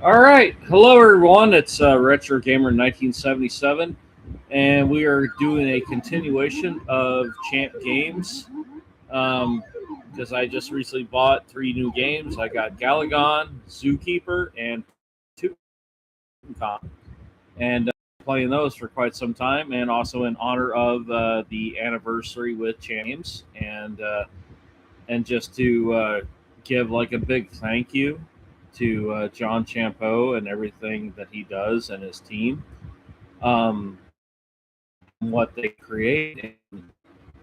All right, hello everyone. It's Retro Gamer 1977, and we are doing a continuation of Champ Games. Um, because I just recently bought three new games. I got Galagon, Zookeeper, and Tutankhamun, and playing those for quite some time. And also in honor of the anniversary with Champ Games, and just to give like a big thank you to John Champeau and everything that he does and his team, and what they create. And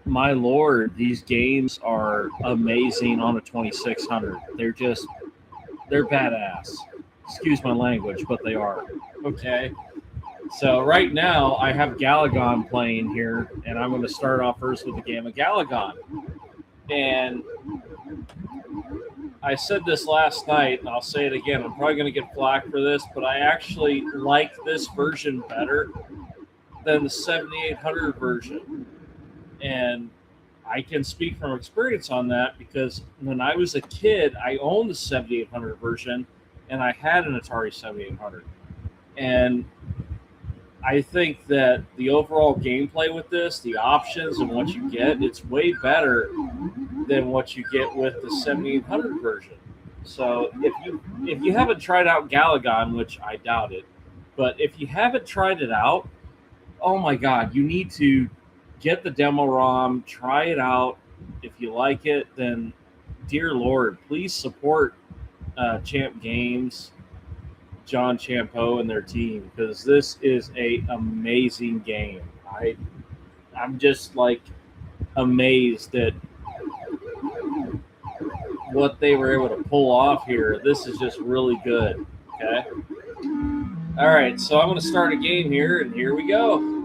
my lord, these games are amazing on a 2600. They're badass. Excuse my language, but they are. Okay. So right now I have Galagon playing here, and I'm going to start off first with the game of Galagon. And I said this last night, and I'll say it again. I'm probably going to get flack for this, but I actually like this version better than the 7800 version. And I can speak from experience on that because when I was a kid, I owned the 7800 version and I had an Atari 7800. And I think that the overall gameplay with this, the options and what you get, it's way better than what you get with the 7800 version. So if you haven't tried out Galagon, which I doubt it, but if you haven't tried it out, oh my god, you need to get the demo ROM, try it out. If you like it, then dear Lord, please support Champ Games, John Champeau, and their team because this is a amazing game. I'm just like amazed at what they were able to pull off here. This is just really good. Okay. All right, so I'm going to start a game here, and here we go.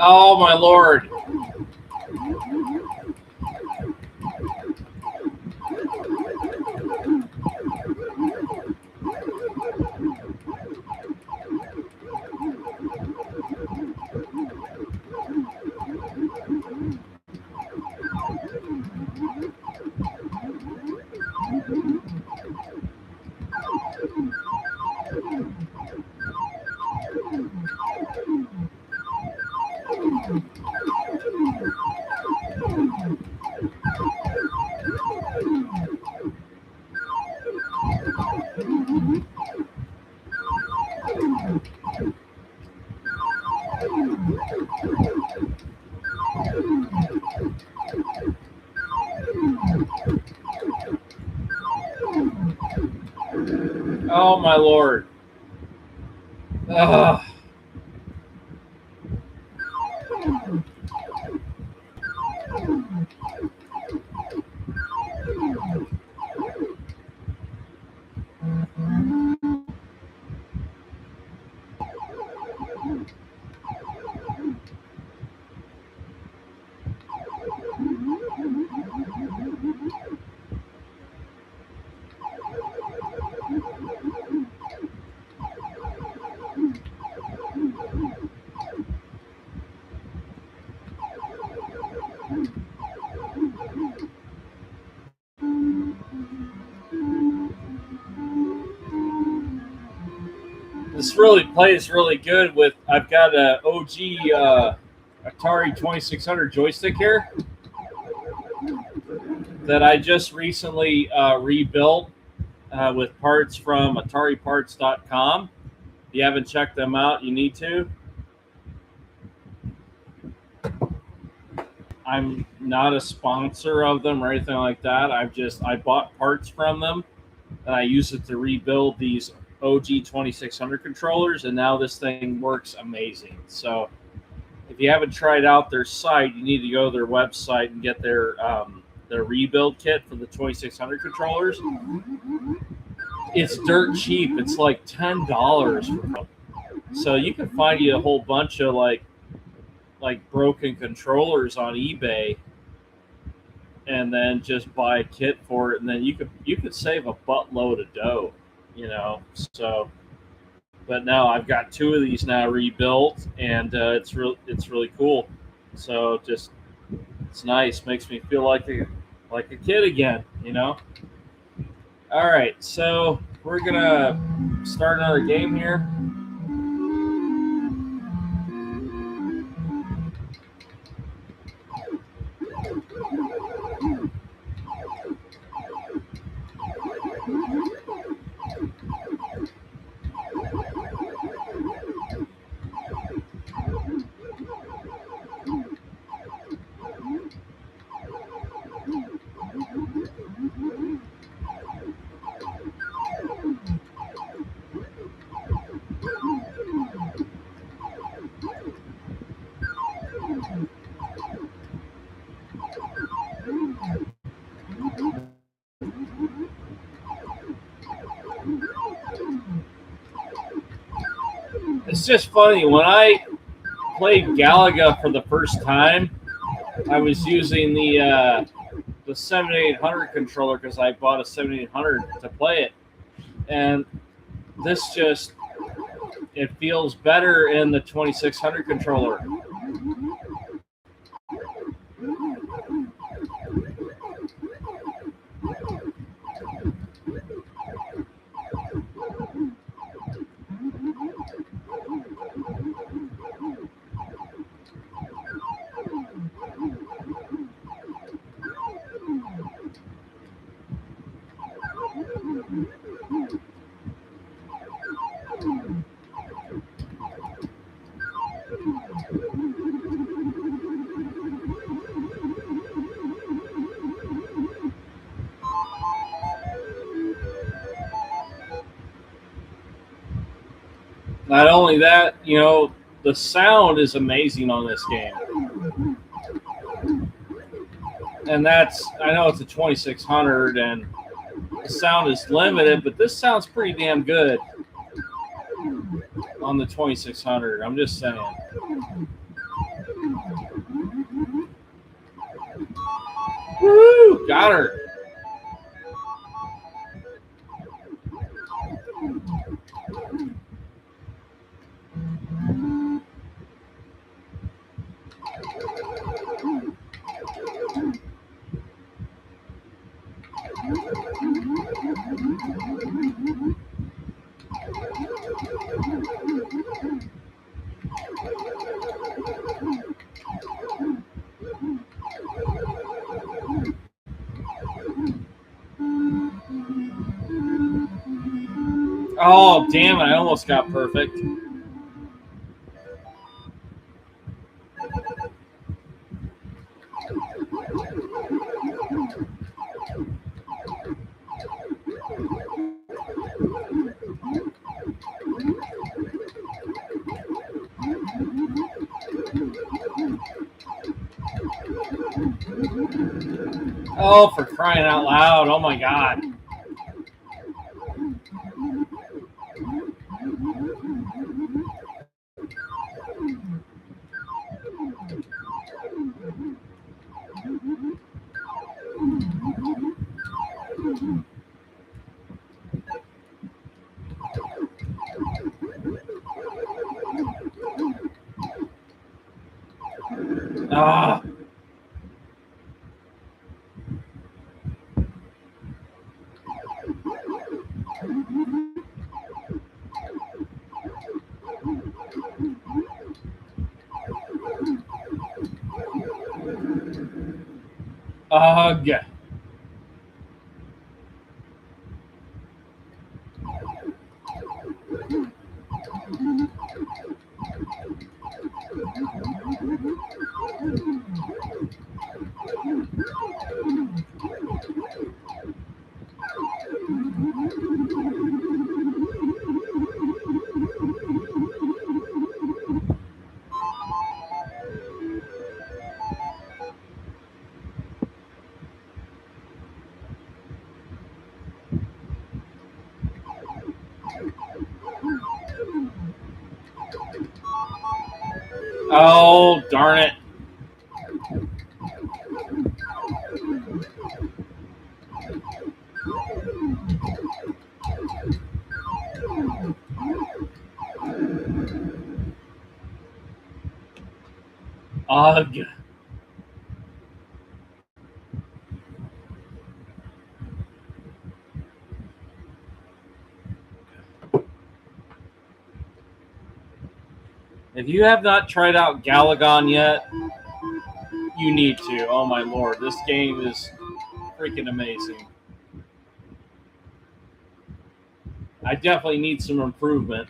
Oh my lord. Oh my lord. Ugh. this really plays really good with. I've got a OG Atari 2600 joystick here that I just recently rebuilt with parts from AtariParts.com. If you haven't checked them out, you need to. I'm not a sponsor of them or anything like that. I bought parts from them and I use it to rebuild these OG 2600 controllers, and now this thing works amazing. So if you haven't tried out their site, you need to go to their website and get their rebuild kit for the 2600 controllers. It's dirt cheap. It's like $10. So you can find you a whole bunch of like broken controllers on eBay, and then just buy a kit for it, and then you could save a buttload of dough, So, but now I've got two of these now rebuilt, and it's really cool. So it's nice. Makes me feel like a kid again, All right, so we're gonna start another game here. It's just funny when I played Galaga for the first time. I was using the 7800 controller because I bought a 7800 to play it, and this it feels better in the 2600 controller. Not only that, the sound is amazing on this game. And I know it's a 2600 and the sound is limited, but this sounds pretty damn good on the 2600. I'm just saying. Woo! Got her. Oh, damn it. I almost got perfect. Oh, for crying out loud. Oh, my God. Ah. Ugh. Oh, darn it. Ugh. If you have not tried out Galagon yet, you need to. Oh my lord, this game is freaking amazing. I definitely need some improvement.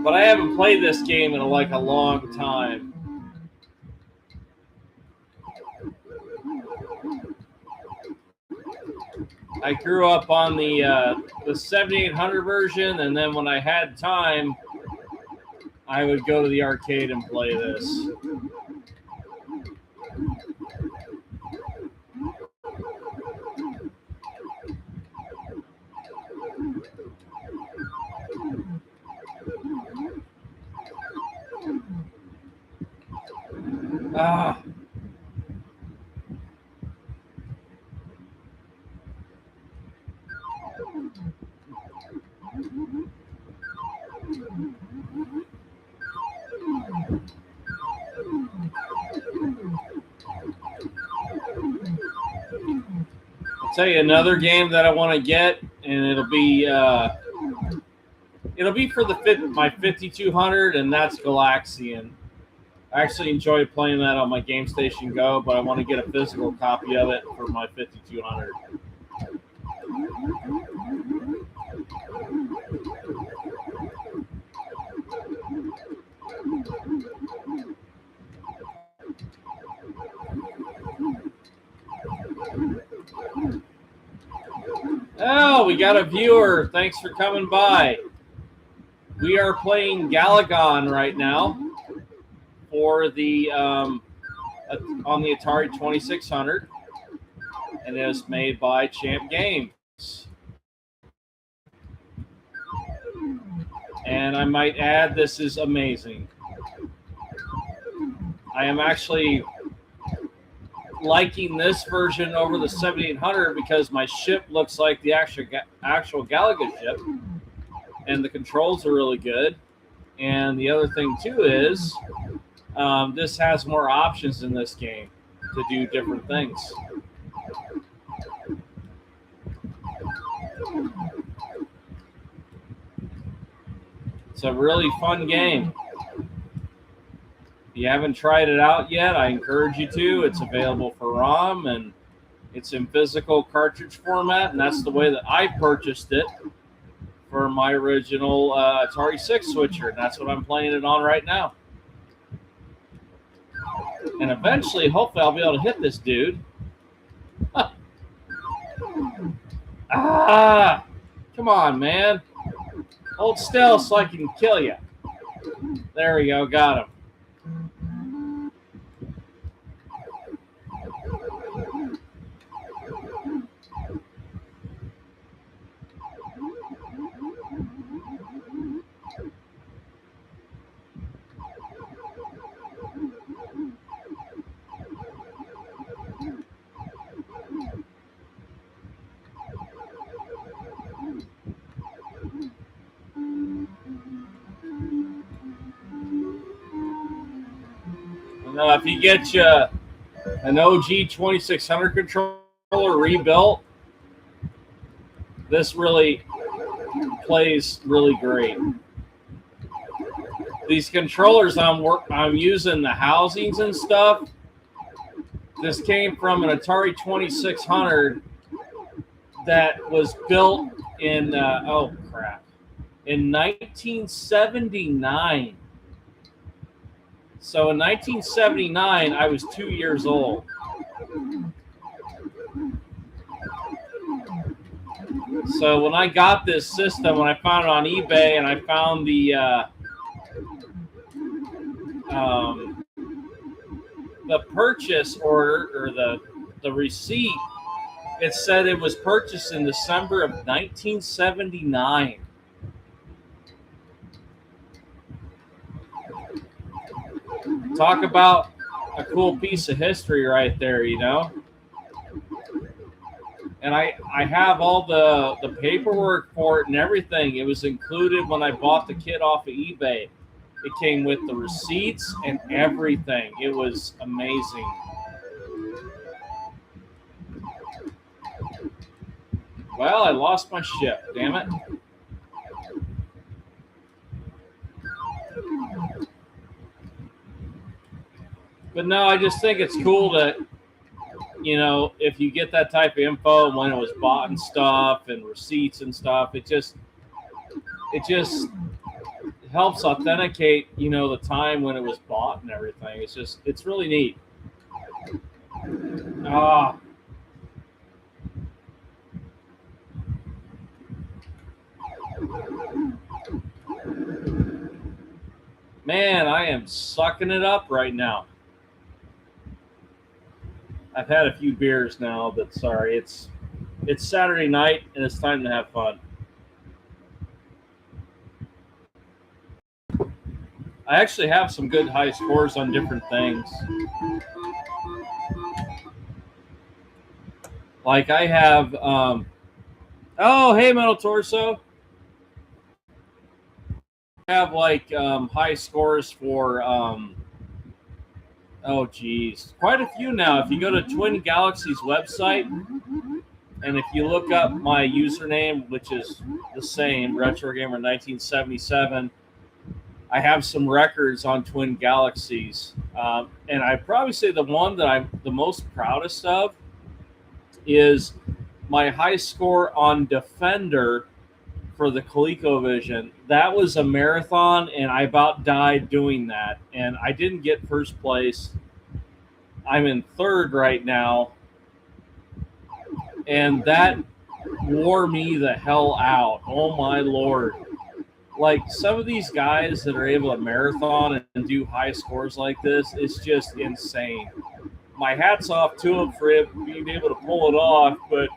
But I haven't played this game in like a long time. I grew up on the 7800 version, and then when I had time, I would go to the arcade and play this. Ah. I'll tell you another game that I want to get, and it'll be for my 5200, and that's Galaxian. I actually enjoy playing that on my Game Station Go, but I want to get a physical copy of it for my 5200. Oh, we got a viewer. Thanks for coming by. We are playing Galagon right now for the on the Atari 2600, and it was made by Champ Games. And I might add, this is amazing. I am actually liking this version over the 7800 because my ship looks like the actual Galaga ship, and the controls are really good. And the other thing too is this has more options in this game to do different things. It's a really fun game. If you haven't tried it out yet, I encourage you to. It's available for ROM, and it's in physical cartridge format, and that's the way that I purchased it for my original Atari 6 switcher, and that's what I'm playing it on right now. And eventually, hopefully, I'll be able to hit this dude. Ah! Come on, man. Hold still so I can kill you. There we go, got him. If you get you an OG 2600 controller rebuilt, this really plays really great. These controllers I'm using, the housings and stuff, This came from an Atari 2600 that was built in, in 1979. So in 1979, I was 2 years old. So when I got this system, when I found it on eBay and I found the purchase order or the receipt, it said it was purchased in December of 1979. Talk about a cool piece of history right there, you know? And I have all the paperwork for it and everything. It was included when I bought the kit off of eBay. It came with the receipts and everything. It was amazing. Well, I lost my ship, damn it. But no, I just think it's cool that, you know, if you get that type of info when it was bought and stuff and receipts and stuff, it just helps authenticate, you know, the time when it was bought and everything. It's really neat. Ah. Man, I am sucking it up right now. I've had a few beers now, but sorry, it's Saturday night and it's time to have fun. I actually have some good high scores on different things. Like I have, oh, hey, Metal Torso. I have like high scores for, oh, geez, quite a few now. If you go to Twin Galaxy's website, and if you look up my username, which is the same, Retro Gamer 1977, I have some records on Twin Galaxies. And I'd probably say the one that I'm the most proudest of is my high score on Defender for the ColecoVision. That was a marathon, and I about died doing that. And I didn't get first place. I'm in third right now. And that wore me the hell out. Oh, my Lord. Like, some of these guys that are able to marathon and do high scores like this, it's just insane. My hat's off to them for being able to pull it off, but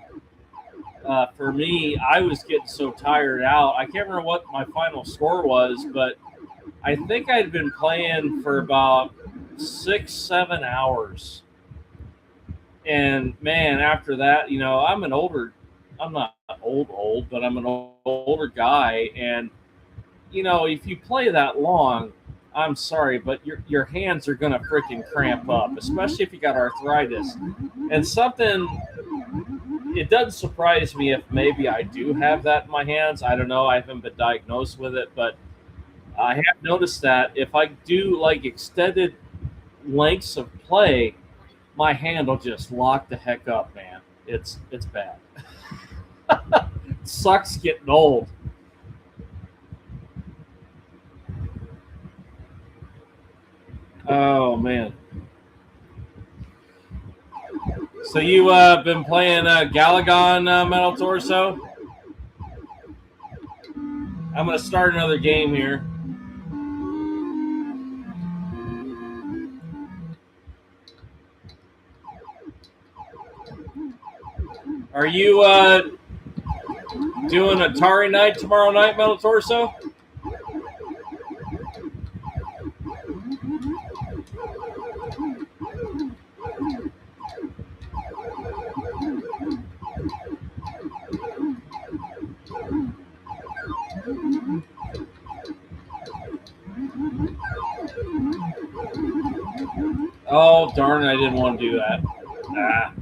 for me, I was getting so tired out. I can't remember what my final score was, but I think I'd been playing for about 6-7 hours. And man, after that, you know, I'm not old, but I'm an older guy. And, you know, if you play that long, I'm sorry, but your hands are going to freaking cramp up, especially if you got arthritis. And it doesn't surprise me if maybe I do have that in my hands. I don't know. I haven't been diagnosed with it, but I have noticed that if I do like extended lengths of play, my hand will just lock the heck up, man. It's bad. It sucks getting old. Oh, man. So you been playing Galagon Metal Torso? I'm going to start another game here. Are you doing Atari night tomorrow night, Metal Torso? Oh, darn it, I didn't want to do that. Ah.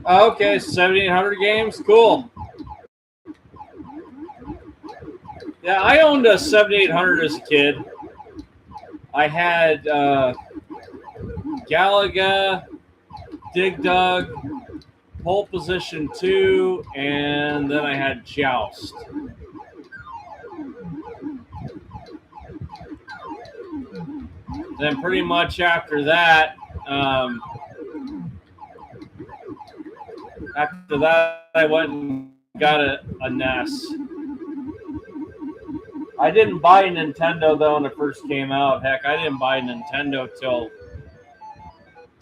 Okay, 7,800 games. Cool. Yeah, I owned a 7,800 as a kid. I had Galaga, Dig Dug, Pole Position 2, and then I had Joust. Then pretty much after that, I went and got a NES. I didn't buy a Nintendo though when it first came out. Heck, I didn't buy a Nintendo till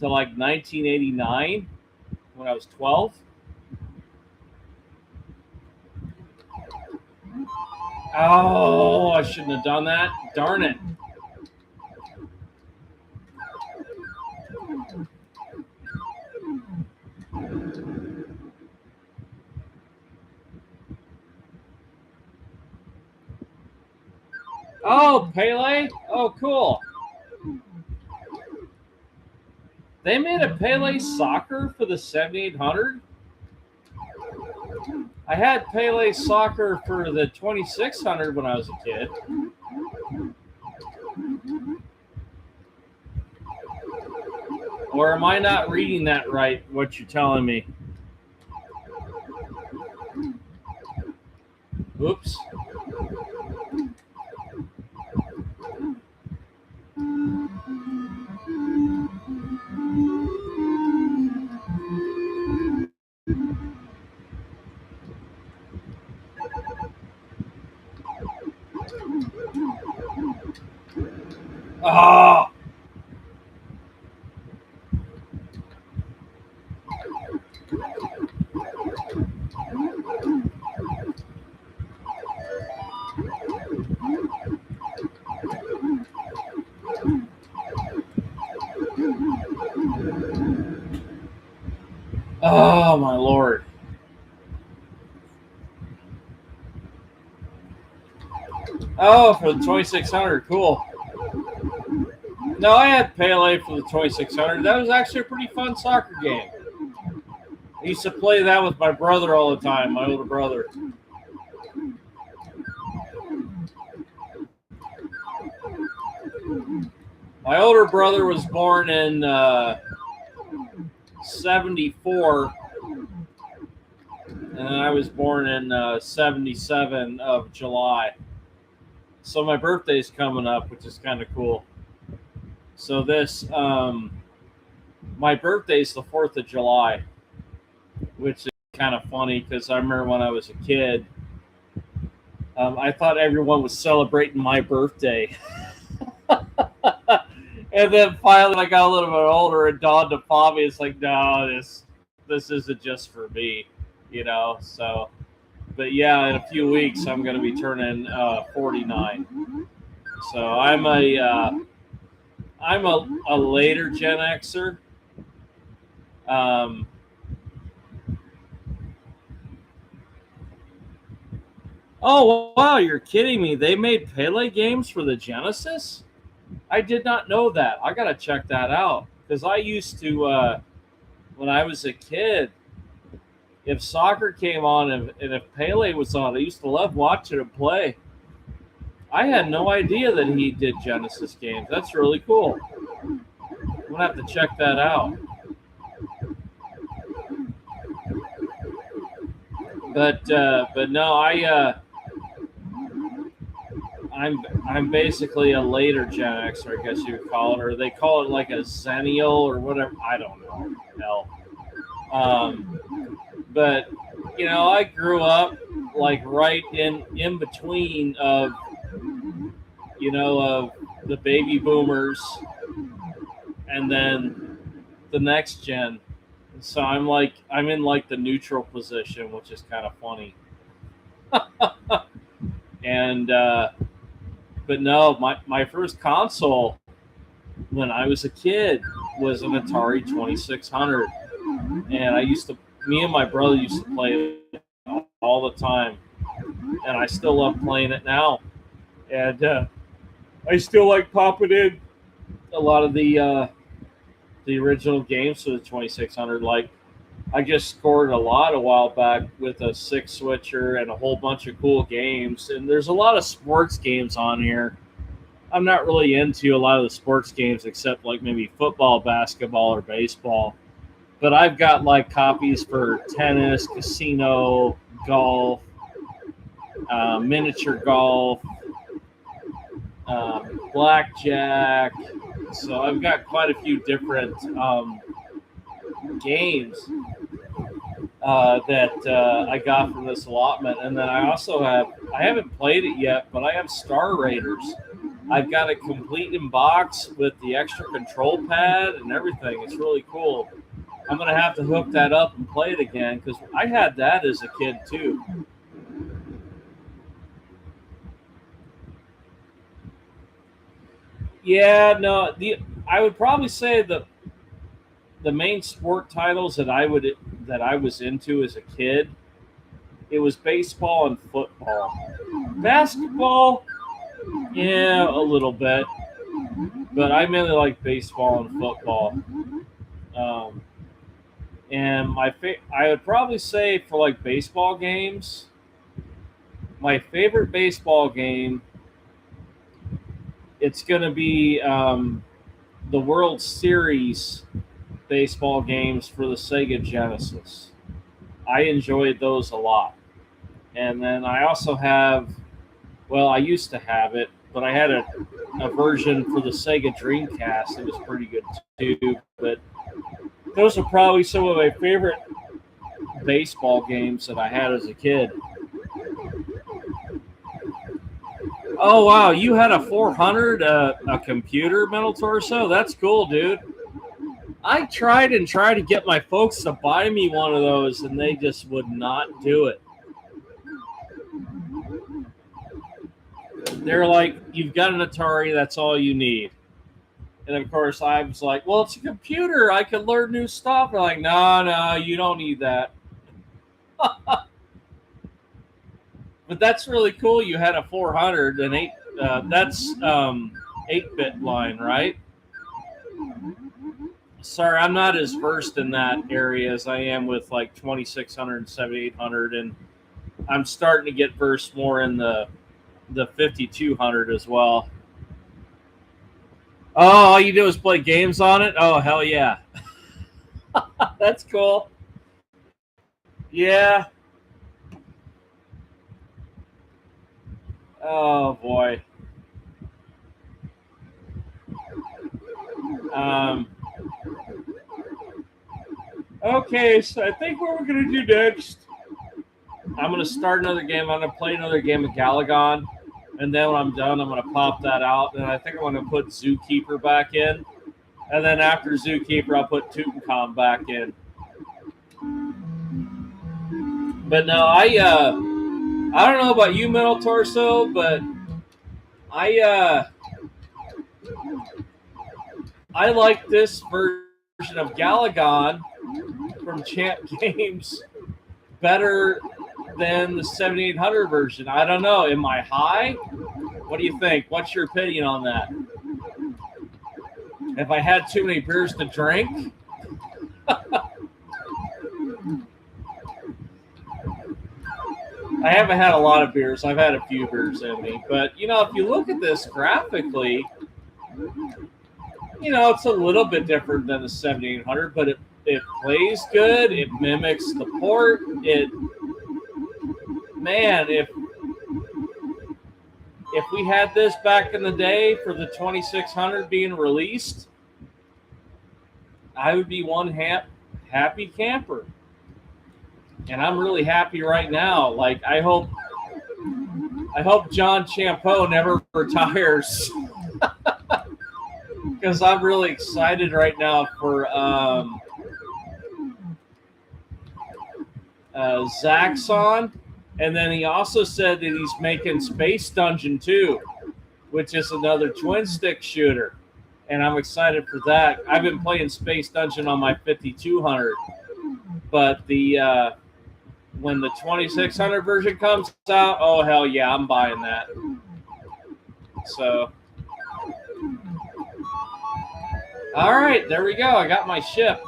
like 1989 when I was 12. Oh, I shouldn't have done that. Darn it. Oh, Pele? Oh, cool. They made a Pele soccer for the 7800? I had Pele soccer for the 2600 when I was a kid. Or am I not reading that right, what you're telling me? Oops. Oh! Oh, my Lord. Oh, for the 2600. Cool. No, I had Pele for the 2600. That was actually a pretty fun soccer game. I used to play that with my brother all the time, my older brother. My older brother was born in 74, and I was born in 77 of July. So my birthday's coming up, which is kind of cool. So this, my birthday's the 4th of July, which is kind of funny because I remember when I was a kid, I thought everyone was celebrating my birthday. And then finally, when I got a little bit older, it dawned upon me, it's like, no, this isn't just for me, you know. So, but yeah, in a few weeks, I'm going to be turning 49. So I'm a later Gen Xer. Oh wow, you're kidding me! They made Pele games for the Genesis? I did not know that. I gotta check that out because I used to when I was a kid. If soccer came on and if Pele was on, I used to love watching him play. I had no idea that he did Genesis games. That's really cool. I'm gonna have to check that out. But no, I'm basically a later Gen Xer, I guess you would call it, or they call it like a Zennial or whatever. I don't know. Hell. But you know, I grew up like right in between of of the baby boomers and then the next gen. So I'm in like the neutral position, which is kind of funny. And but no, my first console when I was a kid was an Atari 2600, and me and my brother used to play it all the time, and I still love playing it now, and I still like popping in a lot of the original games for the 2600. Like I just scored a lot a while back with a 6 switcher and a whole bunch of cool games. And there's a lot of sports games on here. I'm not really into a lot of the sports games except like maybe football, basketball, or baseball. But I've got like copies for tennis, casino, golf, miniature golf, blackjack. So I've got quite a few different games that I got from this allotment. And then I also I haven't played it yet, but I have Star Raiders. I've got it complete in box with the extra control pad and everything. It's really cool. I'm going to have to hook that up and play it again because I had that as a kid too. Yeah, no, I would probably say the main sport titles that I was into as a kid, it was baseball and football. Basketball, yeah, a little bit, but I mainly like baseball and football. Um, and I would probably say for like baseball games, my favorite baseball game, it's going to be the World Series baseball games for the Sega Genesis. I enjoyed those a lot. And then I also have, well, I used to have it, but I had a version for the Sega Dreamcast. It was pretty good too. But those are probably some of my favorite baseball games that I had as a kid. Oh wow, you had a 400, a computer Metal Torso? That's cool, dude. I tried to get my folks to buy me one of those, and they just would not do it. They're like, "You've got an Atari, that's all you need." And of course, I was like, "Well, it's a computer. I can learn new stuff." They're like, "No, no, you don't need that." But that's really cool. You had a 400 and eight. That's 8-bit line, right? Sorry, I'm not as versed in that area as I am with like 2600 and 7800, and I'm starting to get versed more in the 5200 as well. Oh, all you do is play games on it? Oh, hell yeah. That's cool. Yeah. Oh, boy. Um, okay, so I think what we're going to do next, I'm going to start another game. I'm going to play another game of Galagon. And then when I'm done, I'm going to pop that out. And I think I'm going to put Zookeeper back in. And then after Zookeeper, I'll put Tutankhamun back in. But no, I don't know about you, Metal Torso, but I I like this version of Galagon from Champ Games better than the 7800 version. I don't know. Am I high? What do you think? What's your opinion on that? Have I had too many beers to drink? I haven't had a lot of beers. I've had a few beers in me. But, you know, if you look at this graphically, you know, it's a little bit different than the 7800, but it plays good. It mimics the port. Man, if we had this back in the day for the 2600 being released, I would be one happy camper. And I'm really happy right now. Like I hope John Champeau never retires. Because I'm really excited right now for Zaxxon. And then he also said that he's making Space Dungeon 2, which is another twin stick shooter. And I'm excited for that. I've been playing Space Dungeon on my 5200. But when the 2600 version comes out, oh, hell yeah, I'm buying that. So, all right, there we go. I got my ship.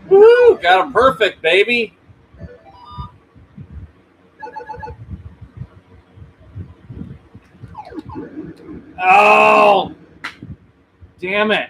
Woo! Got a perfect, baby. Oh, damn it.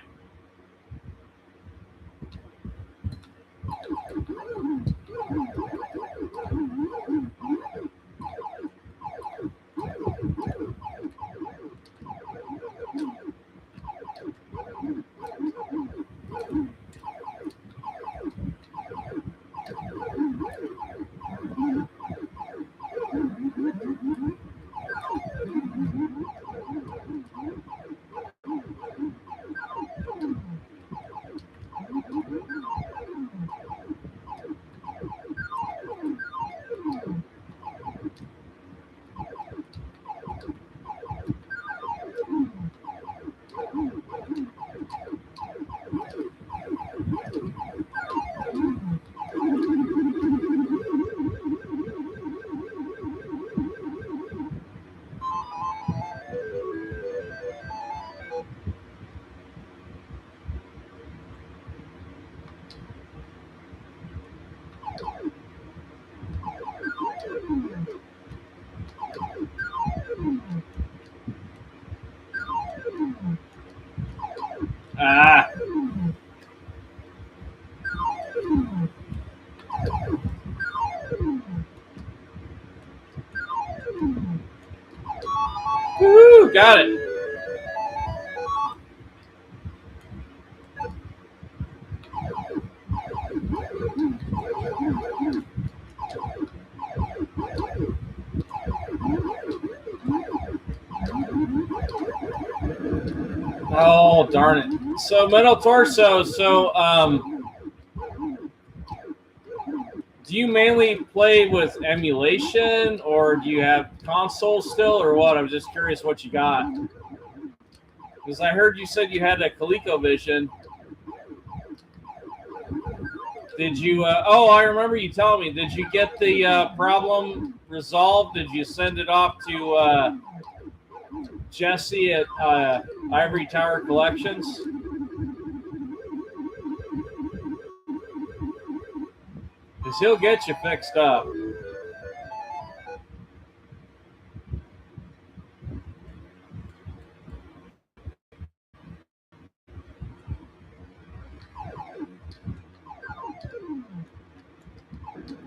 Ah. Woo! Got it. Oh, darn it. So, Metal Torso, do you mainly play with emulation or do you have console still or what? I'm just curious what you got. Because I heard you said you had a ColecoVision. Did you, I remember you telling me, did you get the problem resolved? Did you send it off to Jesse at Ivory Tower Collections? Because he'll get you fixed up.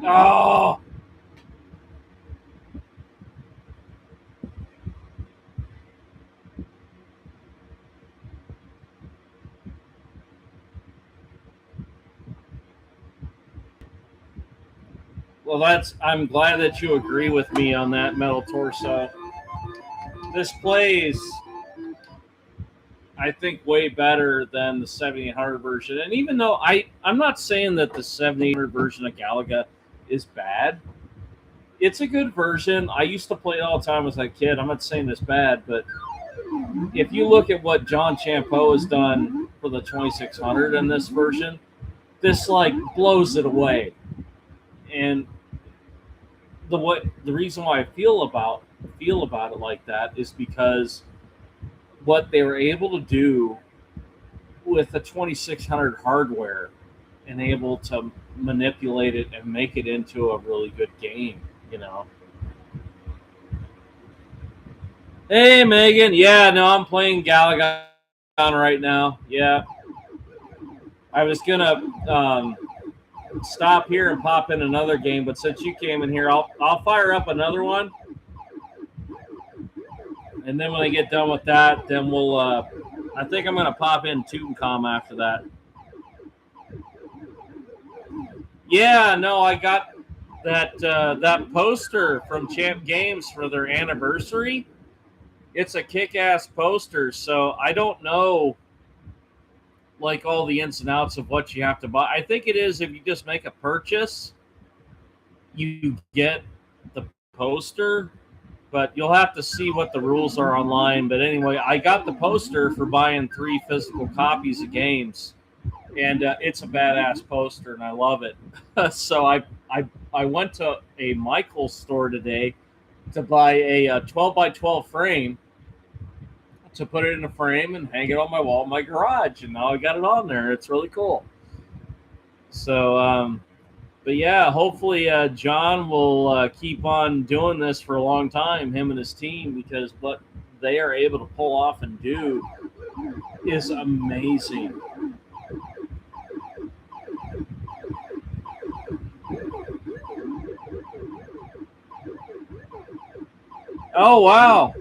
Oh! Well, I'm glad that you agree with me on that, Metal Torso. This plays, I think, way better than the 7800 version. And even though I'm not saying that the 7800 version of Galaga is bad, it's a good version. I used to play it all the time as a kid. I'm not saying it's bad, but if you look at what John Champeau has done for the 2600 in this version, this like blows it away. And the reason why I feel about it like that is because what they were able to do with the 2600 hardware and able to manipulate it and make it into a really good game, you know. Hey Megan, yeah, no, I'm playing Galaga right now. Yeah, I was gonna stop here and pop in another game, but since you came in here, I'll fire up another one, and then when I get done with that, then we'll. I think I'm gonna pop in Tutankhamun after that. Yeah, no, I got that poster from Champ Games for their anniversary. It's a kick-ass poster, so I don't know like all the ins and outs of what you have to buy. I think it is if you just make a purchase, you get the poster, but you'll have to see what the rules are online. But anyway, I got the poster for buying 3 physical copies of games, and it's a badass poster, and I love it. So I went to a Michael's store today to buy a 12 by 12 frame to put it in a frame and hang it on my wall in my garage, and now I got it on there. It's really cool. So, but yeah, hopefully John will keep on doing this for a long time, him and his team, because what they are able to pull off and do is amazing. Oh, wow.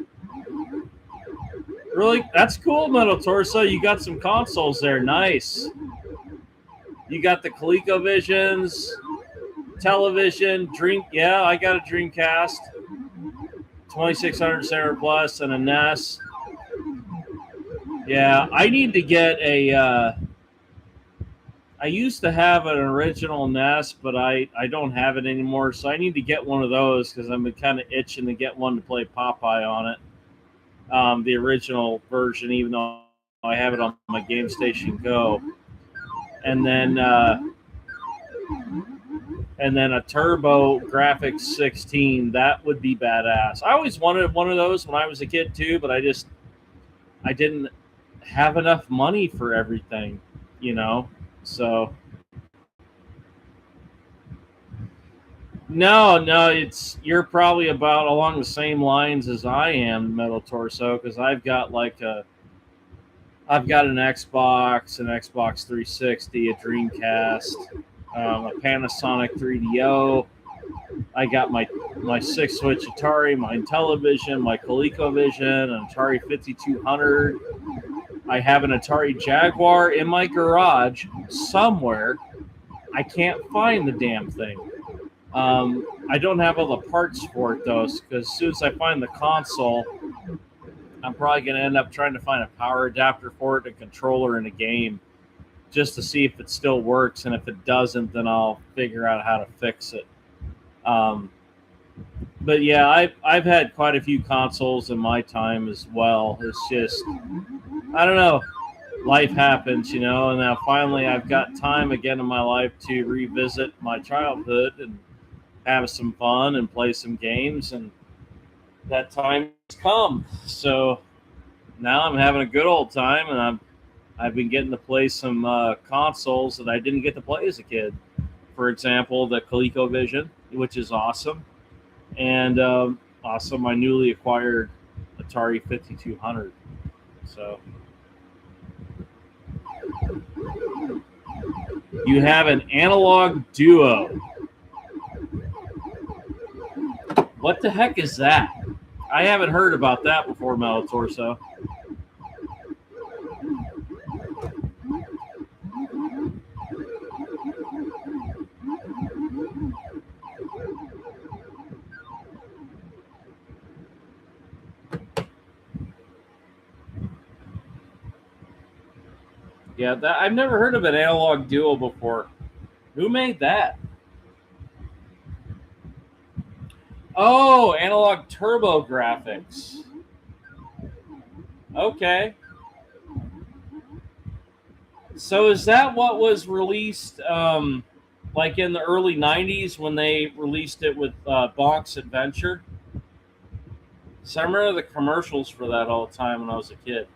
Really? That's cool, Metal Torso. You got some consoles there. Nice. You got the ColecoVisions, television, Yeah, I got a Dreamcast, 2600 Center Plus, and a NES. Yeah, I need to get a. I used to have an original NES, but I don't have it anymore, so I need to get one of those because I'm kind of itching to get one to play Popeye on it. The original version, even though I have it on my Game Station Go. And then a Turbo Graphics 16. That would be badass. I always wanted one of those when I was a kid too, but I didn't have enough money for everything, you know. So no, you're probably about along the same lines as I am, Metal Torso, because I've got an Xbox, an Xbox 360, a Dreamcast, a Panasonic 3DO. I got my 6-switch Atari, my television, my ColecoVision, an Atari 5200. I have an Atari Jaguar in my garage somewhere. I can't find the damn thing. I don't have all the parts for it, though, because as soon as I find the console, I'm probably going to end up trying to find a power adapter for it, a controller, and a game, just to see if it still works. And if it doesn't, then I'll figure out how to fix it. But yeah, I've had quite a few consoles in my time as well. It's just, I don't know, life happens, you know. And now finally, I've got time again in my life to revisit my childhood and have some fun and play some games, and that time has come. So now I'm having a good old time, and I've been getting to play some consoles that I didn't get to play as a kid. For example, the ColecoVision, which is awesome, and also my newly acquired Atari 5200. So you have an Analog Duo. What the heck is that? I haven't heard about that before, Metal Torso. Yeah, I've never heard of an Analog Duo before. Who made that? Oh, Analog Turbo Graphics. Okay. So is that what was released like in the early 90s when they released it with Bonk's Adventure? So I remember the commercials for that all the time when I was a kid.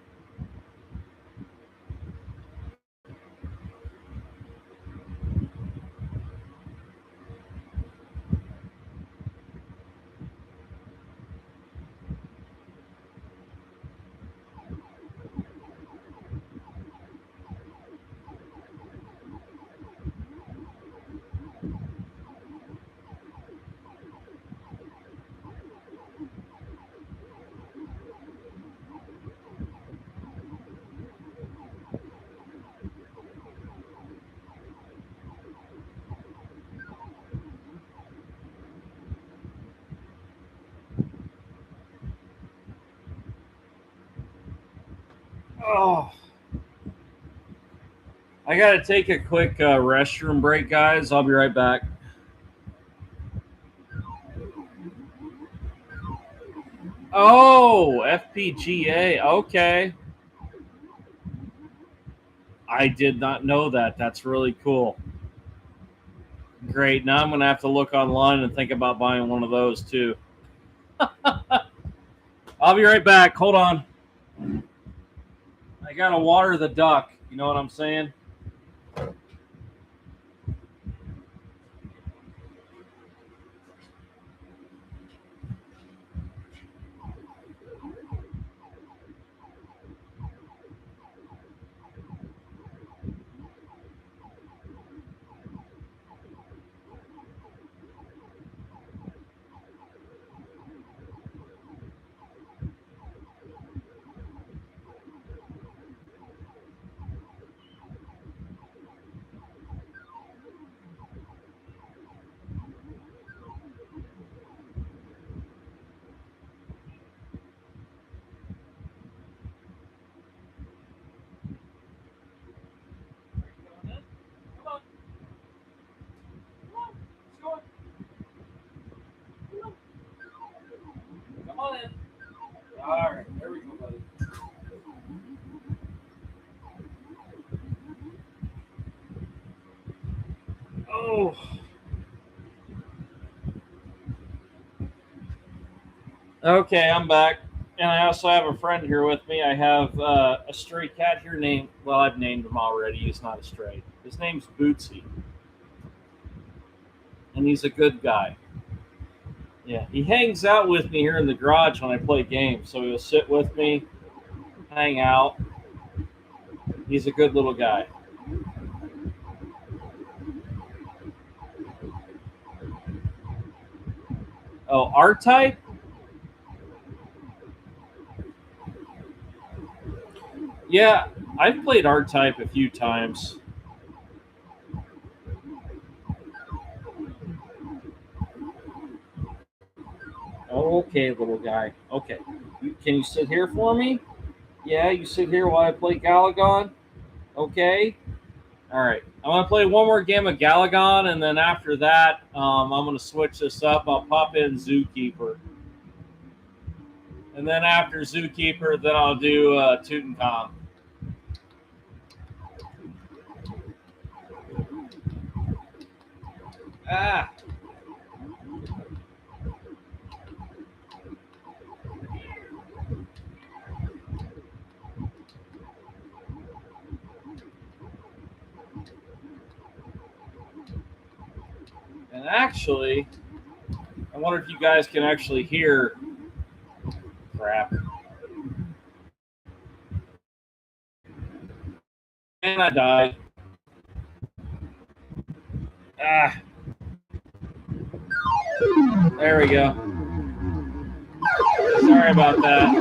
Oh, I got to take a quick restroom break, guys. I'll be right back. Oh, FPGA. Okay. I did not know that. That's really cool. Great. Now I'm going to have to look online and think about buying one of those too. I'll be right back. Hold on. I got to water the duck. You know what I'm saying? Come on in. All right, there we go, buddy. Oh. Okay, I'm back. And I also have a friend here with me. I have a stray cat here named, well, I've named him already. He's not a stray. His name's Bootsy. And he's a good guy. Yeah, he hangs out with me here in the garage when I play games. So he'll sit with me, hang out. He's a good little guy. Oh, R-Type? Yeah, I've played R-Type a few times. Okay, little guy. Okay. Can you sit here for me? Yeah, you sit here while I play Galagon? Okay. All right. I'm going to play one more game of Galagon, and then after that, I'm going to switch this up. I'll pop in Zookeeper. And then after Zookeeper, then I'll do Tutankhamun. Ah. And actually, I wonder if you guys can actually hear. Crap. And I died. Ah. There we go. Sorry about that.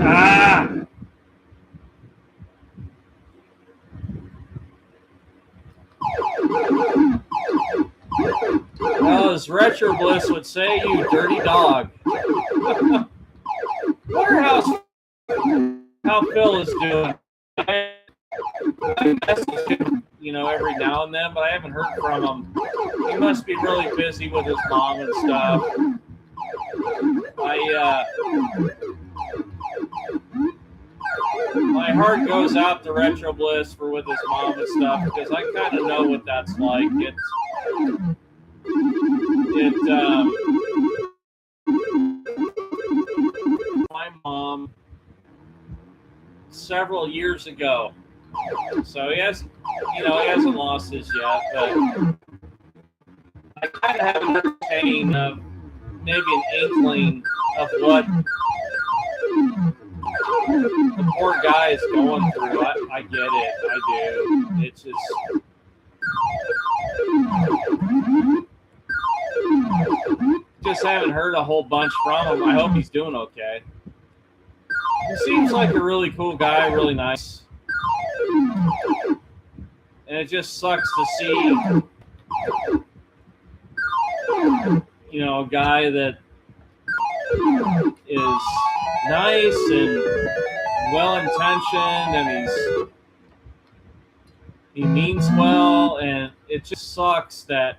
Ah! Well, as Retro Bliss would say, you dirty dog. Wonder how Phil is doing. I message him, every now and then, but I haven't heard from him. He must be really busy with his mom and stuff. My heart goes out to Retro Bliss for with his mom and stuff because I kind of know what that's like. My mom several years ago, so he hasn't lost his yet, but I kind of have an understanding of maybe an inkling of what the poor guy is going through. I get it. I do. It's just haven't heard a whole bunch from him. I hope he's doing okay. He seems like a really cool guy, really nice. And it just sucks to see, a guy that is nice and well-intentioned, and he means well, and it just sucks that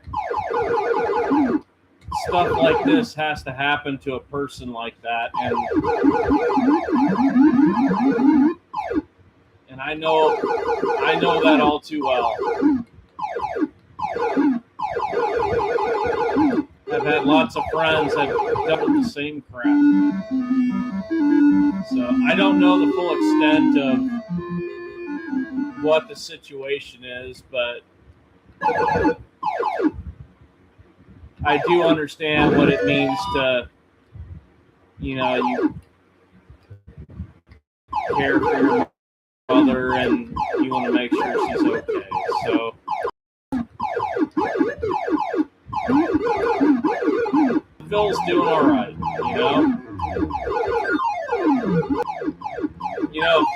stuff like this has to happen to a person like that. And I know that all too well. I've had lots of friends that have dealt with the same crap. So I don't know the full extent of what the situation is, but I do understand what it means to, you care for your mother and you want to make sure she's okay. So Phil's doing all right,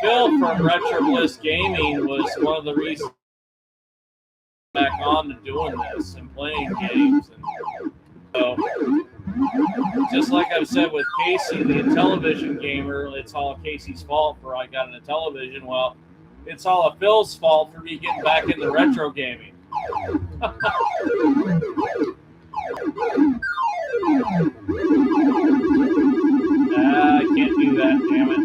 Phil from Retro Bliss Gaming was one of the reasons back on to doing this and playing games. And so, just like I've said with Casey, the Intellivision gamer, it's all Casey's fault for I got an Intellivision. Well, it's all of Phil's fault for me getting back into retro gaming. I can't do that, damn it.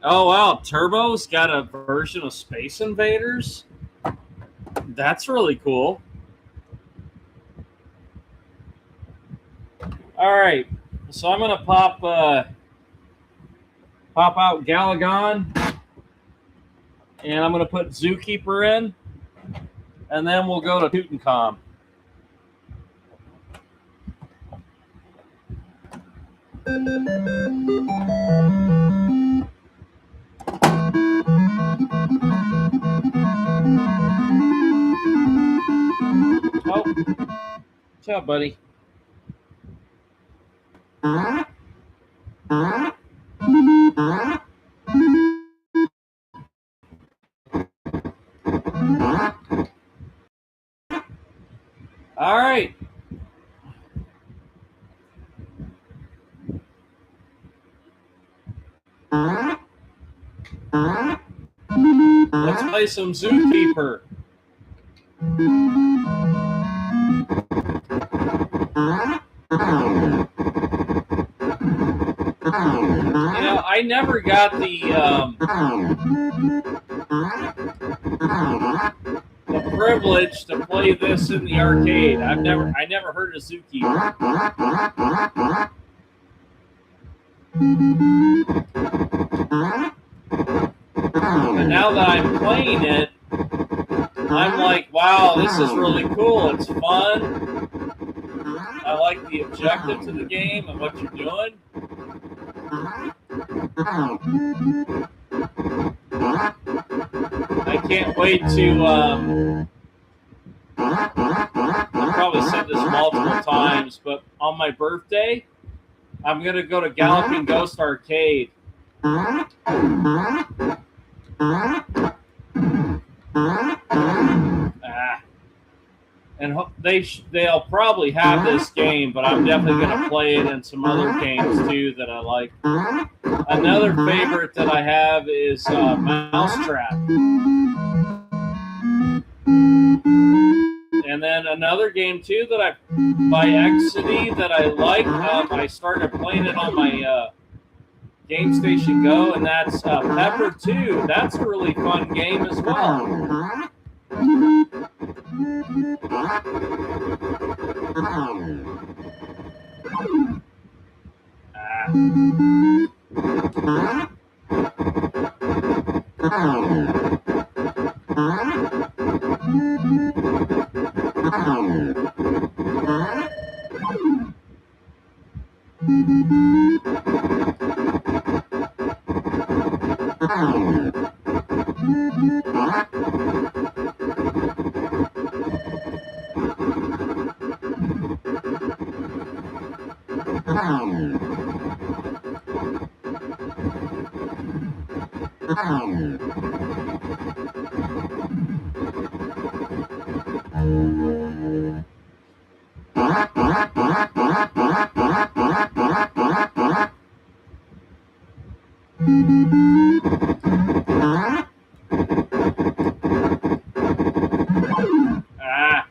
Oh, wow. Turbo's got a version of Space Invaders? That's really cool. All right. So I'm going to pop out Galagon. And I'm going to put Zookeeper in. And then we'll go to Tutankhamun. Oh, what's up, buddy? All right. Let's play some Zookeeper. I never got the privilege to play this in the arcade. I never heard of Zookeeper. But now that I'm playing it, I'm like, wow, this is really cool. It's fun. I like the objectives of the game and what you're doing. I can't wait to, I've probably said this multiple times, but on my birthday, I'm going to go to Galloping Ghost Arcade. And they'll probably have this game, but I'm definitely going to play it in some other games too that I like. Another favorite that I have is Mousetrap. And then another game too that by Exidy that I like. I started playing it on my Game Station Go, and that's Pepper 2. That's a really fun game as well. Ah.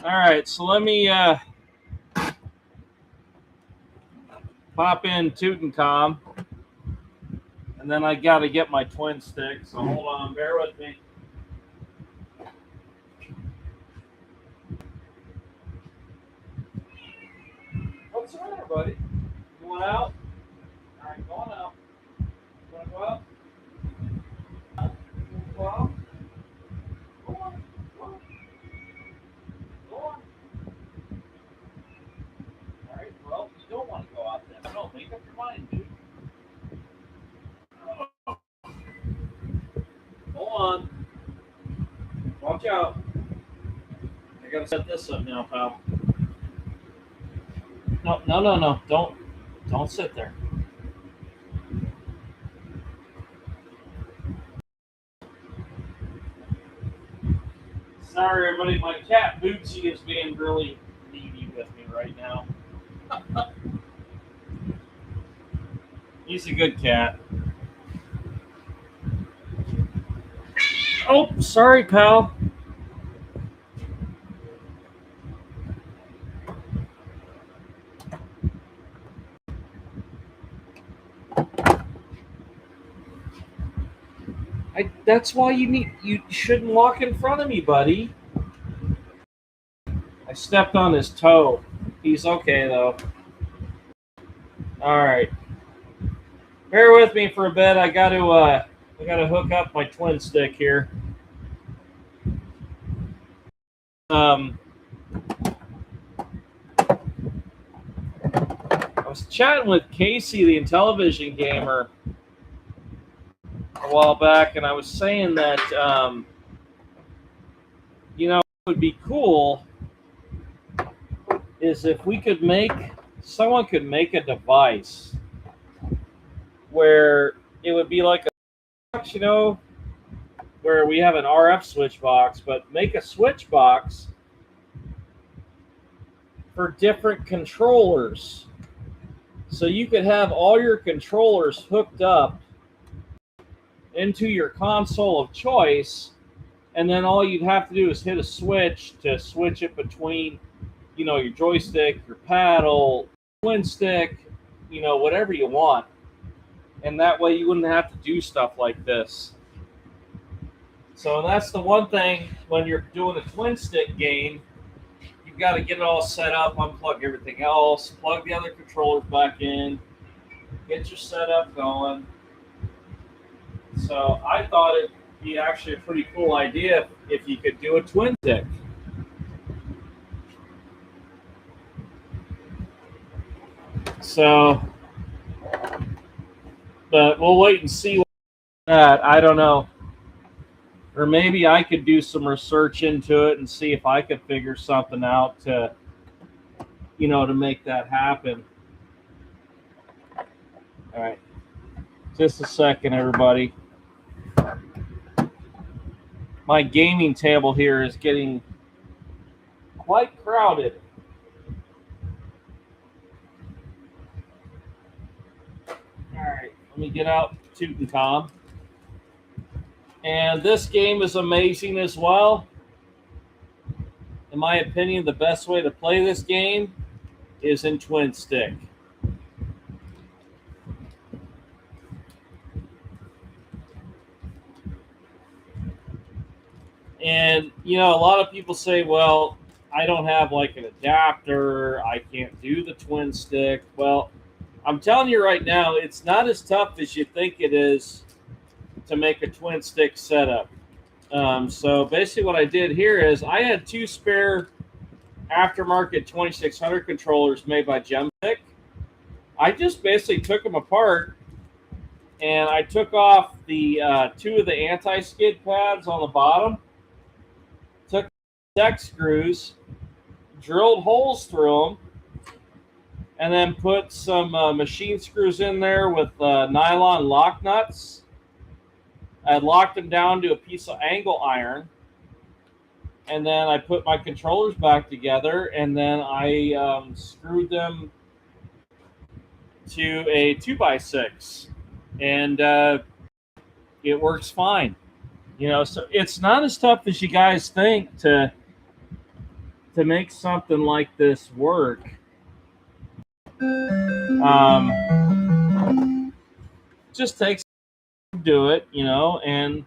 All right, so let me pop in Tutankhamun, and then I got to get my twin stick. So hold on, bear with me. What's the matter, buddy? You want out? All right, go on out. You want to go out? Go out? Go on. Go on. Go on. All right, well, you don't want to go out there. No, make up your mind, dude. Hold on. Watch out. I gotta set this up now, pal. No. Don't sit there. Sorry, everybody. My cat Bootsy is being really needy with me right now. He's a good cat. Oh, sorry, pal. That's why you shouldn't walk in front of me, buddy. I stepped on his toe. He's okay though. All right. Bear with me for a bit. I got to hook up my twin stick here. I was chatting with Casey, the Intellivision gamer, a while back, and I was saying that what would be cool is if someone could make a device where it would be like a box, where we have an RF switch box, but make a switch box for different controllers. So you could have all your controllers hooked up into your console of choice, and then all you'd have to do is hit a switch to switch it between, your joystick, your paddle, twin stick, whatever you want. And that way you wouldn't have to do stuff like this. So that's the one thing when you're doing a twin stick game, you've got to get it all set up, unplug everything else, plug the other controllers back in, get your setup going. So I thought it'd be actually a pretty cool idea if you could do a twin stick. So, but we'll wait and see that. I don't know. Or maybe I could do some research into it and see if I could figure something out to make that happen. All right. Just a second, everybody. My gaming table here is getting quite crowded. All right. Let me get out Tutankhamun. And this game is amazing as well. In my opinion, the best way to play this game is in twin stick. And, a lot of people say, well, I don't have like an adapter. I can't do the twin stick. Well, I'm telling you right now, it's not as tough as you think it is to make a twin stick setup. So basically, what I did here is I had two spare aftermarket 2600 controllers made by Gemstick. I just basically took them apart and I took off the two of the anti-skid pads on the bottom, took deck screws, drilled holes through them, and then put some machine screws in there with nylon lock nuts. I locked them down to a piece of angle iron, and then I put my controllers back together, and then I screwed them to a 2x6, and it works fine. So it's not as tough as you guys think to make something like this work. Just takes to do it, and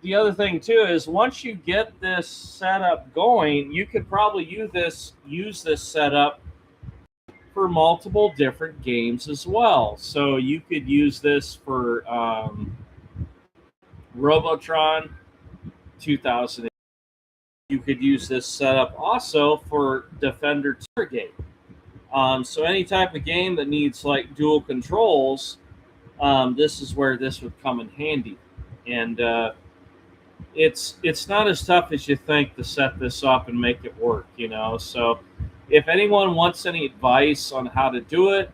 the other thing too is once you get this setup going, you could probably use this setup for multiple different games as well. So you could use this for Robotron 2008. You could use this setup also for Defender Target. So any type of game that needs like dual controls, this is where this would come in handy. And it's not as tough as you think to set this up and make it work. So if anyone wants any advice on how to do it,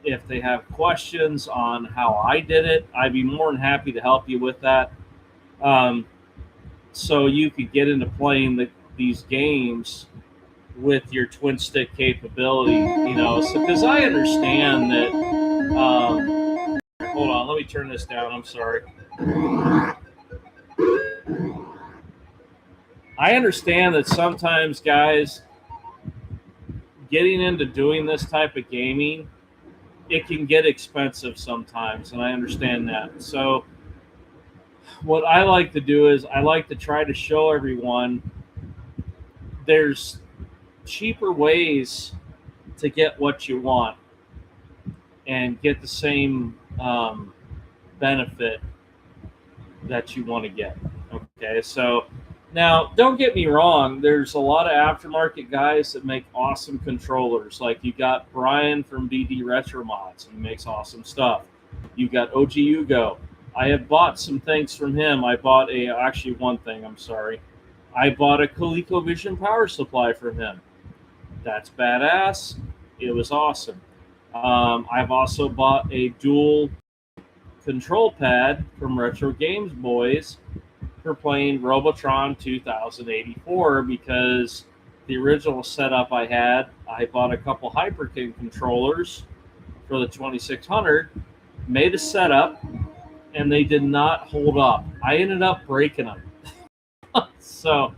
if they have questions on how I did it, I'd be more than happy to help you with that. So you could get into playing these games with your twin stick capability, So because I understand that. Hold on, let me turn this down. I'm sorry. I understand that sometimes, guys, getting into doing this type of gaming, it can get expensive sometimes, and I understand that. So what I like to do is I like to try to show everyone there's cheaper ways to get what you want and get the same benefit that you want to get. Okay, so now don't get me wrong, there's a lot of aftermarket guys that make awesome controllers. Like you got Brian from BD Retro Mods, he makes awesome stuff. You got OG Hugo. I have bought some things from him. I bought one thing, I'm sorry. I bought a ColecoVision power supply from him. That's badass. It was awesome. I've also bought a dual control pad from Retro Games Boys for playing Robotron 2084 because the original setup I had, I bought a couple Hyperkin controllers for the 2600, made a setup, and they did not hold up. I ended up breaking them. So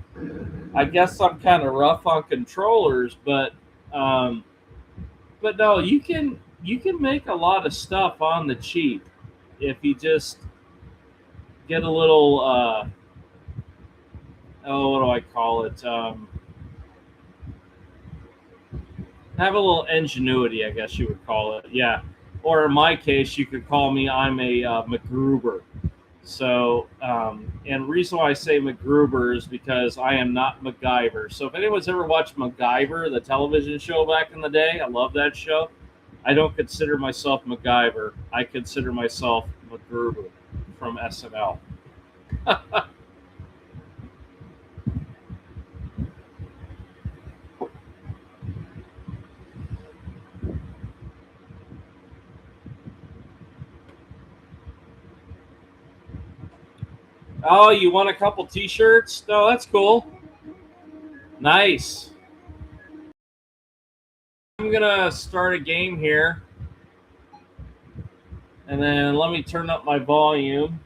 I guess I'm kind of rough on controllers, but no, you can make a lot of stuff on the cheap if you just get a little what do I call it? Have a little ingenuity, I guess you would call it. Yeah. Or in my case, you could call me, I'm a MacGruber. So, and the reason why I say MacGruber is because I am not MacGyver. So if anyone's ever watched MacGyver, the television show back in the day, I love that show. I don't consider myself MacGyver. I consider myself MacGruber from SNL. Oh, you want a couple t-shirts? No, that's cool. Nice. I'm going to start a game here. And then let me turn up my volume.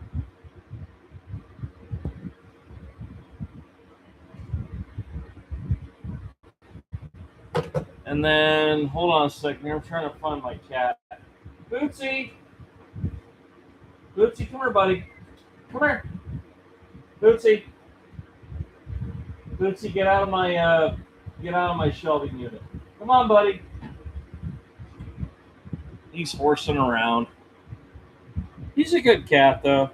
And then, hold on a second here. I'm trying to find my cat. Bootsy! Bootsy, come here, buddy. Come here. Bootsy. Bootsy, get out of my Get out of my shelving unit. Come on, buddy. He's horsing around. He's a good cat, though.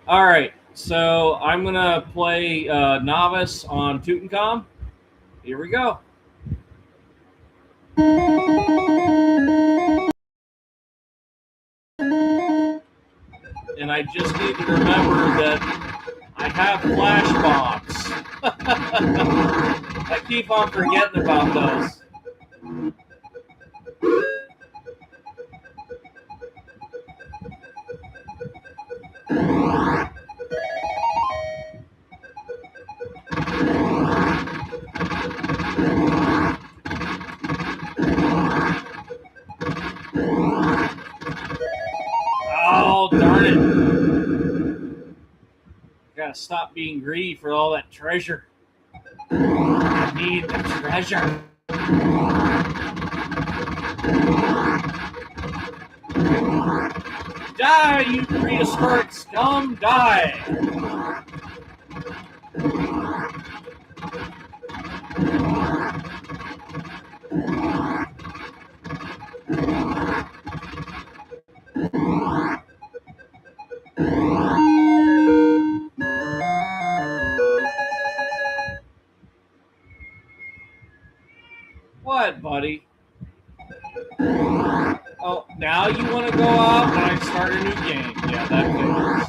All right, so I'm going to play Novice on Tutankhamun. Here we go. And I just need to remember that I have flash bombs. I keep on forgetting about those. Oh, darn it. Gotta stop being greedy for all that treasure. I need the treasure. Die, you prehistoric scum, die! What, buddy? Oh, now you want to go out when I start a new game. Yeah, that figures.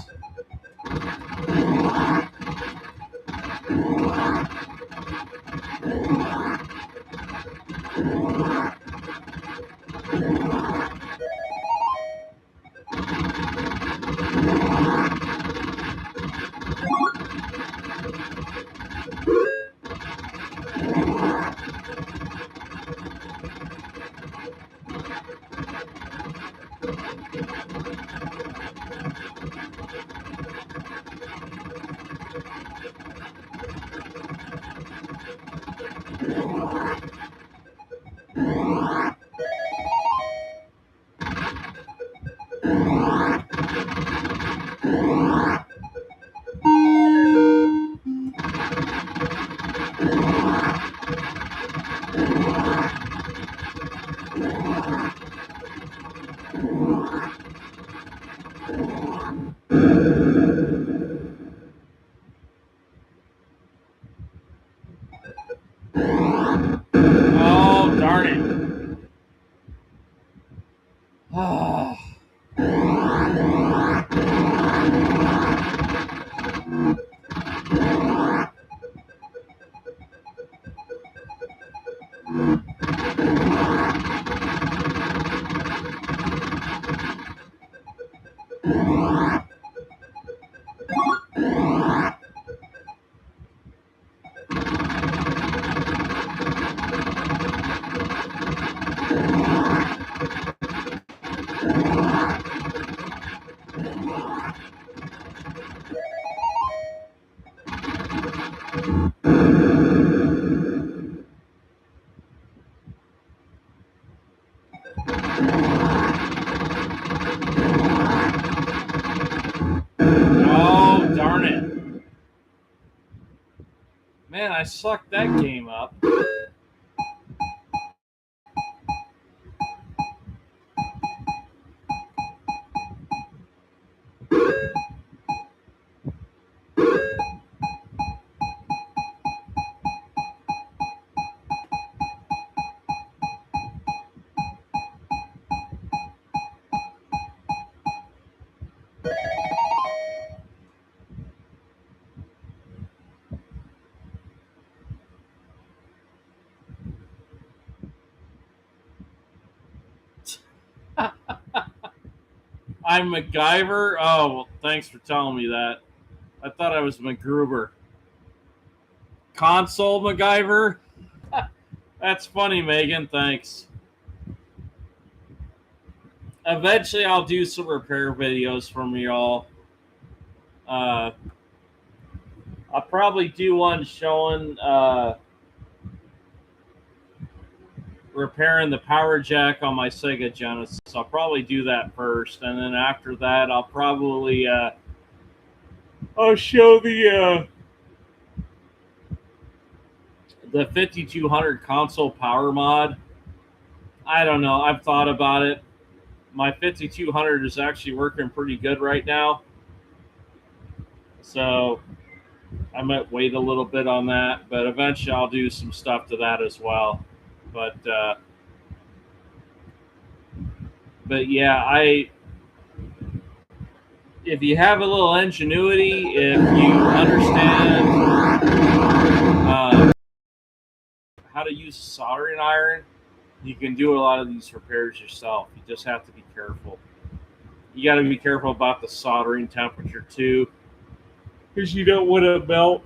Oh, darn it. Oh. Oh, darn it. Man, I sucked that game up. I'm MacGyver? Oh, well, thanks for telling me that. I thought I was MacGruber. Console MacGyver? That's funny, Megan. Thanks. Eventually, I'll do some repair videos from y'all. I'll probably do one showing repairing the power jack on my Sega Genesis. I'll probably do that first, and then after that, I'll probably I'll show the The 5200 console power mod, I don't know. I've thought about it. My 5200 is actually working pretty good right now. So I might wait a little bit on that, but eventually I'll do some stuff to that as well. But yeah, if you have a little ingenuity, if you understand how to use a soldering iron, you can do a lot of these repairs yourself. You just have to be careful. You got to be careful about the soldering temperature too, because you don't want to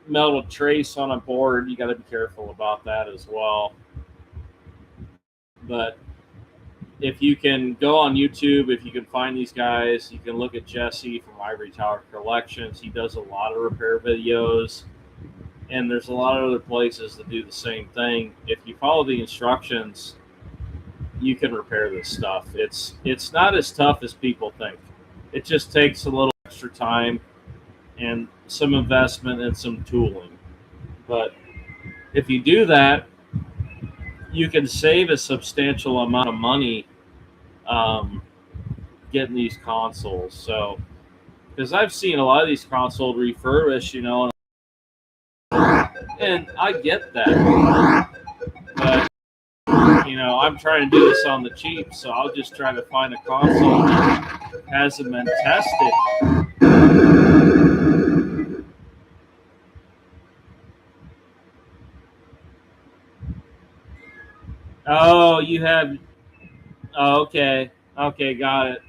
melt a trace on a board. You got to be careful about that as well. But if you can go on YouTube, if you can find these guys, you can look at Jesse from Ivory Tower Collections. He does a lot of repair videos, and there's a lot of other places that do the same thing. If you follow the instructions, you can repair this stuff. It's not as tough as people think. It just takes a little extra time and some investment and some tooling. But if you do that, you can save a substantial amount of money getting these consoles. So, because I've seen a lot of these consoles refurbished, and I get that. But, I'm trying to do this on the cheap, so I'll just try to find a console that hasn't been tested. Oh, you have. Oh, okay. Okay, got it.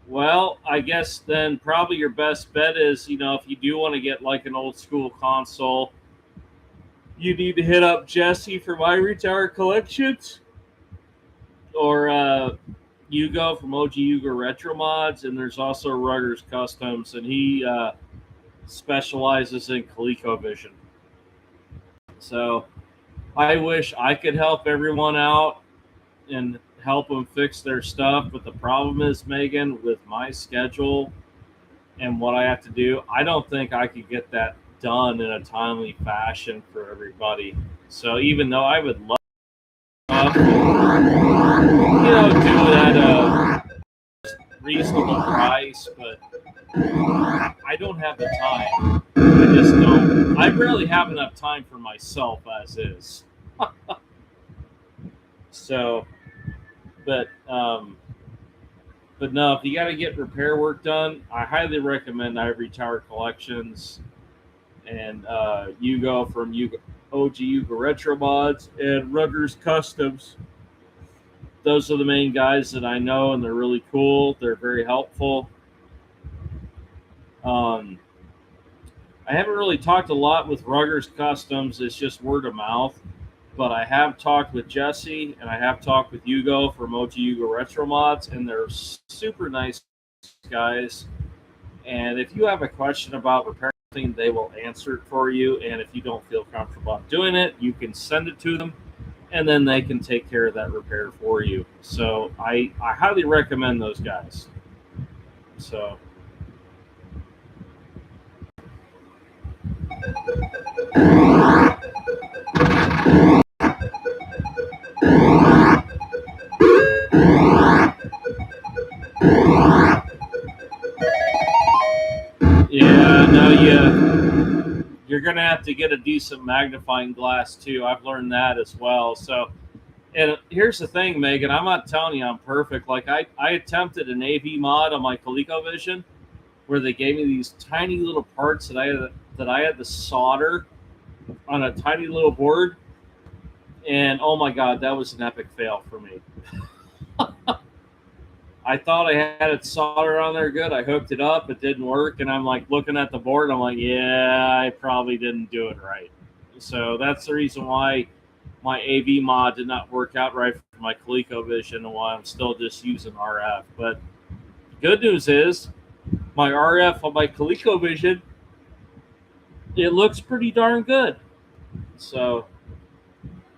Well, I guess then probably your best bet is, if you do want to get like an old school console, you need to hit up Jesse from Ivory Tower Collections, or Hugo from OG Hugo Retro Mods, and there's also Ruggers Customs, and he specializes in ColecoVision. So I wish I could help everyone out and help them fix their stuff, but the problem is, Megan, with my schedule and what I have to do, I don't think I could get that done in a timely fashion for everybody. So even though I would love to, do it at a reasonable price, but I don't have the time. I just don't. I barely have enough time for myself as is. So, but no, if you got to get repair work done, I highly recommend Ivory Tower Collections and Hugo from OG Hugo Retro Mods and Ruggers Customs. Those are the main guys that I know, and they're really cool. They're very helpful. I haven't really talked a lot with Ruggers Customs. It's just word of mouth. But I have talked with Jesse, and I have talked with Hugo from OG Hugo Retro Mods, and they're super nice guys. And if you have a question about repairing something, they will answer it for you. And if you don't feel comfortable doing it, you can send it to them, and then they can take care of that repair for you. So I highly recommend those guys. So. Yeah, no, you're going to have to get a decent magnifying glass too. I've learned that as well. So, and here's the thing, Megan, I'm not telling you I'm perfect. Like I attempted an AV mod on my ColecoVision where they gave me these tiny little parts that I had to solder on a tiny little board. And oh my God, that was an epic fail for me. I thought I had it soldered on there good. I hooked it up. It didn't work. And I'm like looking at the board. I'm like, yeah, I probably didn't do it right. So that's the reason why my AV mod did not work out right for my ColecoVision and why I'm still just using RF. But good news is my RF on my ColecoVision, it looks pretty darn good. So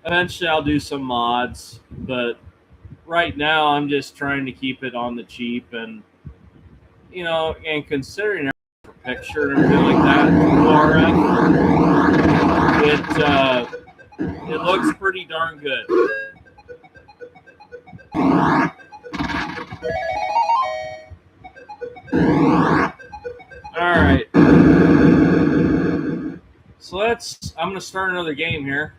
eventually I'll do some mods, but right now I'm just trying to keep it on the cheap, and and considering for picture and everything like that through RF, it looks pretty darn good. All right. So I'm going to start another game here.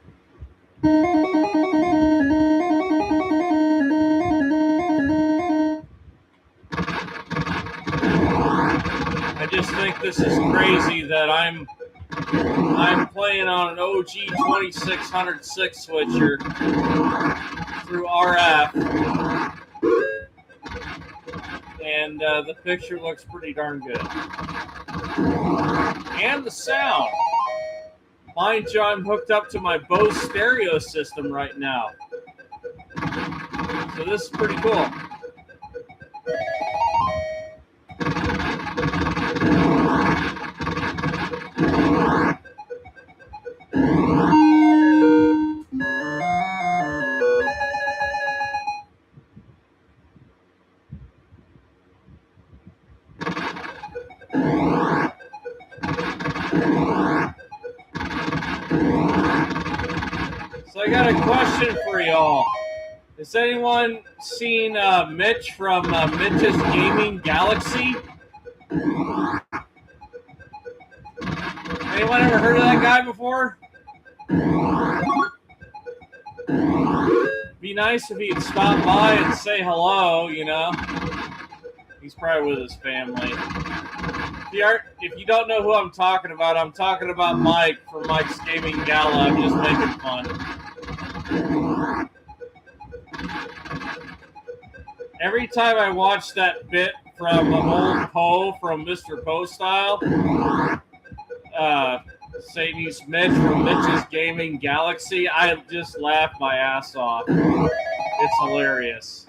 I just think this is crazy that I'm playing on an OG 2600 six switcher through RF, and the picture looks pretty darn good. And the sound. Mind you, I'm hooked up to my Bose stereo system right now. So this is pretty cool. So I got a question for y'all. Has anyone seen Mitch from Mitch's Gaming Galaxy? Anyone ever heard of that guy before? Be nice if he'd stop by and say hello, He's probably with his family. If you don't know who I'm talking about Mike from Mike's Gaming Gala. I'm just making fun. Every time I watch that bit from old Poe from Mr. Poe Style, saying he's Mitch from Mitch's Gaming Galaxy, I just laugh my ass off. It's hilarious.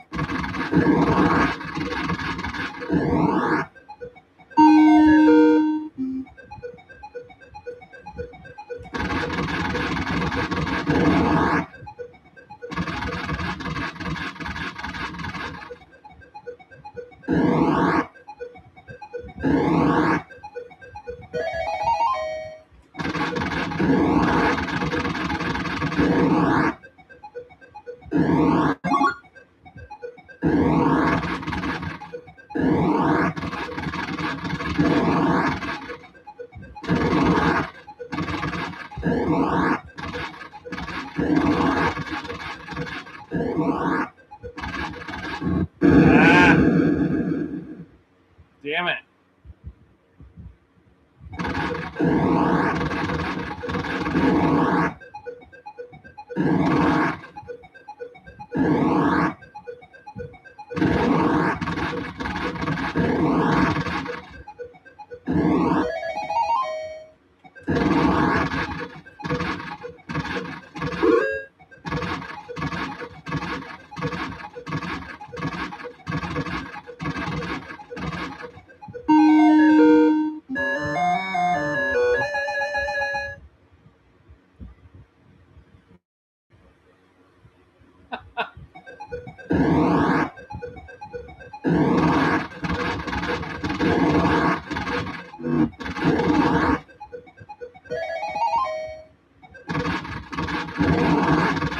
Damn it.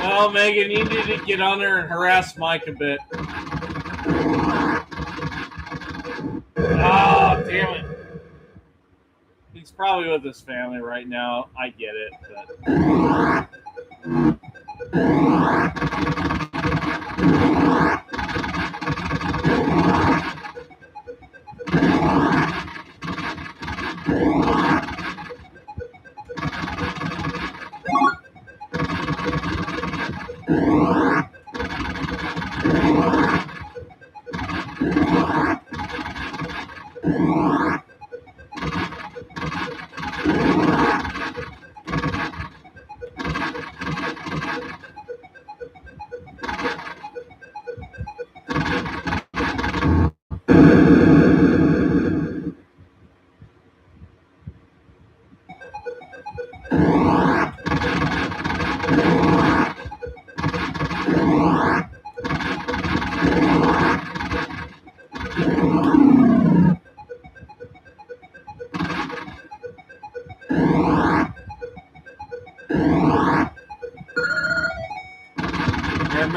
Well, Megan, you need to get on there and harass Mike a bit. Oh, damn it. He's probably with his family right now. I get it, but...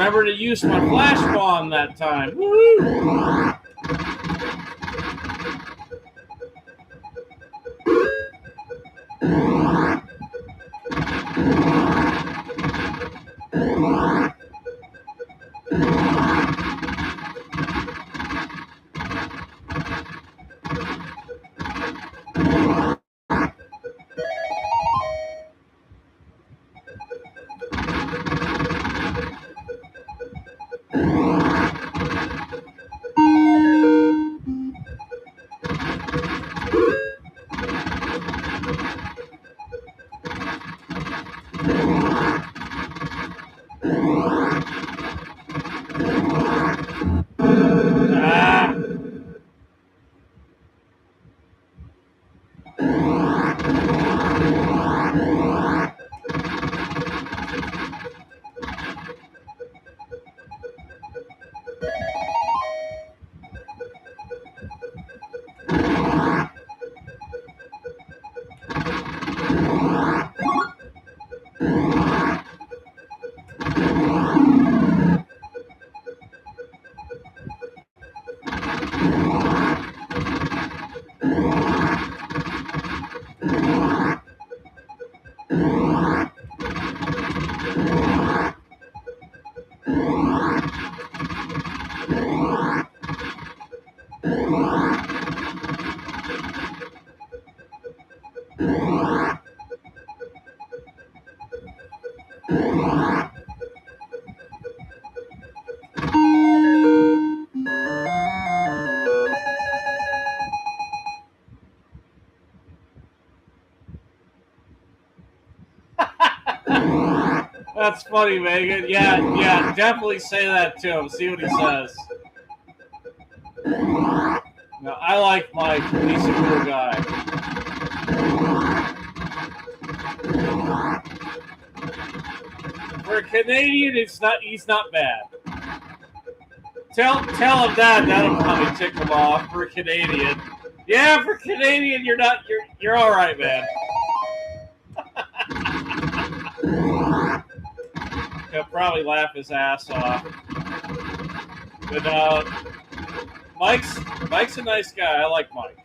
Remember to use my flash bomb that time. Woo! That's funny, Megan. Yeah, definitely say that to him. See what he says. No, I like Mike. He's a cool guy. For a Canadian, he's not bad. Tell him that. That'll probably tick him off. For a Canadian. Yeah, for Canadian, you're all right, man. He'll probably laugh his ass off. But Mike's a nice guy. I like Mike.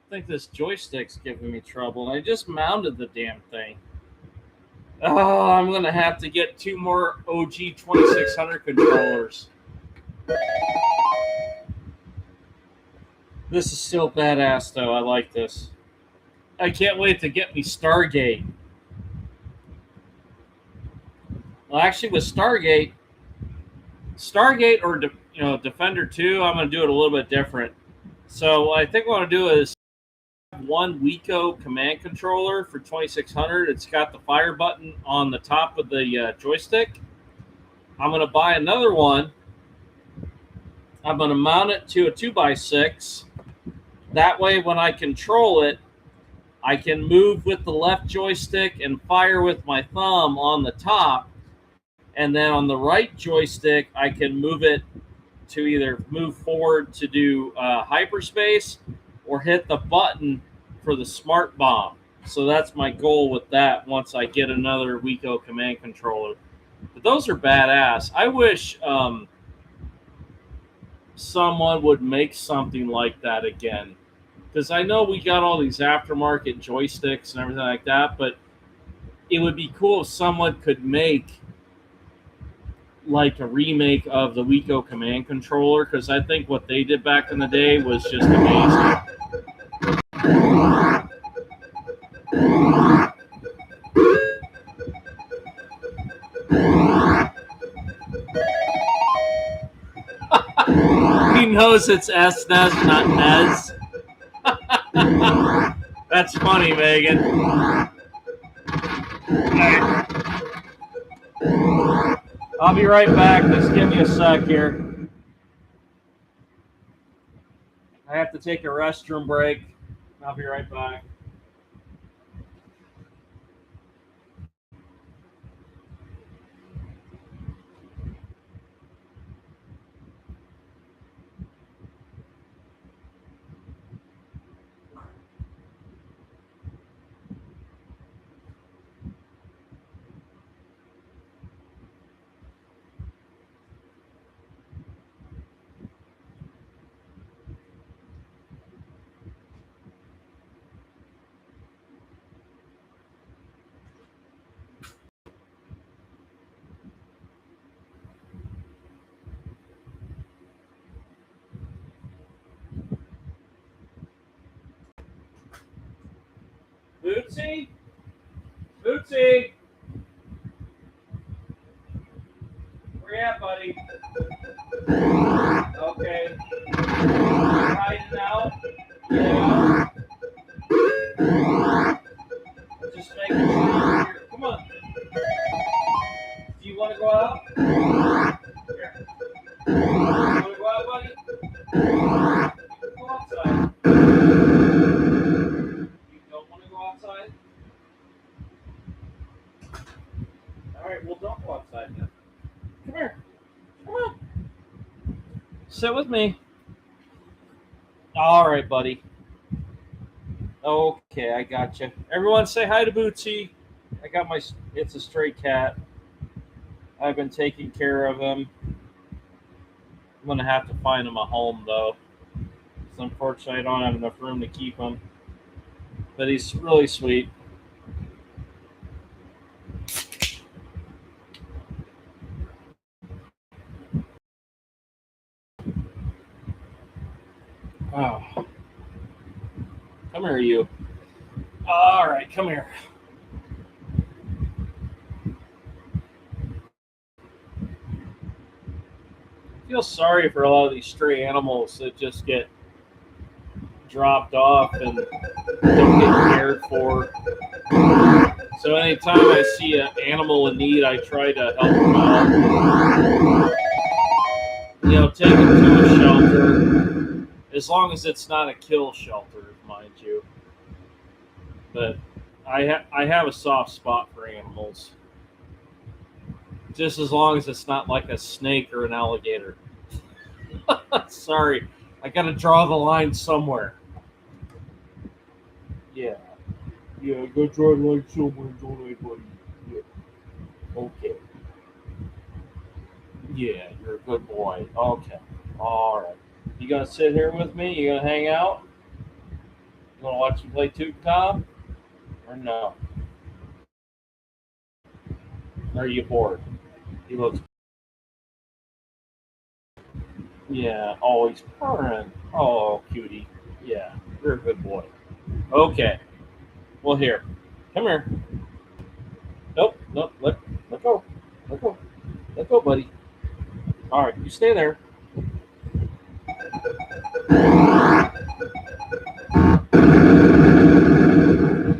I think this joystick's giving me trouble. I just mounted the damn thing. Oh, I'm going to have to get 2 more OG 2600 controllers. This is still badass, though. I like this. I can't wait to get me Stargate. Well, actually, with Stargate or Defender 2, I'm going to do it a little bit different. So what I think what I'm going to do is one Wiko command controller for 2600. It's got the fire button on the top of the joystick. I'm going to buy another one. I'm going to mount it to a 2x6. That way, when I control it, I can move with the left joystick and fire with my thumb on the top. And then on the right joystick, I can move it to either move forward to do hyperspace or hit the button for the smart bomb. So that's my goal with that once I get another Wiko command controller. But those are badass. I wish someone would make something like that again. Because I know we got all these aftermarket joysticks and everything like that, but it would be cool if someone could make like a remake of the Wiko command controller, because I think what they did back in the day was just amazing. He knows it's SNES, not NES. That's funny, Megan. I'll be right back. Just give me a sec here. I have to take a restroom break. I'll be right back. Bootsy? Bootsy? Where you at, buddy? Okay. You're hiding out? Yeah. Just making sure you're here. Come on. Do you want to go out? Here. You want to go out, buddy? Go outside. You don't want to go outside? Alright, well, don't go outside then. Come here. Come on. Sit with me. All right, buddy. Okay, I got you. Everyone say hi to Bootsy. I got my, it's a stray cat. I've been taking care of him. I'm going to have to find him a home, though. Because unfortunately, I don't have enough room to keep him. But he's really sweet. Oh. Come here, you. All right, come here. I feel sorry for a lot of these stray animals that just get dropped off and don't get cared for. So anytime I see an animal in need, I try to help them out. You know, take them to a shelter, as long as it's not a kill shelter, mind you. But I have a soft spot for animals. Just as long as it's not like a snake or an alligator. Sorry, I gotta draw the line somewhere. Yeah. Yeah, go draw the line somewhere, don't I, buddy? Yeah. Okay. Yeah, you're a good boy. Okay. Alright. You gonna sit here with me? You gonna hang out? You gonna watch me play Toot Tom? Or no? Are you bored? He looks. Yeah, always purring. Oh, cutie. Yeah, you're a good boy. Okay. Well, here. Come here. Nope, nope. Let go. Let go. Let go, buddy. All right, you stay there.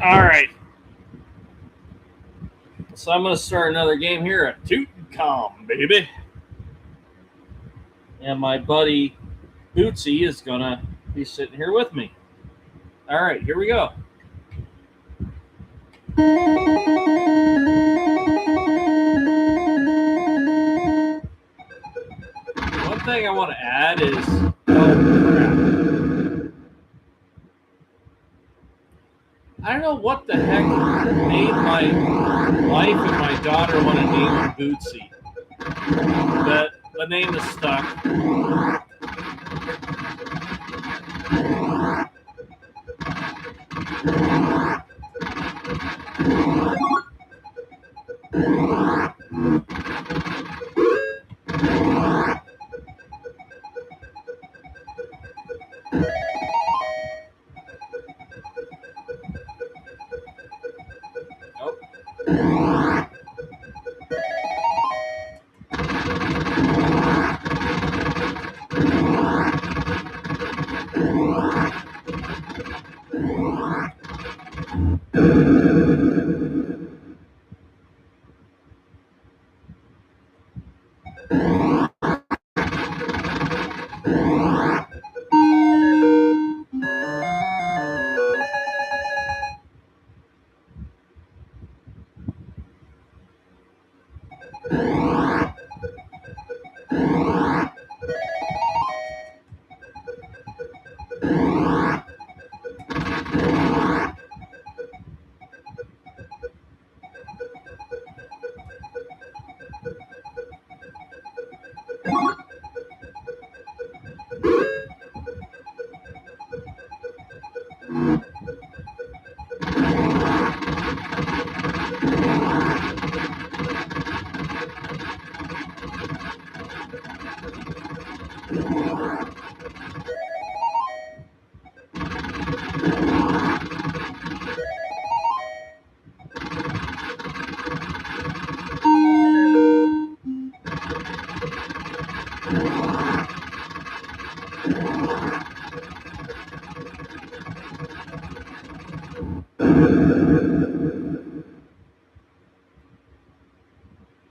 All right. So I'm going to start another game here at Toot baby. And my buddy Bootsy is going to be sitting here with me. All right, here we go. One thing I want to add is, oh crap. I don't know what the heck made my wife and my daughter want to name Bootsy. But the name is stuck.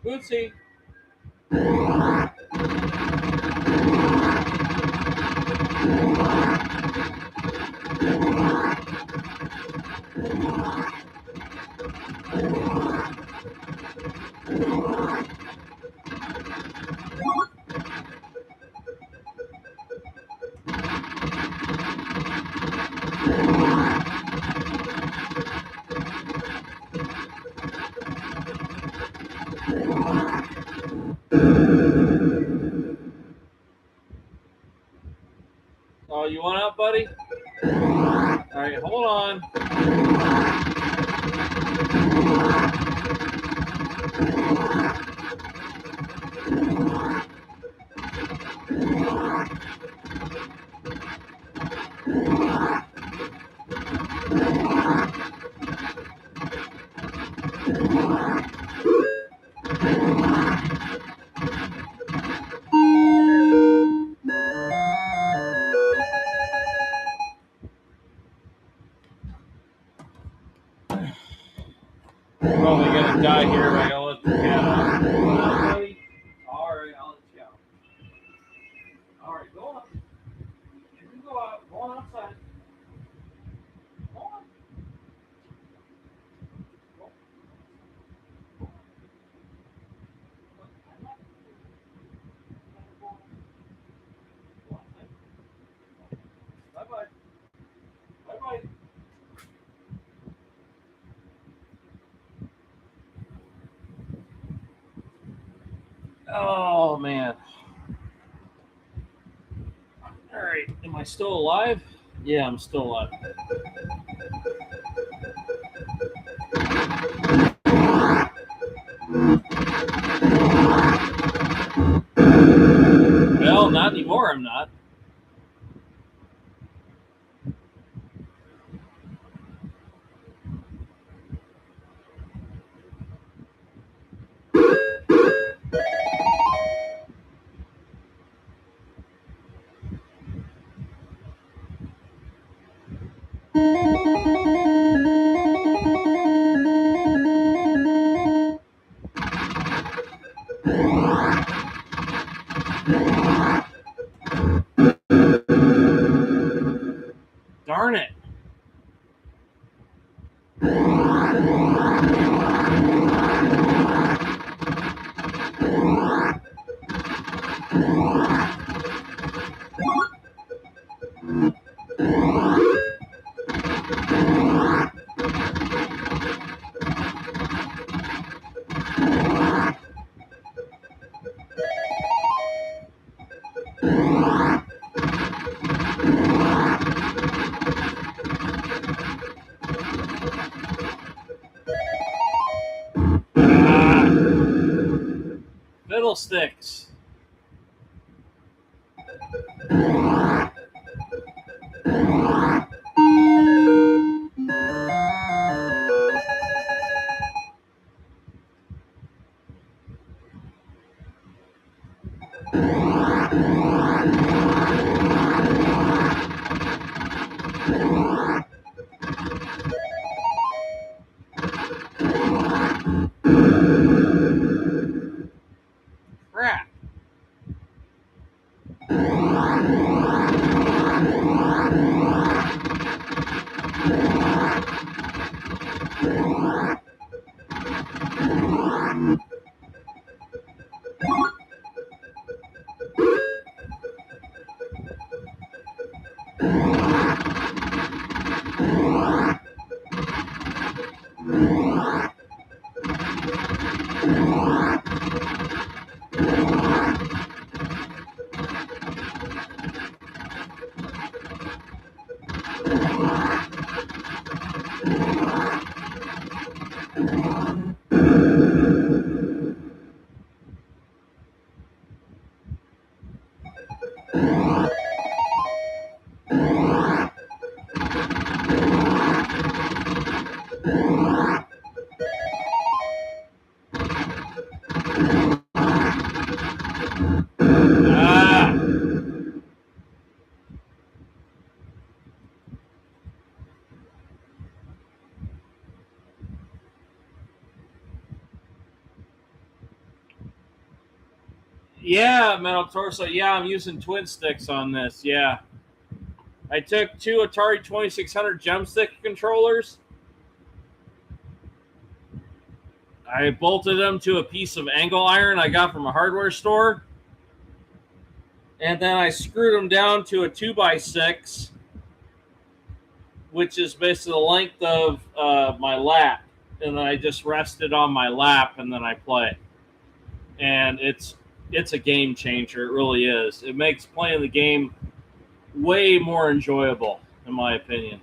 Bootsy. Oh, you want out, buddy? All right, hold on. Probably gonna die here, but I gotta let the cat out. Go on, buddy. All right, I'll let you out. All right, go on. You can go out. Go on outside. Go on. Bye-bye. Bye-bye. Oh, man. All right. Am I still alive? Yeah, I'm still alive. Well, not anymore, I'm not. Darn it. Fiddlesticks. Crap. Yeah, Metal Torso. Yeah, I'm using twin sticks on this. Yeah. I took two Atari 2600 Gemstick controllers. I bolted them to a piece of angle iron I got from a hardware store. And then I screwed them down to a 2x6, which is basically the length of my lap. And then I just rest it on my lap and then I play. And it's a game changer. It really is. It makes playing the game way more enjoyable, in my opinion.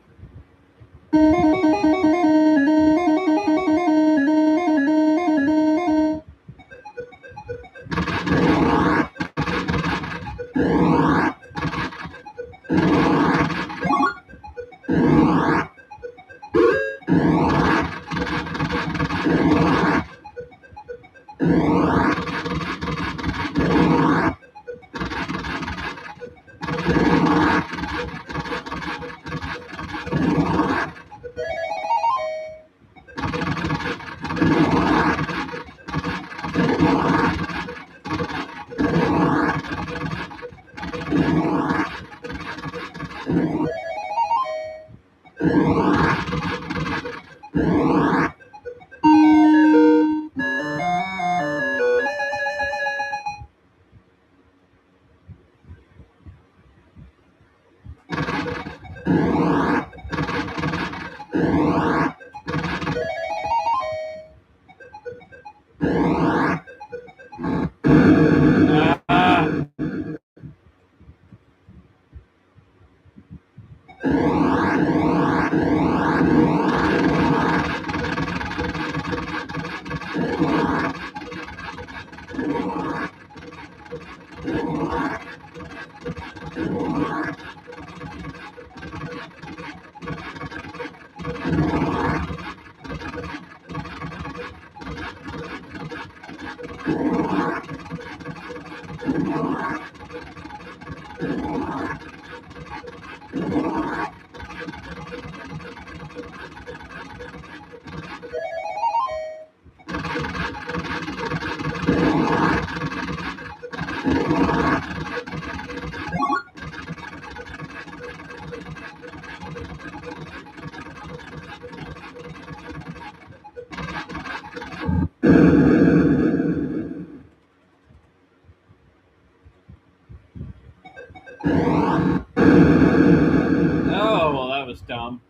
Oh, well, that was dumb.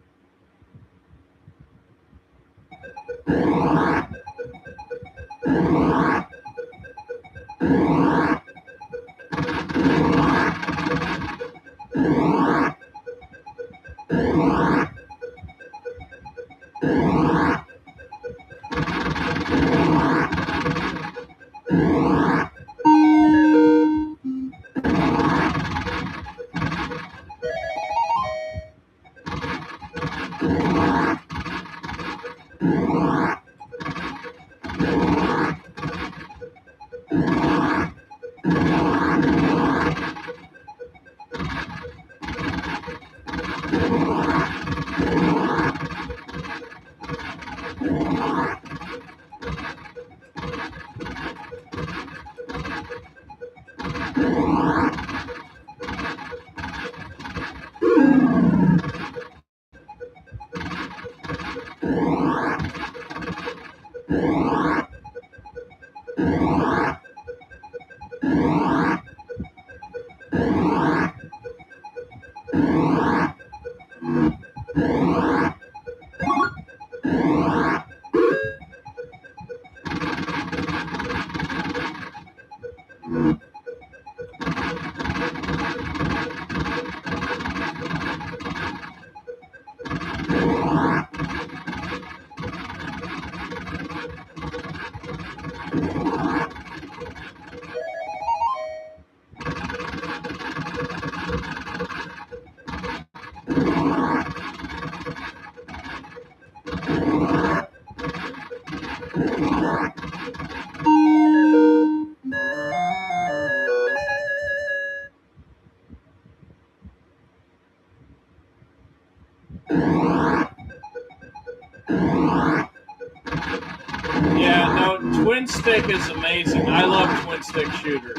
Twin stick is amazing. I love twin stick shooters.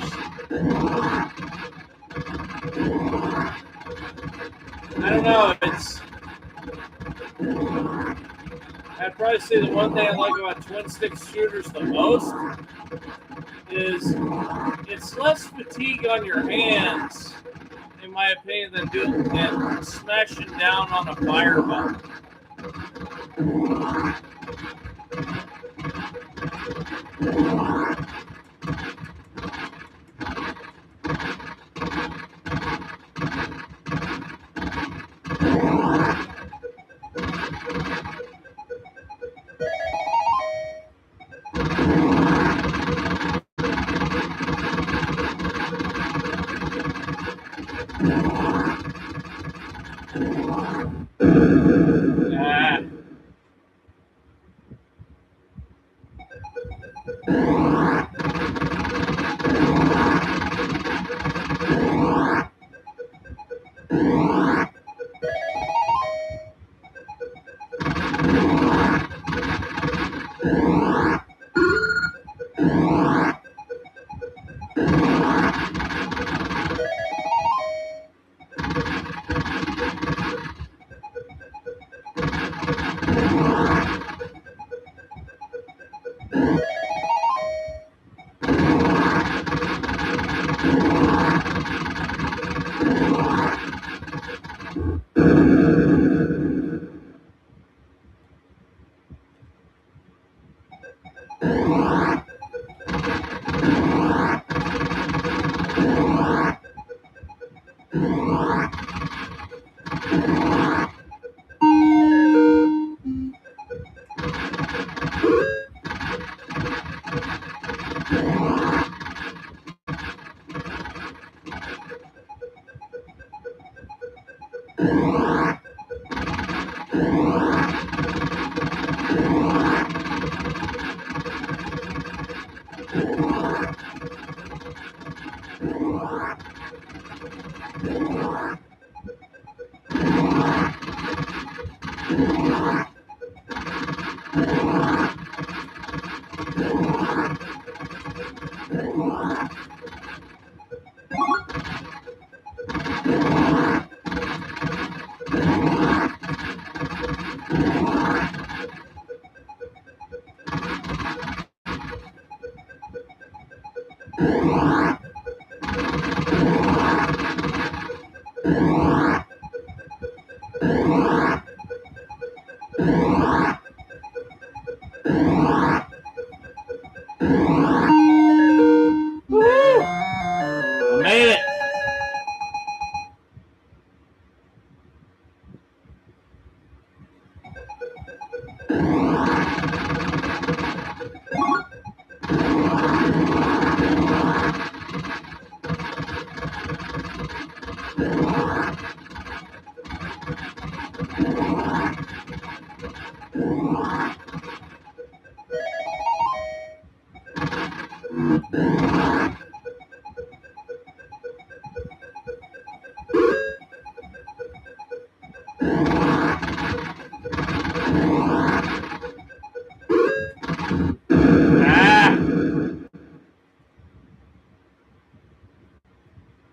I don't know. I'd probably say the one thing I like about twin stick shooters the most is it's less fatigue on your hands, in my opinion, than smashing down on a fire button.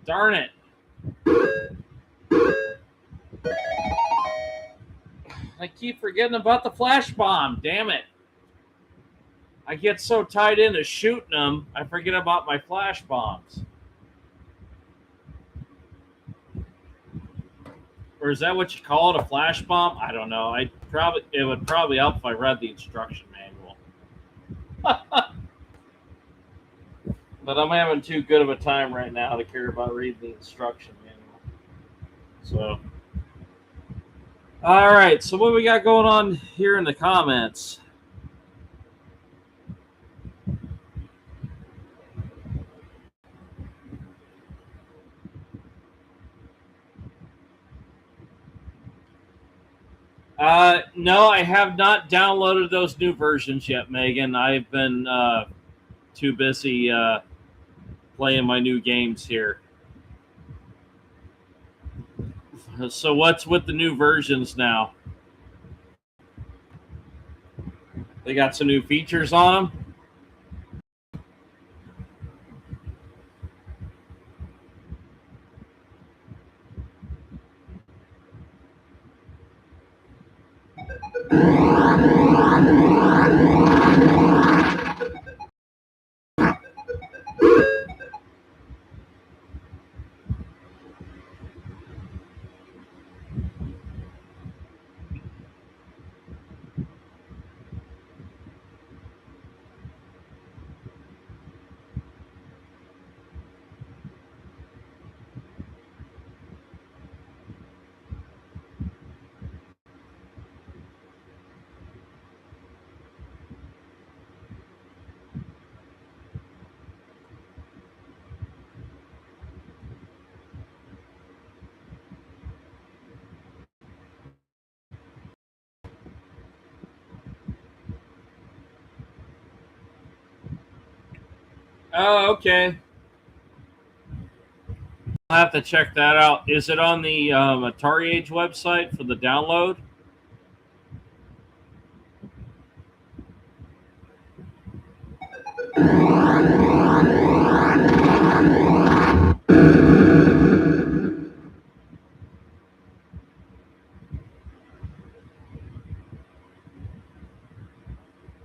Darn it. I keep forgetting about the flash bomb. Damn it. I get so tied into shooting them, I forget about my flash bombs. Or is that what you call it, a flash bomb? I don't know. It would probably help if I read the instruction manual. But I'm having too good of a time right now to care about reading the instruction manual. So, all right. So what we got going on here in the comments? No, I have not downloaded those new versions yet, Megan. I've been too busy playing my new games here. So what's with the new versions now? They got some new features on them? Oh, okay. I'll have to check that out. Is it on the Atari Age website for the download?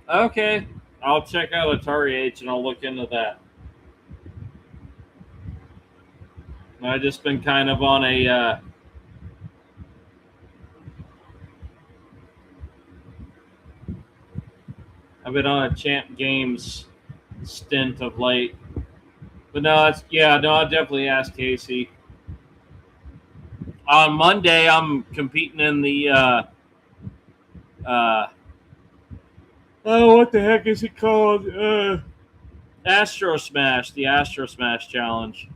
Okay. I'll check out Atari Age and I'll look into that. I've just been kind of on a I've been on a Champ Games stint of late. But no, I'll definitely ask Casey. On Monday, I'm competing in the what the heck is it called? Astro Smash, the Astro Smash challenge.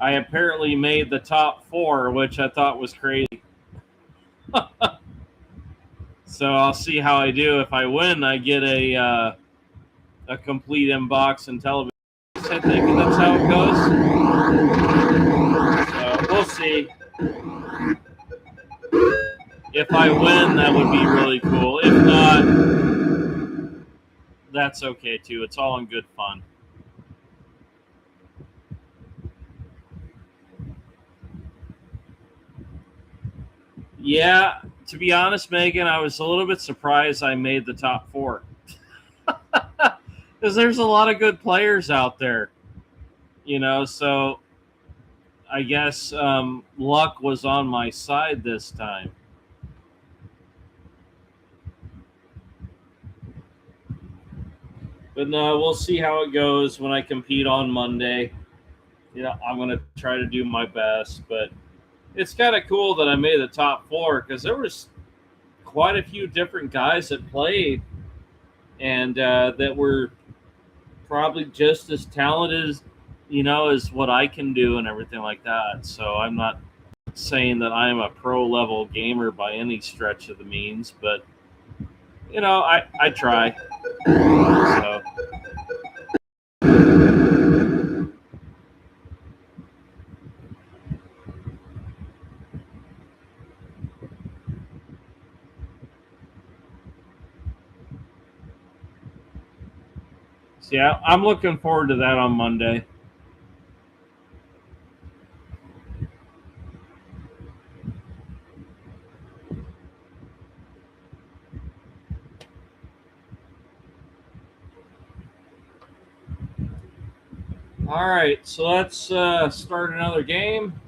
I apparently made the top 4, which I thought was crazy. So I'll see how I do. If I win, I get a complete inbox and television. I think that's how it goes. So we'll see. If I win, that would be really cool. If not, that's okay too. It's all in good fun. Yeah, to be honest, Megan, I was a little bit surprised I made the top 4. Because there's a lot of good players out there. So I guess luck was on my side this time. But no, we'll see how it goes when I compete on Monday. I'm going to try to do my best, but it's kind of cool that I made the top 4 because there was quite a few different guys that played and that were probably just as talented as what I can do and everything like that. So I'm not saying that I'm a pro level gamer by any stretch of the means, but I try. So yeah, I'm looking forward to that on Monday. All right, so let's start another game.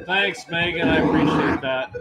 Thanks, Megan. I appreciate that.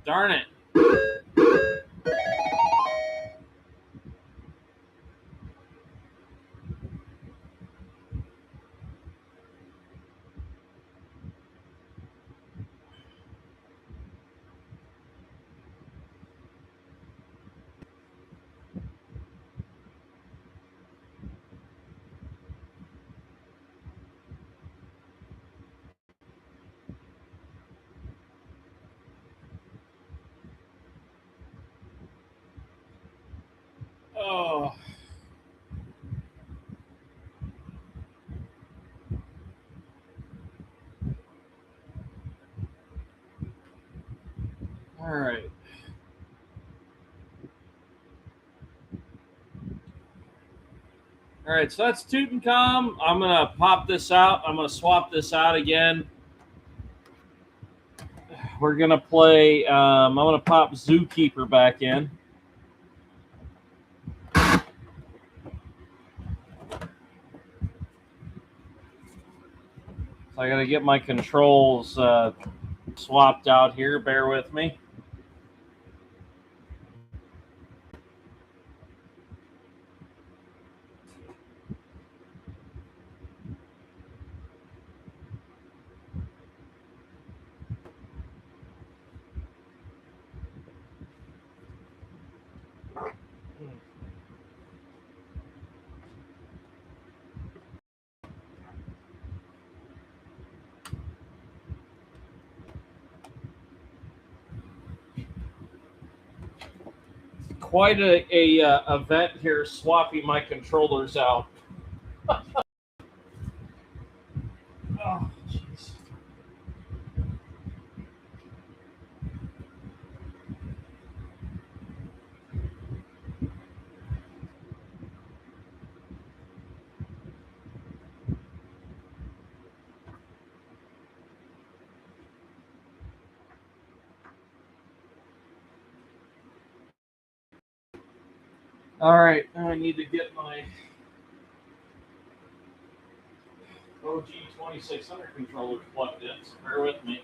Darn it. Oh. All right. All right, so that's Tutankhamun. I'm going to pop this out. I'm going to swap this out again. We're going to play, I'm going to pop Zookeeper back in. So I got to get my controls swapped out here. Bear with me. quite a event here, swapping my controllers out. Oh, jeez. All right, now I need to get my OG 2600 controllers plugged in, so bear with me.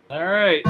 All right.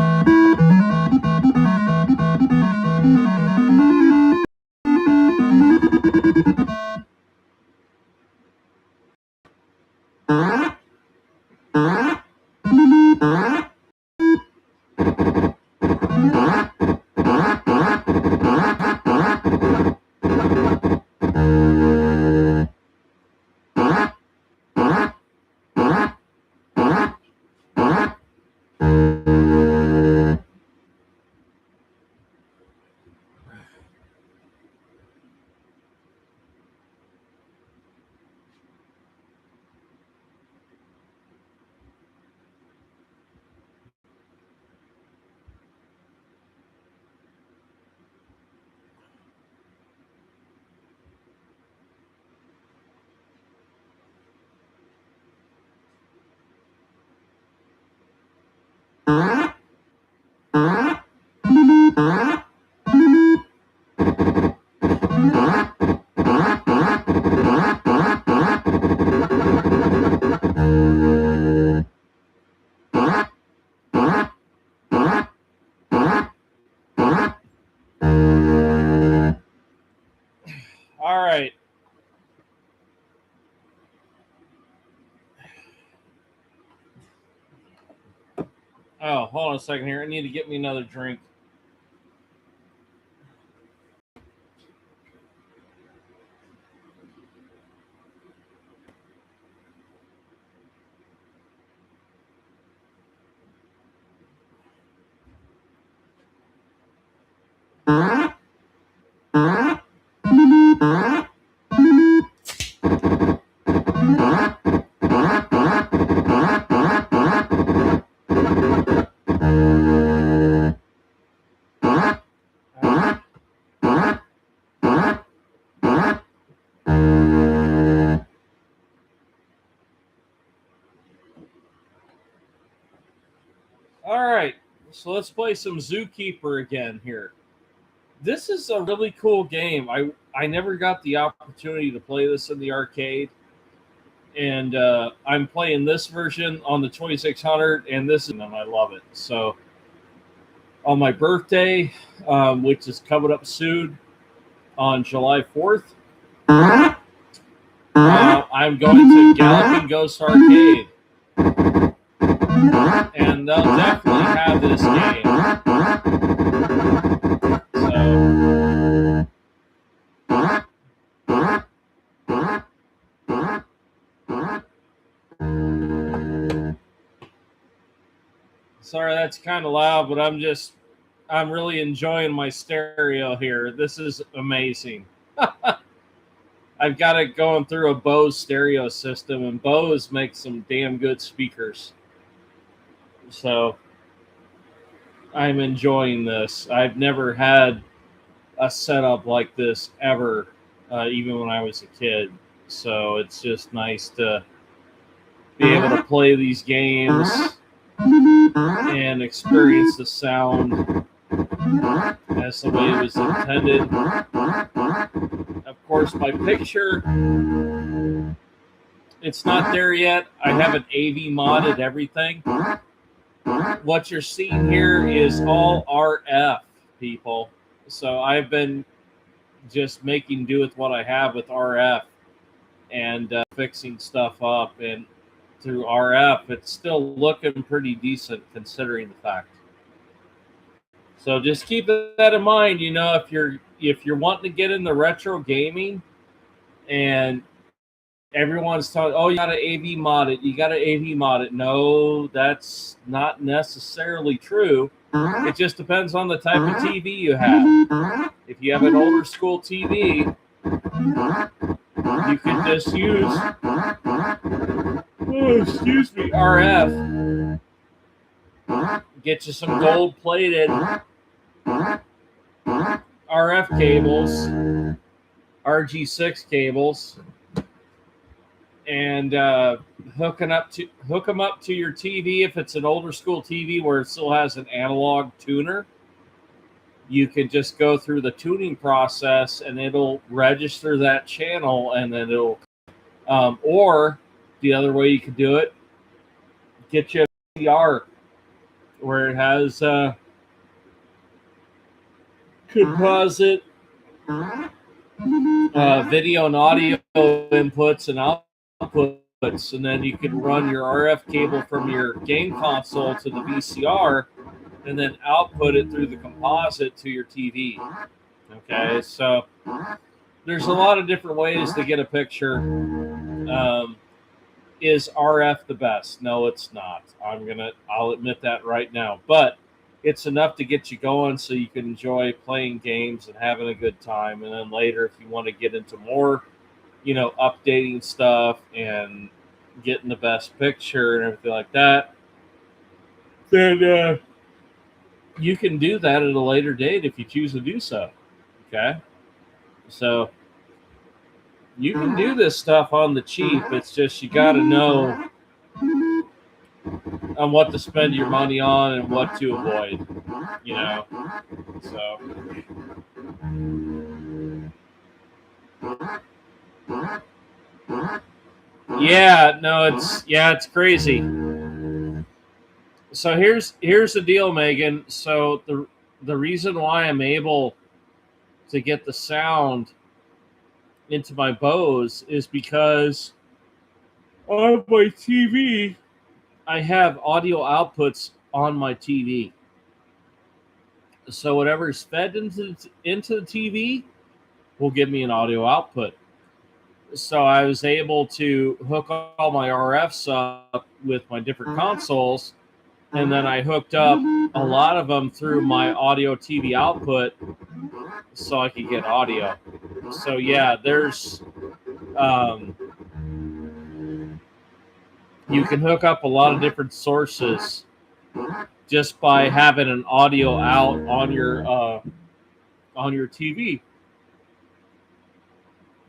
All right. Oh, hold on a second here. I need to get me another drink. All right. So let's play some Zookeeper again here. This is a really cool game. I never got the opportunity to play this in the arcade. And I'm playing this version on the 2600, and and I love it. So on my birthday, which is coming up soon on July 4th, I'm going to Galloping Ghost Arcade. And they'll definitely have this game. Sorry, that's kind of loud, but I'm really enjoying my stereo here. This is amazing. I've got it going through a Bose stereo system, and Bose makes some damn good speakers. So I'm enjoying this. I've never had a setup like this ever, even when I was a kid. So it's just nice to be able to play these games and experience the sound as the way it was intended. Of course, my picture it's not there yet. I haven't AV modded everything. What you're seeing here is all RF, people. So I've been just making do with what I have with RF and fixing stuff up. And through RF, it's still looking pretty decent considering the fact. So just keep that in mind. You know, if you're wanting to get into retro gaming, and everyone's talking, oh, you got to AV mod it. You got to AV mod it. No, that's not necessarily true. It just depends on the type of TV you have. If you have an older school TV, you can just use, RF. Get you some gold-plated RF cables, RG6 cables, and hook them up to your TV. If it's an older school TV where it still has an analog tuner, you can just go through the tuning process and it'll register that channel, and then it'll or the other way you could do it, get you a VCR where it has composite video and audio inputs and outputs, and then you can run your RF cable from your game console to the VCR and then output it through the composite to your TV. Okay, so there's a lot of different ways to get a picture. Is RF the best? No, it's not. I'll admit that right now, but it's enough to get you going so you can enjoy playing games and having a good time. And then later, if you want to get into more, updating stuff and getting the best picture and everything like that, then you can do that at a later date if you choose to do so. Okay? So you can do this stuff on the cheap. It's just you got to know on what to spend your money on and what to avoid, So it's crazy. So here's the deal, Megan. So the reason why I'm able to get the sound into my Bose is because on my TV I have audio outputs on my TV. So whatever's fed into the TV will give me an audio output. So I was able to hook all my RFs up with my different consoles, and then I hooked up a lot of them through my audio TV output so I could get audio. So yeah, there's you can hook up a lot of different sources just by having an audio out on your TV.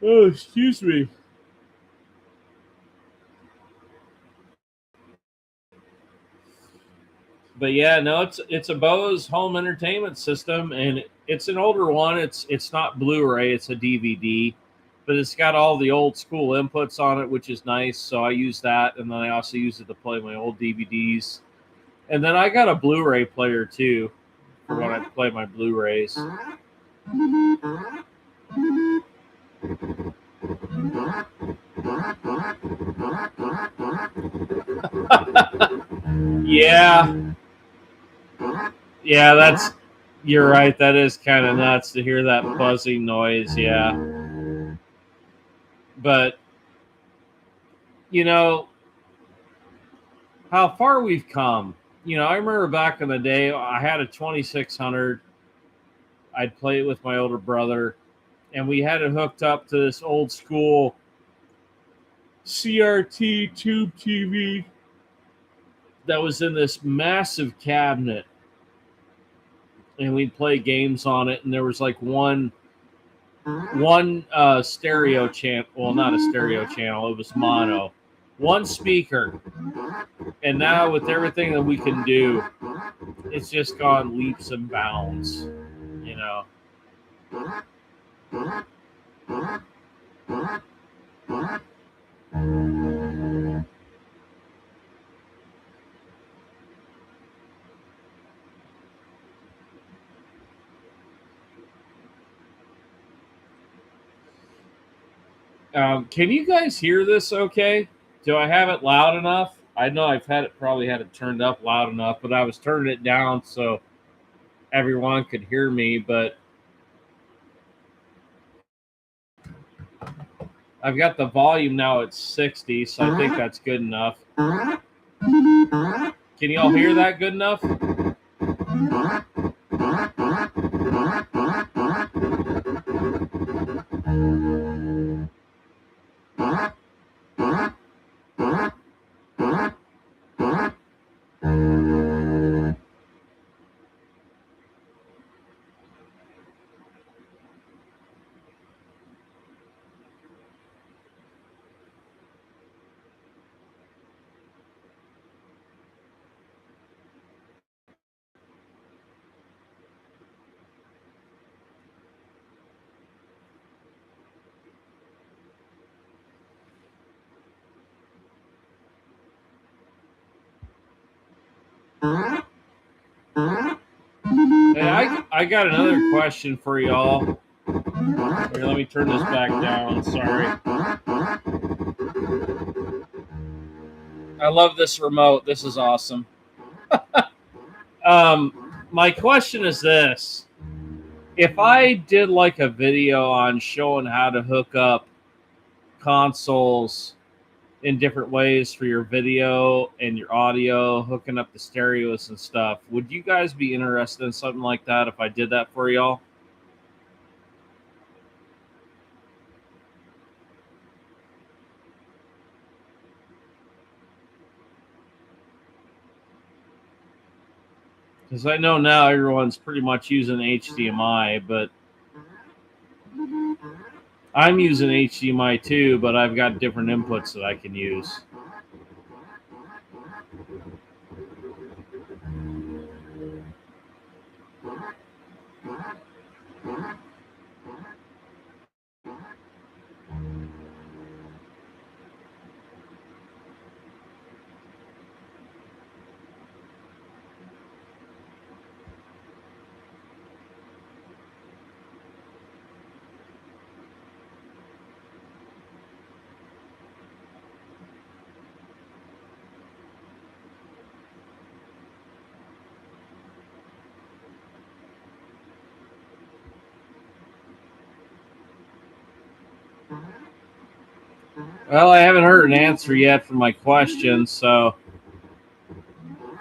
Oh, excuse me. But yeah, no, it's a Bose home entertainment system, and it's an older one. It's not Blu-ray, it's a DVD. But it's got all the old school inputs on it, which is nice. So I use that, and then I also use it to play my old DVDs. And then I got a Blu-ray player too for when I play my Blu-rays. Yeah, you're right. That is kind of nuts to hear that buzzing noise. Yeah. But, how far we've come. I remember back in the day, I had a 2600. I'd play it with my older brother, and we had it hooked up to this old school CRT tube TV that was in this massive cabinet. And we'd play games on it, and there was like one stereo channel. Well, not a stereo channel. It was mono. One speaker. And now with everything that we can do, it's just gone leaps and bounds. Can you guys hear this okay? Do I have it loud enough? I know I've probably had it turned up loud enough, but I was turning it down so everyone could hear me. But I've got the volume now at 60, so I think that's good enough. Can you all hear that good enough? Hey, I got another question for y'all. Here, let me turn this back down. Sorry. I love this remote. This is awesome. My question is this. If I did like a video on showing how to hook up consoles in different ways for your video and your audio, hooking up the stereos and stuff, would you guys be interested in something like that if I did that for y'all? Because I know now everyone's pretty much using HDMI, but I'm using HDMI too, but I've got different inputs that I can use. Well, I haven't heard an answer yet for my question, so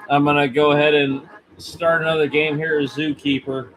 I'm going to go ahead and start another game here as Zookeeper.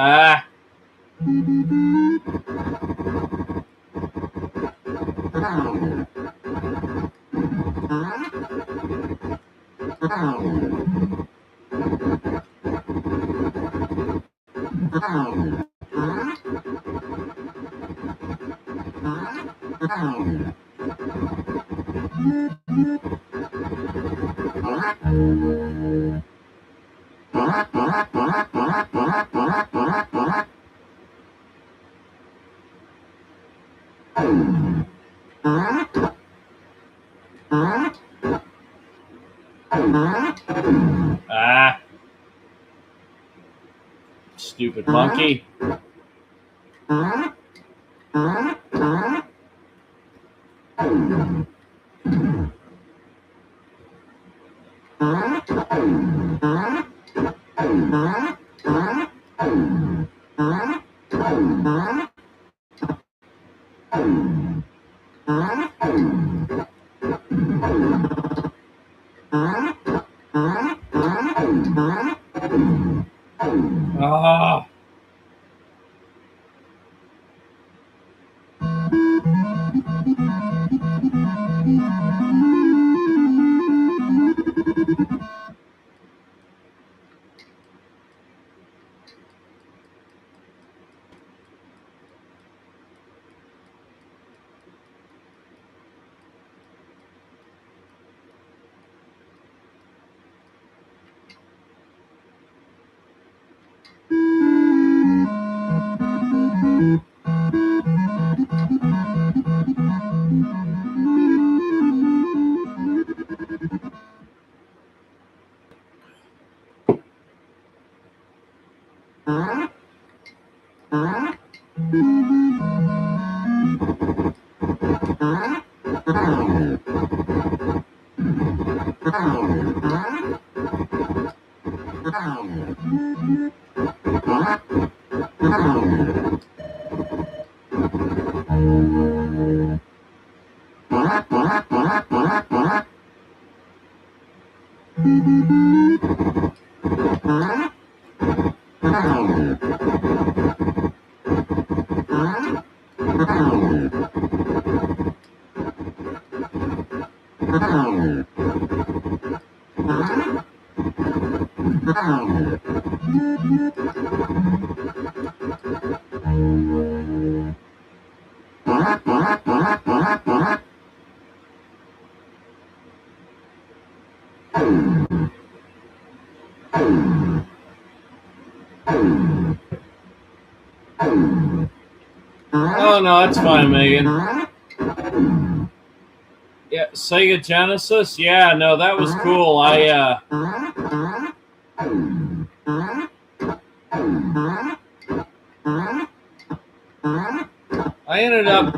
Ah. Ah. Stupid monkey. Ah. Oh no, that's fine, Megan. Yeah, Sega Genesis. Yeah, no, that was cool. I ended up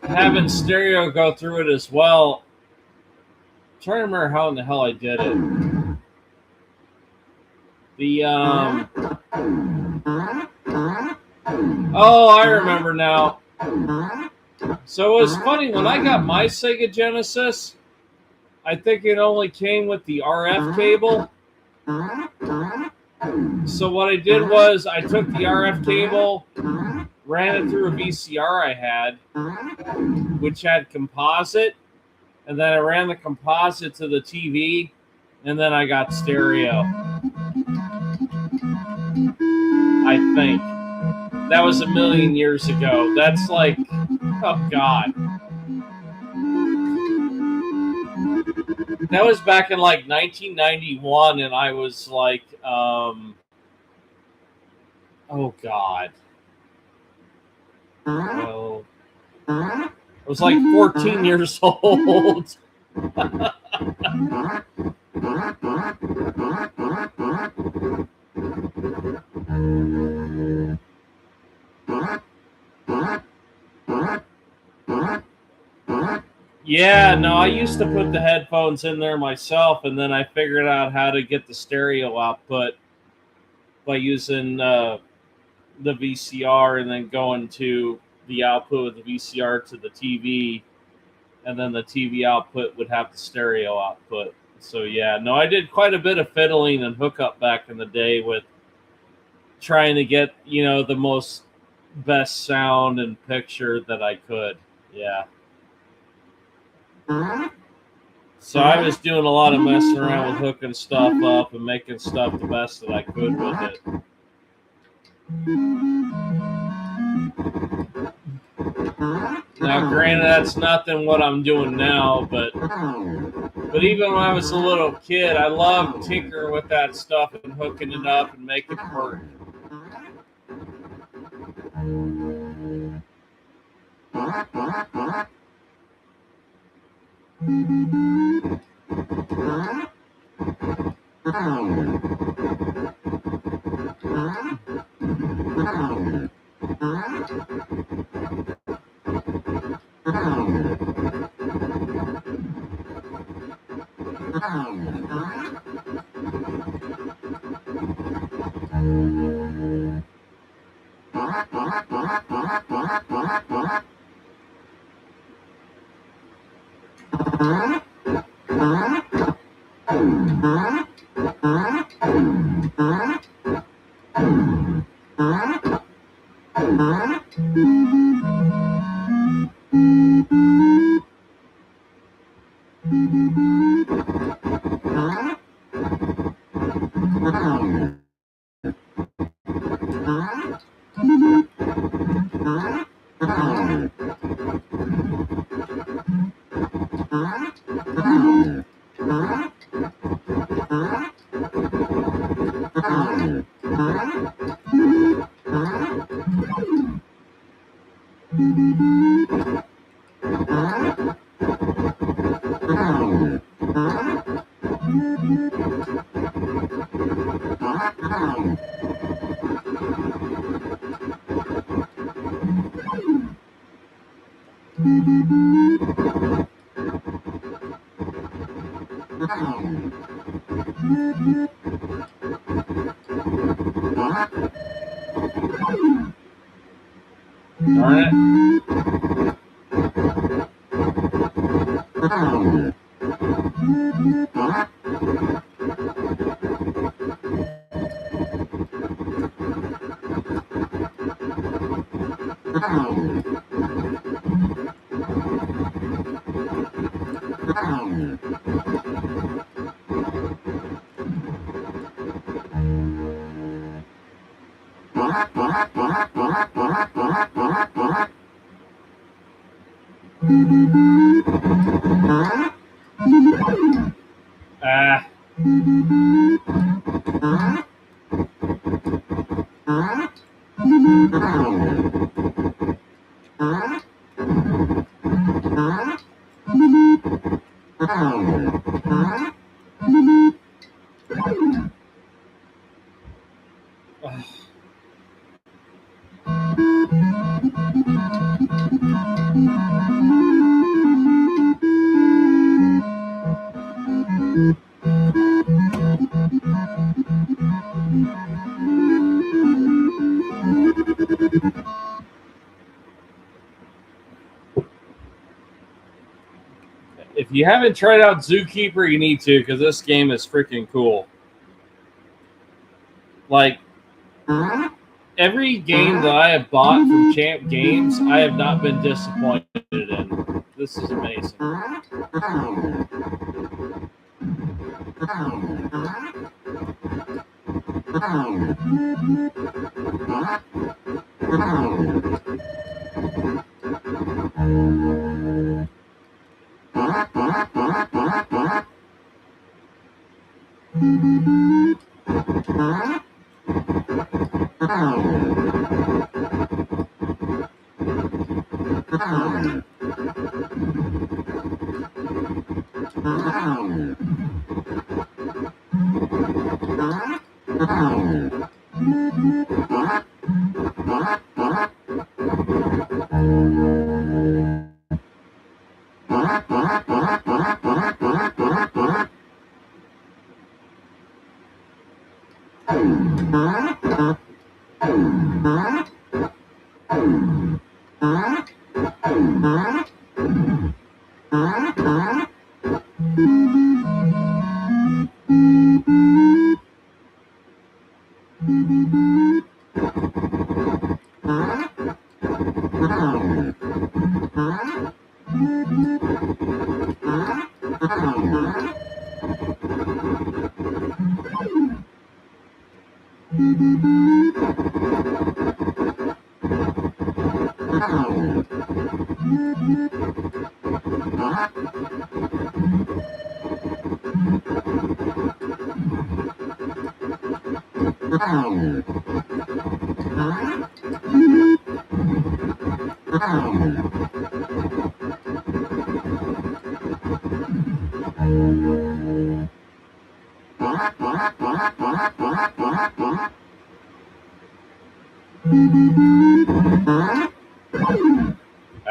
having stereo go through it as well. I'm trying to remember how in the hell I did it. Oh, I remember now. So it was funny when I got my Sega Genesis. I think it only came with the RF cable. So what I did was I took the RF cable, ran it through a VCR I had, which had composite, and then I ran the composite to the TV, and then I got stereo. I think. That was a million years ago. That's like, oh God. That was back in like 1991, and I was like, oh God. Well, I was like 14 years old. Yeah, no, I used to put the headphones in there myself, and then I figured out how to get the stereo output by using the VCR and then going to the output of the VCR to the TV, and then the TV output would have the stereo output. So yeah, no, I did quite a bit of fiddling and hookup back in the day with trying to get, the most best sound and picture that I could. Yeah. So I was doing a lot of messing around with hooking stuff up and making stuff the best that I could with it. Now, granted, that's nothing what I'm doing now, but even when I was a little kid, I loved tinkering with that stuff and hooking it up and making it work. Darn it. Ah. If you haven't tried out Zookeeper, you need to, because this game is freaking cool. Like, every game that I have bought from Champ Games, I have not been disappointed in. This is amazing.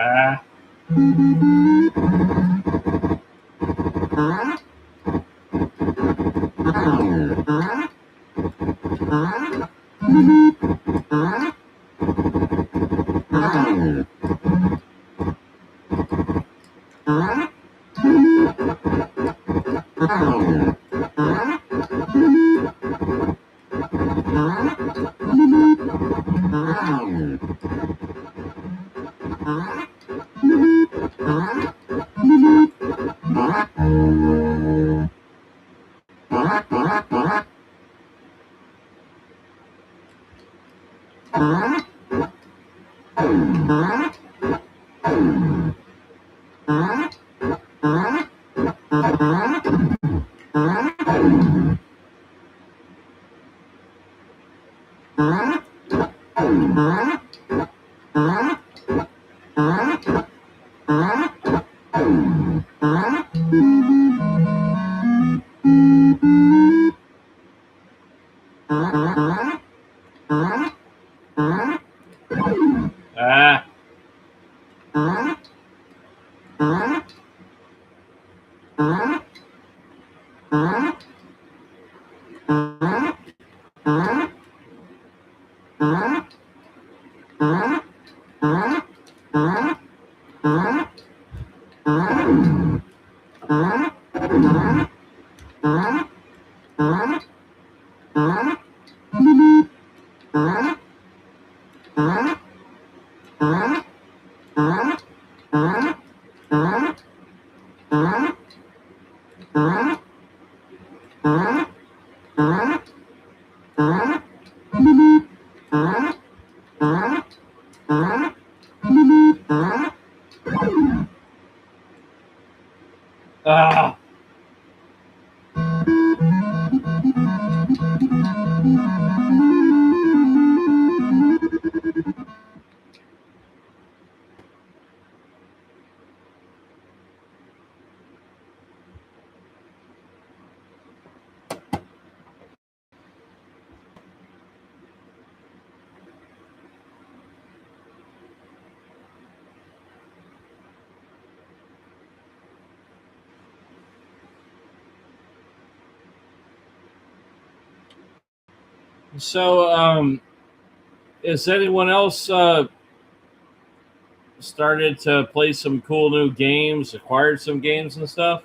Ah. Ah. Ah. So, is anyone else started to play some cool new games, acquired some games and stuff?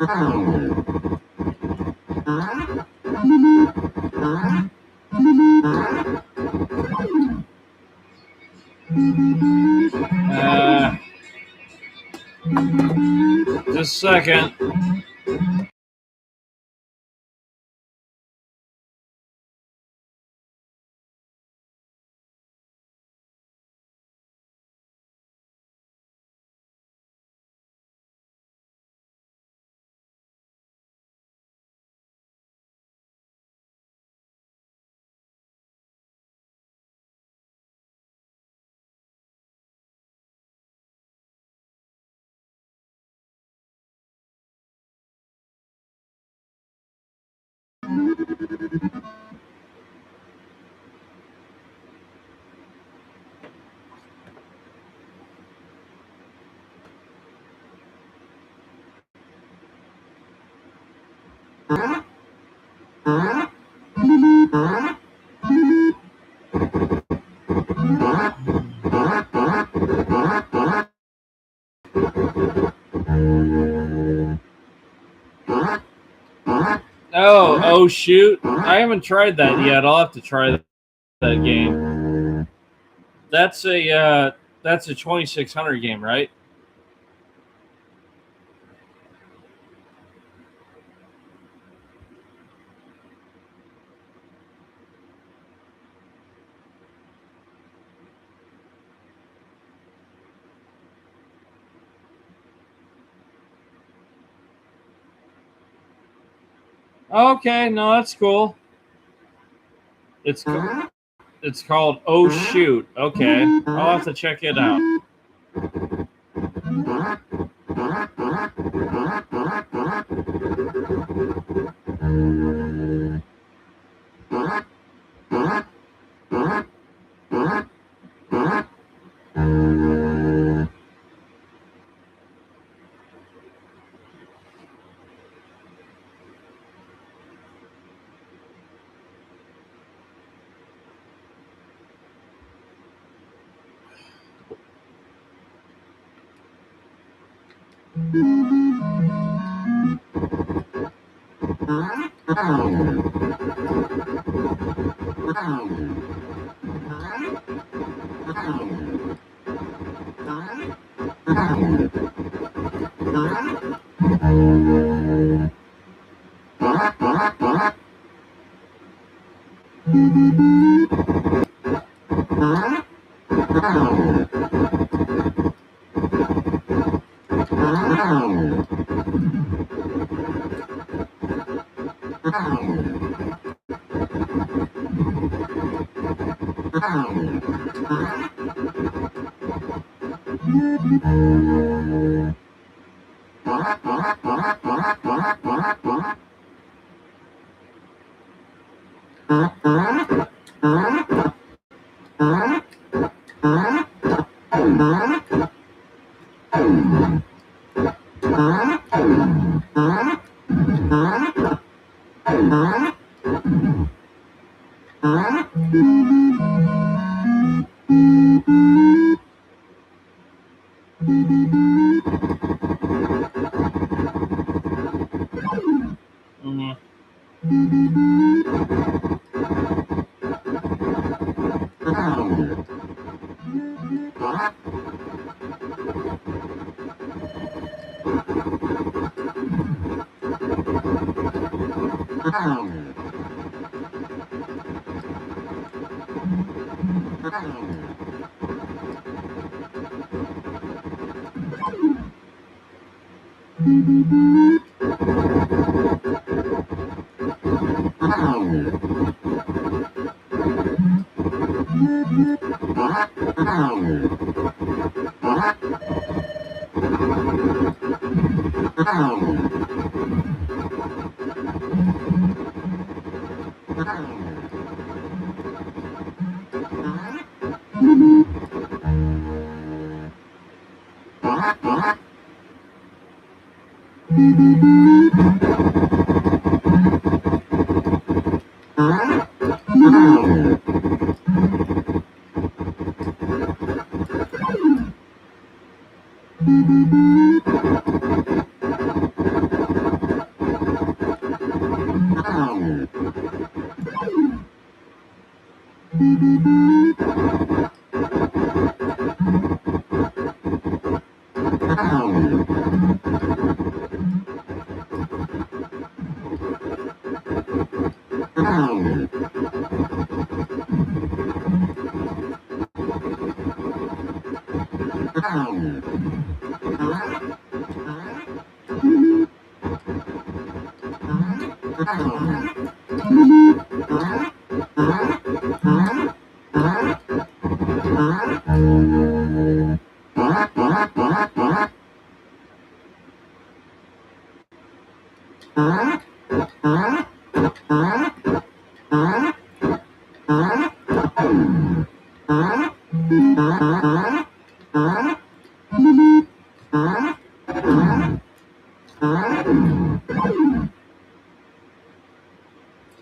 Oh. Just a second. Oh shoot! I haven't tried that yet. I'll have to try that game. That's a 2600 game, right? Okay, no, that's cool. It's it's called Oh Shoot. Okay, I'll have to check it out.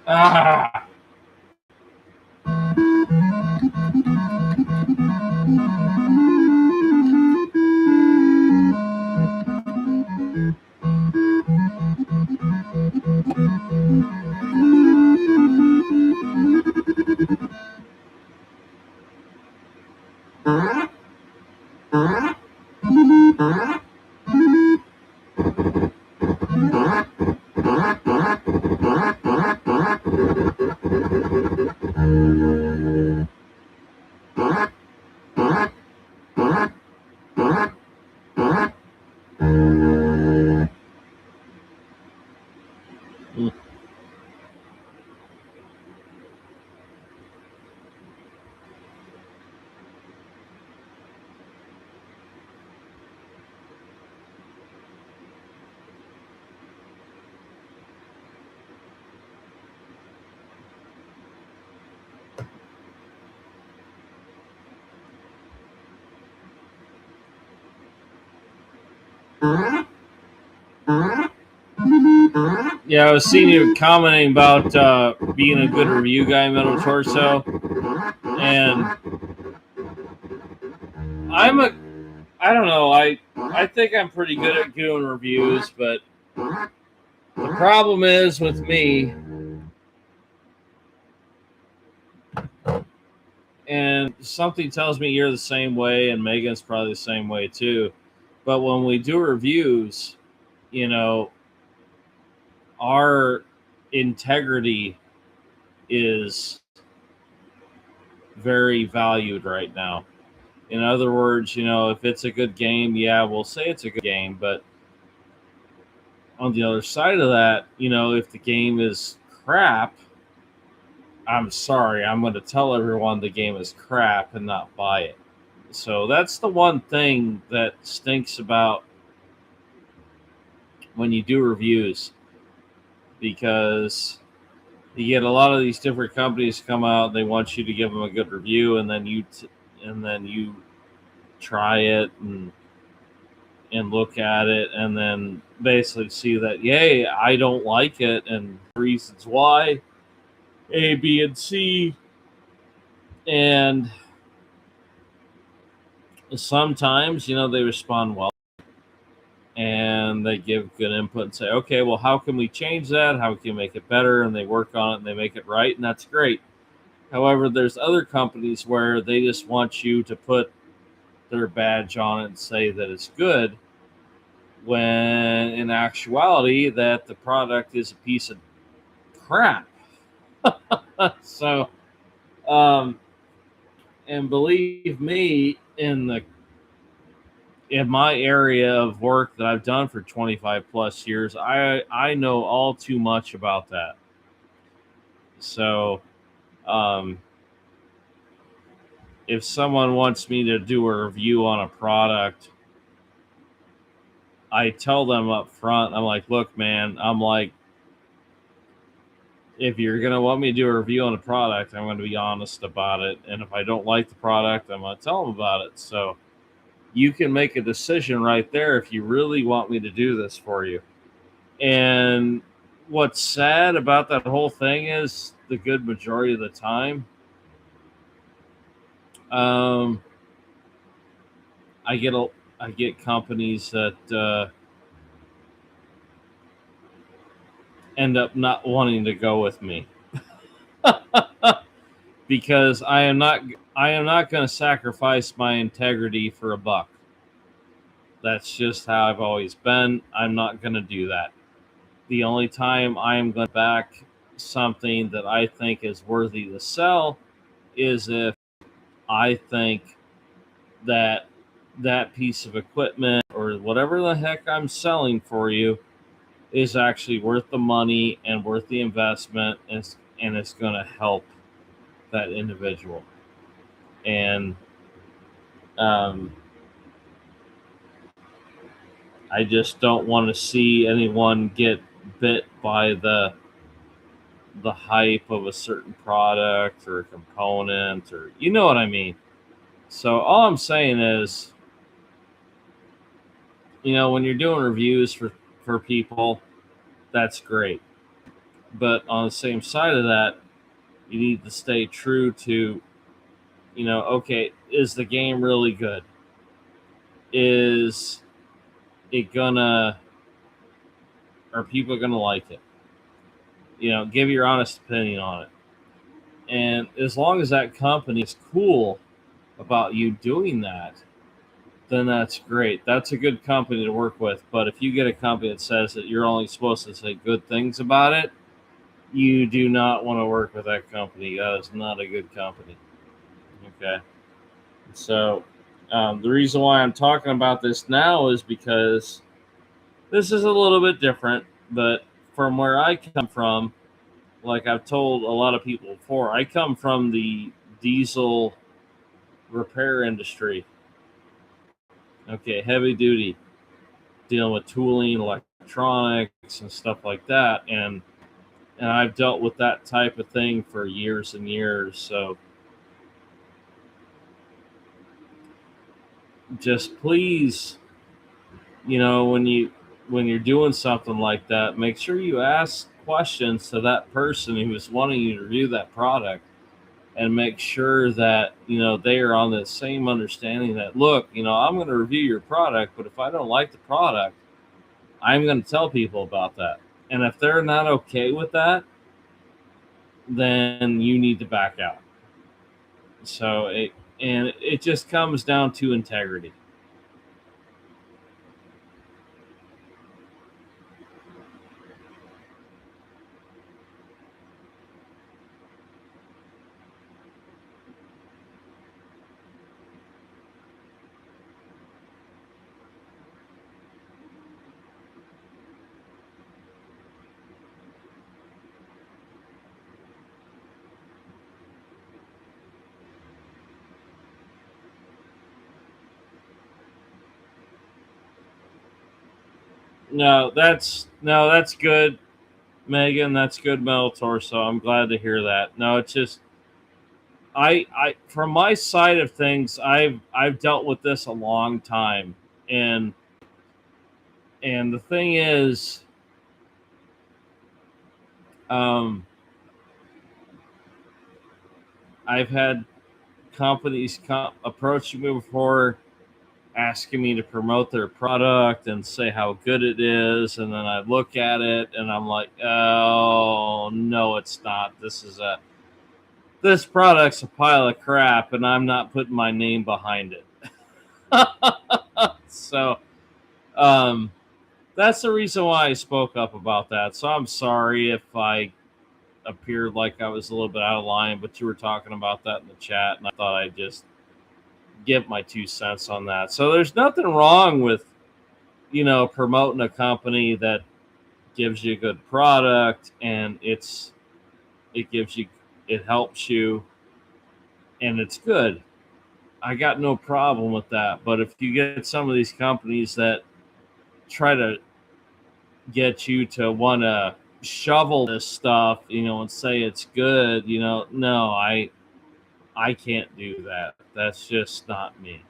Ah. Yeah, I was seeing you commenting about being a good review guy, Metal Torso, and I don't know. I I think I'm pretty good at doing reviews, but the problem is with me, and something tells me you're the same way, and Megan's probably the same way too. But when we do reviews, you know, our integrity is very valued right now. In other words, you know, if it's a good game, yeah, we'll say it's a good game. But on the other side of that, you know, if the game is crap, I'm sorry, I'm going to tell everyone the game is crap and not buy it. So that's the one thing that stinks about when you do reviews, because you get a lot of these different companies come out, they want you to give them a good review, and then you try it and look at it, and then basically see that, yay, I don't like it, and reasons why, A, B, and C. And sometimes, you know, they respond well and they give good input and say, okay, well, how can we change that? How can we make it better? And they work on it and they make it right, and that's great. However, there's other companies where they just want you to put their badge on it and say that it's good, when in actuality that the product is a piece of crap. So, and believe me, in my area of work that I've done for 25 plus years, I know all too much about that. So, if someone wants me to do a review on a product, I tell them up front, I'm like, look, man, I'm like, if you're going to want me to do a review on a product, I'm going to be honest about it. And if I don't like the product, I'm going to tell them about it. So you can make a decision right there if you really want me to do this for you. And what's sad about that whole thing is the good majority of the time, I get companies that end up not wanting to go with me because I am not going to sacrifice my integrity for a buck. That's just how I've always been. I'm not going to do that. The only time I am going to back something that I think is worthy to sell is if I think that that piece of equipment or whatever the heck I'm selling for you is actually worth the money and worth the investment, and it's going to help that individual. And I just don't want to see anyone get bit by the hype of a certain product or a component, or you know what I mean. So all I'm saying is, you know, when you're doing reviews for people, that's great. But on the same side of that, you need to stay true to, you know, okay, is the game really good? Is it gonna, are people gonna like it? You know, give your honest opinion on it. And as long as that company is cool about you doing that, then that's great. That's a good company to work with. But if you get a company that says that you're only supposed to say good things about it, you do not want to work with that company. That is not a good company. Okay. So the reason why I'm talking about this now is because this is a little bit different, but from where I come from, like I've told a lot of people before, I come from the diesel repair industry. Okay, heavy duty, dealing with tooling, electronics, and stuff like that, and I've dealt with that type of thing for years and years. So just please, you know, when you're doing something like that, make sure you ask questions to that person who is wanting you to review that product. and make sure that, they are on the same understanding that, look, I'm going to review your product, but if I don't like the product, I'm going to tell people about that. And if they're not okay with that, then you need to back out. So it just comes down to integrity. No, that's good, Megan. That's good, Metal Torso. I'm glad to hear that. No, it's just I from my side of things, I've dealt with this a long time, and the thing is, um, I've had companies approach me before, asking me to promote their product and say how good it is, and then I look at it and I'm like, oh no, it's not. This product's a pile of crap, and I'm not putting my name behind it. So um, that's the reason why I spoke up about that. So I'm sorry if I appeared like I was a little bit out of line, but you were talking about that in the chat, and I thought I'd just give my 2 cents on that. So there's nothing wrong with, promoting a company that gives you a good product, and it gives you, it helps you, and it's good. I got no problem with that. But if you get some of these companies that try to get you to want to shovel this stuff, and say it's good, no, I can't do that. That's just not me.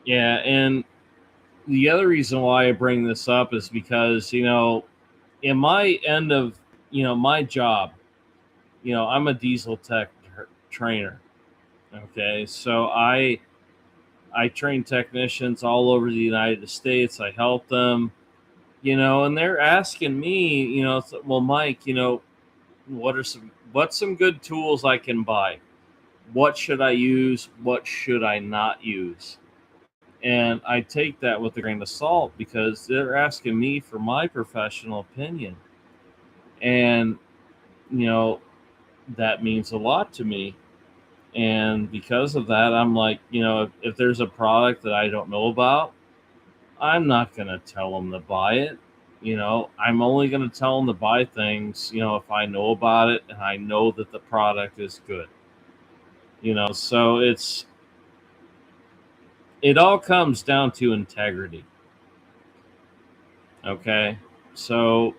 Yeah, and the other reason why I bring this up is because, in my end of, my job, I'm a diesel tech trainer. Okay, so I train technicians all over the United States. I help them, and they're asking me, well, Mike, what's some good tools I can buy? What should I use? What should I not use? And I take that with a grain of salt because they're asking me for my professional opinion. And, you know, that means a lot to me. And because of that, I'm like, if there's a product that I don't know about, I'm not going to tell them to buy it. I'm only going to tell them to buy things, if I know about it and I know that the product is good. So it all comes down to integrity. Okay. So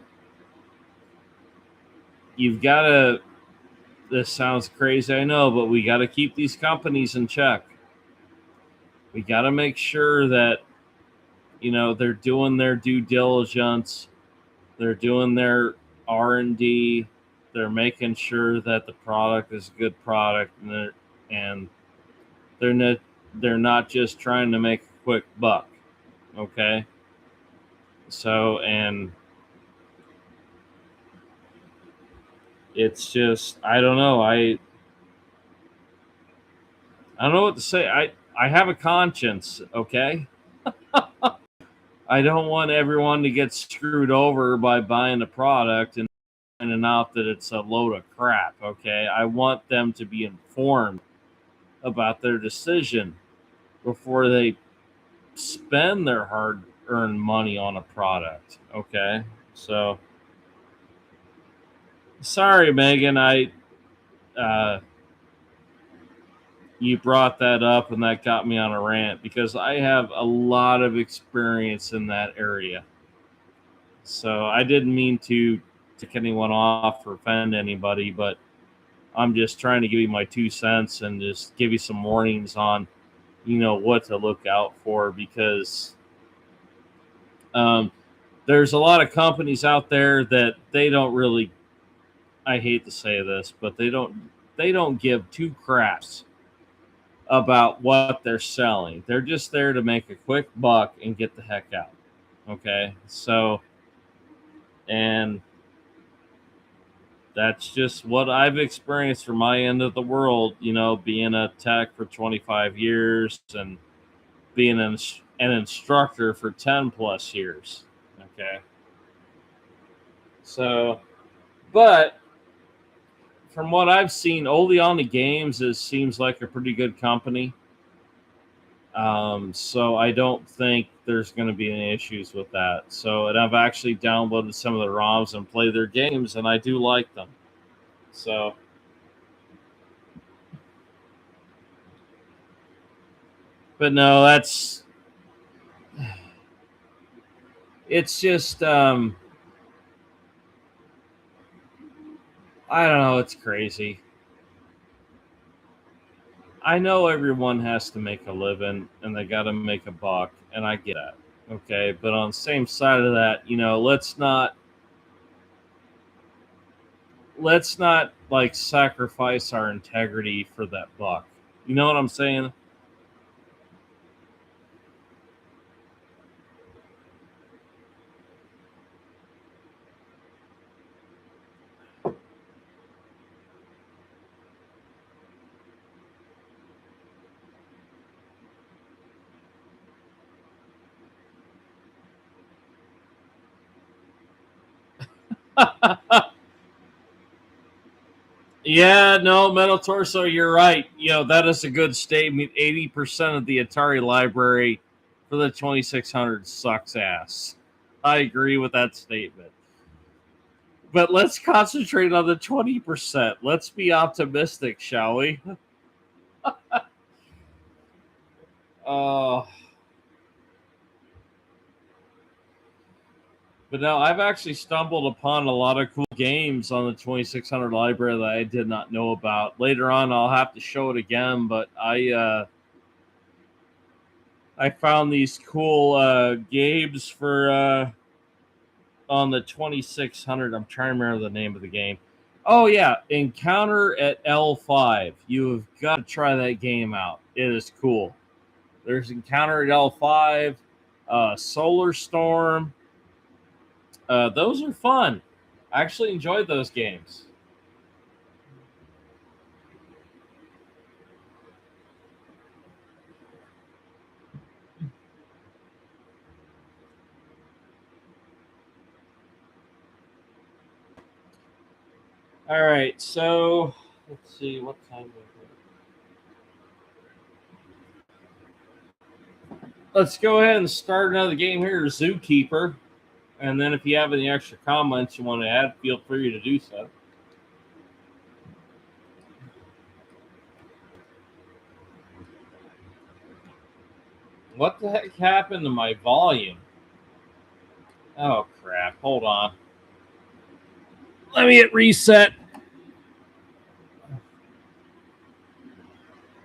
you've got to, this sounds crazy, I know, but we got to keep these companies in check. We got to make sure that, they're doing their due diligence, they're doing their R&D, they're making sure that the product is a good product, and they're not just trying to make a quick buck. Okay. So, and it's just, I don't know. I don't know what to say. I have a conscience, okay? I don't want everyone to get screwed over by buying a product and finding out that it's a load of crap, okay? I want them to be informed about their decision before they spend their hard-earned money on a product, okay? So, sorry, Megan, uh, you brought that up and that got me on a rant because I have a lot of experience in that area. So I didn't mean to tick anyone off or offend anybody, but I'm just trying to give you my 2 cents and just give you some warnings on, what to look out for, because there's a lot of companies out there that they don't really, I hate to say this, but they don't give two craps about what they're selling. They're just there to make a quick buck and get the heck out. Okay? So, and that's just what I've experienced from my end of the world, being a tech for 25 years and being an instructor for 10 plus years. Okay. So, but from what I've seen, Oleana Games seems like a pretty good company. So I don't think there's going to be any issues with that. So, and I've actually downloaded some of the ROMs and played their games, and I do like them. So, but no, it's just, I don't know, it's crazy. I know everyone has to make a living and they got to make a buck, and I get that. Okay, but on the same side of that, let's not like sacrifice our integrity for that buck. You know what I'm saying? Yeah, no, Metal Torso, you're right. That is a good statement. 80% of the Atari library for the 2600 sucks ass. I agree with that statement. But let's concentrate on the 20%. Let's be optimistic, shall we? Uh, but no, I've actually stumbled upon a lot of cool games on the 2600 library that I did not know about. Later on, I'll have to show it again, but I found these cool games for on the 2600. I'm trying to remember the name of the game. Oh yeah, Encounter at L5. You have got to try that game out. It is cool. There's Encounter at L5, Solar Storm. Those are fun. I actually enjoyed those games. All right, so let's see what time is it. Let's go ahead and start another game here, Zookeeper. And then if you have any extra comments you want to add, feel free to do so. What the heck happened to my volume? Oh, crap. Hold on. Let me hit reset.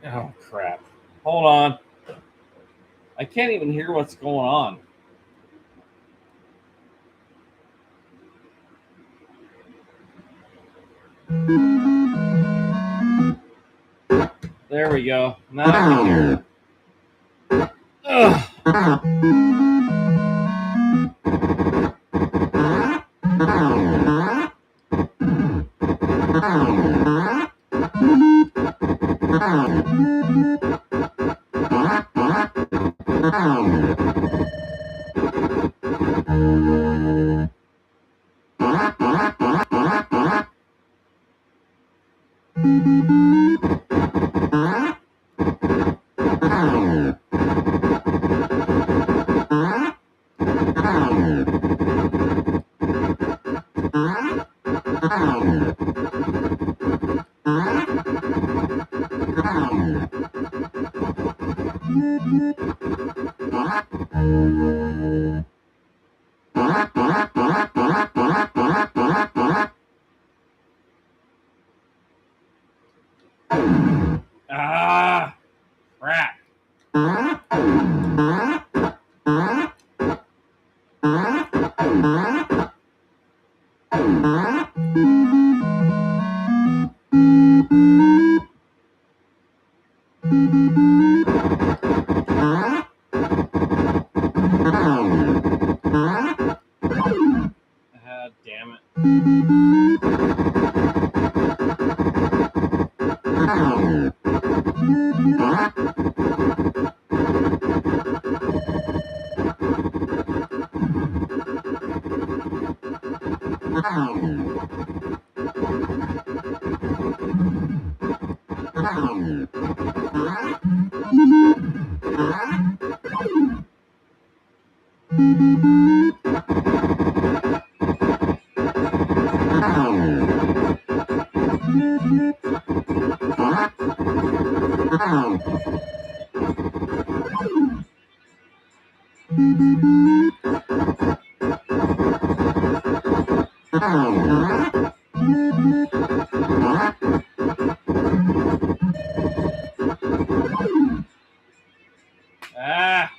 Oh, crap. Hold on. I can't even hear what's going on. There we go. Now I can hear. Damn it. Ah.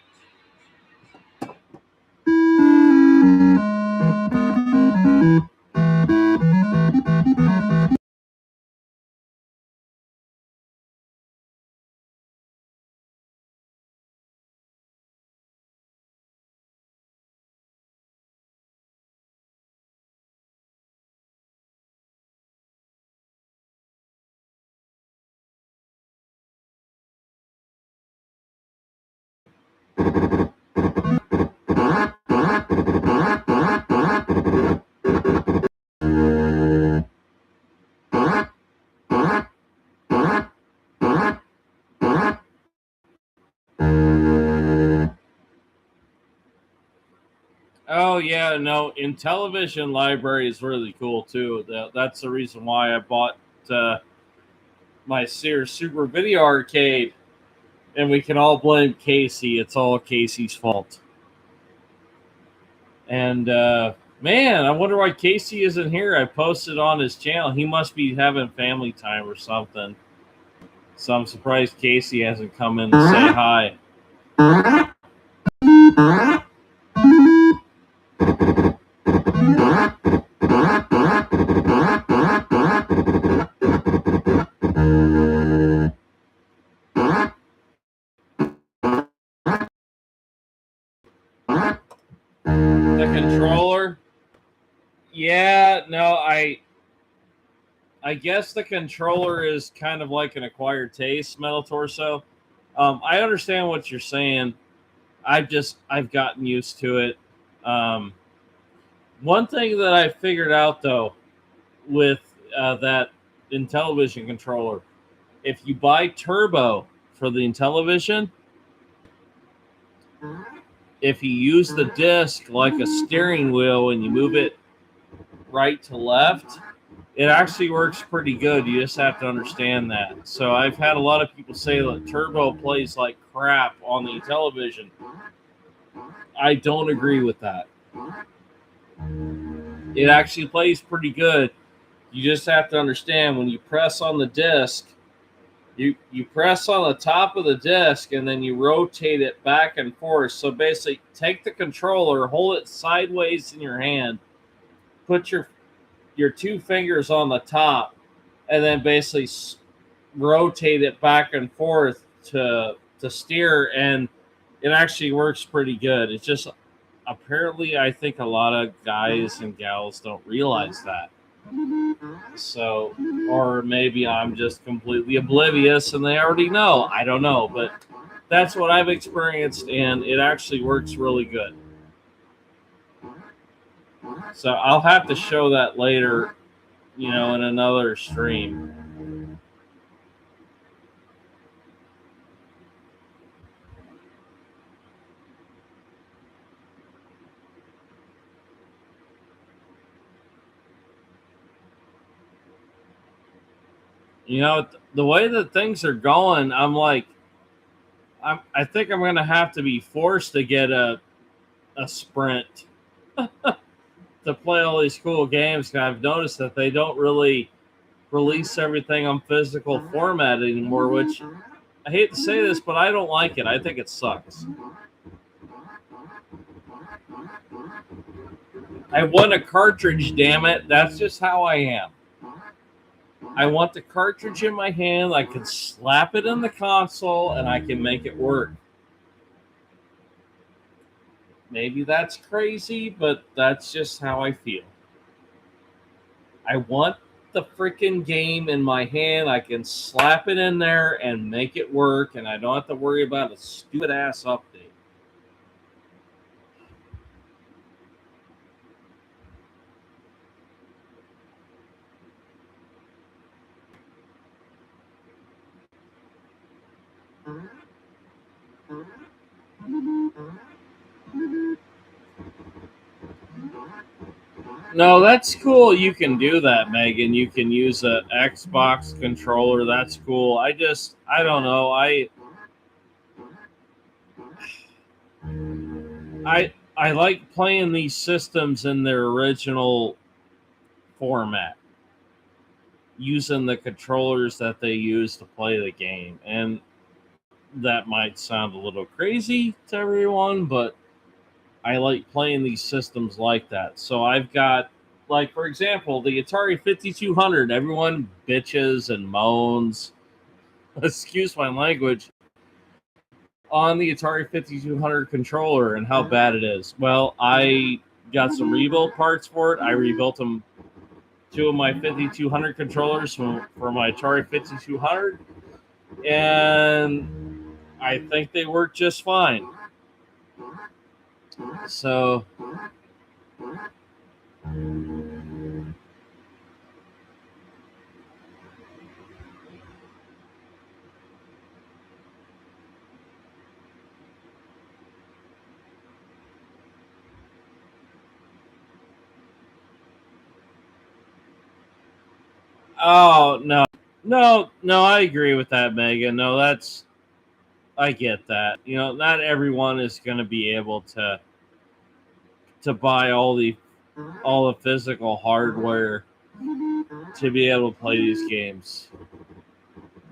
Oh yeah, no. Intellivision library is really cool too. That's the reason why I bought my Sears Super Video Arcade, and we can all blame Casey. It's all Casey's fault. And man, I wonder why Casey isn't here. I posted on his channel. He must be having family time or something. So I'm surprised Casey hasn't come in to say hi. The controller? Yeah, no, I guess the controller is kind of like an acquired taste, Metal Torso. I understand what you're saying. I've gotten used to it. One thing that I figured out though with that Intellivision controller, if you buy Turbo for the Intellivision, if you use the disc like a steering wheel and you move it right to left, it actually works pretty good. You just have to understand that. So I've had a lot of people say that Turbo plays like crap on the Intellivision. I don't agree with that. It actually plays pretty good. You just have to understand when you press on the disc, you press on the top of the disc and then you rotate it back and forth. So basically, take the controller, hold it sideways in your hand, put your two fingers on the top, and then basically rotate it back and forth to steer, and it actually works pretty good. It's just apparently I think a lot of guys and gals don't realize that. So, or maybe I'm just completely oblivious and they already know. I don't know, but that's what I've experienced, and it actually works really good. So I'll have to show that later, in another stream. The way that things are going, I'm like, I think I'm going to have to be forced to get a Sprint to play all these cool games. I've noticed that they don't really release everything on physical format anymore, which I hate to say this, but I don't like it. I think it sucks. I want a cartridge, damn it. That's just how I am. I want the cartridge in my hand. I can slap it in the console and I can make it work. Maybe that's crazy, but that's just how I feel. I want the freaking game in my hand. I can slap it in there and make it work, and I don't have to worry about a stupid ass update. No, that's cool. You can do that, Megan. You can use a Xbox controller. That's cool. I don't know. I like playing these systems in their original format, using the controllers that they use to play the game. And that might sound a little crazy to everyone, but I like playing these systems like that. So I've got, like, for example, the Atari 5200. Everyone bitches and moans, excuse my language, on the Atari 5200 controller and how bad it is. Well, I got some rebuild parts for it. I rebuilt them, two of my 5200 controllers for my Atari 5200, and I think they work just fine. So oh no, I agree with that, Megan. No, that's, I get that. You know, not everyone is going to be able to buy all the physical hardware to be able to play these games.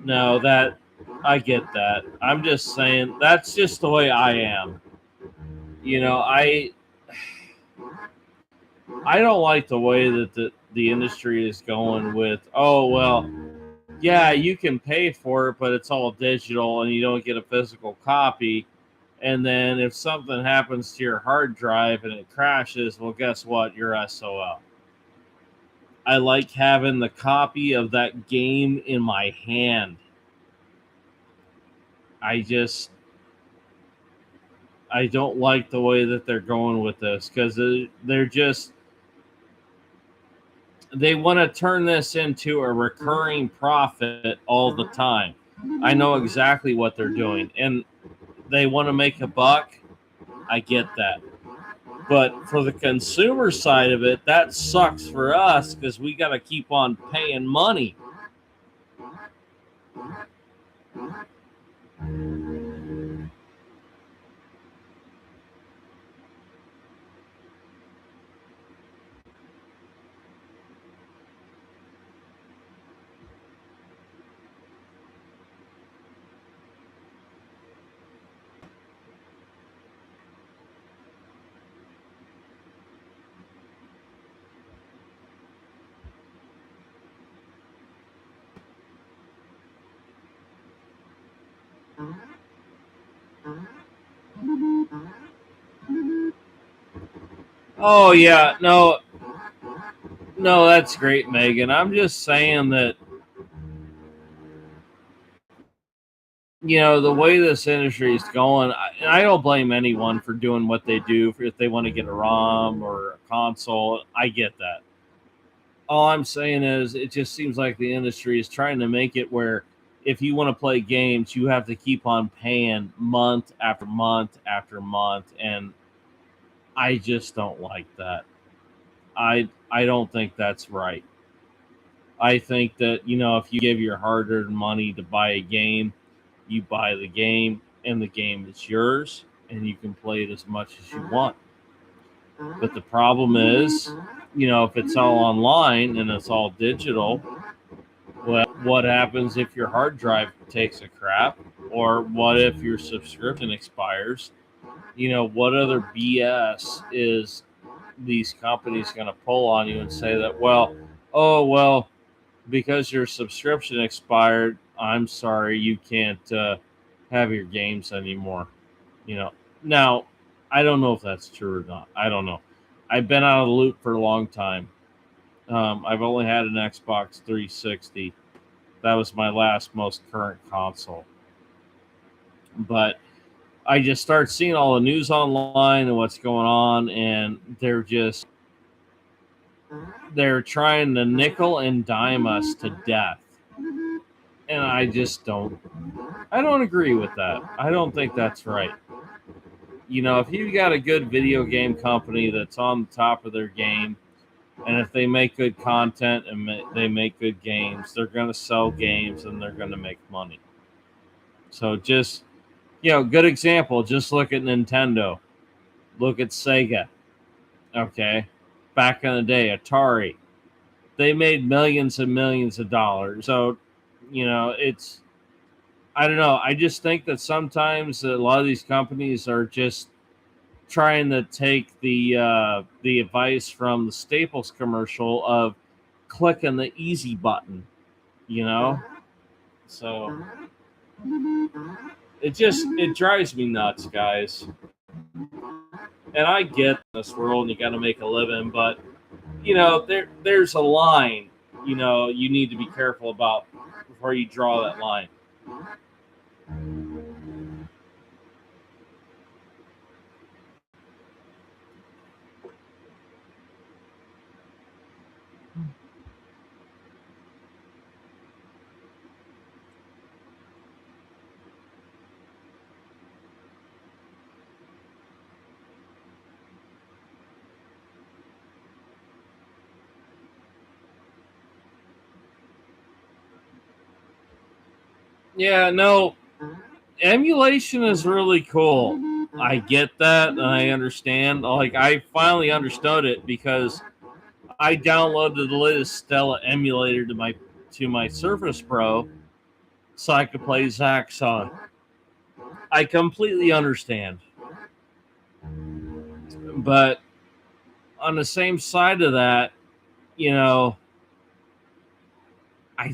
No, that, I get that. I'm just saying that's just the way I am. You know, I don't like the way that the industry is going with, oh well, yeah, you can pay for it, but it's all digital and you don't get a physical copy. And then if something happens to your hard drive and it crashes, well, guess what? You're SOL. I like having the copy of that game in my hand. I don't like the way that they're going with this, because they're just, they want to turn this into a recurring profit all the time. I know exactly what they're doing, and they want to make a buck. I get that. But for the consumer side of it, that sucks for us because we got to keep on paying money. Oh yeah, no, that's great, Megan. I'm just saying that, you know, the way this industry is going, and I don't blame anyone for doing what they do. If they want to get a ROM or a console, I get that. All I'm saying is, it just seems like the industry is trying to make it where if you want to play games, you have to keep on paying month after month after month, and I just don't like that. I don't think that's right. I think that, you know, if you give your hard-earned money to buy a game, you buy the game, and the game is yours, and you can play it as much as you want. But the problem is, you know, if it's all online and it's all digital, well, what happens if your hard drive takes a crap, Or what if your subscription expires? What other BS is these companies going to pull on you and say that, well, because your subscription expired, I'm sorry, you can't have your games anymore. Now, I don't know if that's true or not. I don't know. I've been out of the loop for a long time. I've only had an Xbox 360. That was my last most current console. But I just start seeing all the news online and what's going on, and they're trying to nickel and dime us to death. And I don't agree with that. I don't think that's right. If you've got a good video game company that's on the top of their game, and if they make good content and they make good games, they're going to sell games and they're going to make money. So just, good example, just look at Nintendo. Look at Sega. Okay. Back in the day, Atari. They made millions and millions of dollars. So, I don't know. I just think that sometimes a lot of these companies are just trying to take the advice from the Staples commercial of clicking the easy button, So it drives me nuts, guys. And I get this world and you got to make a living, but there's a line, you need to be careful about before you draw that line. Yeah, no, emulation is really cool. I get that and I understand. Like, I finally understood it because I downloaded the latest Stella emulator to my Surface Pro so I could play Zaxxon. I completely understand. But on the same side of that, I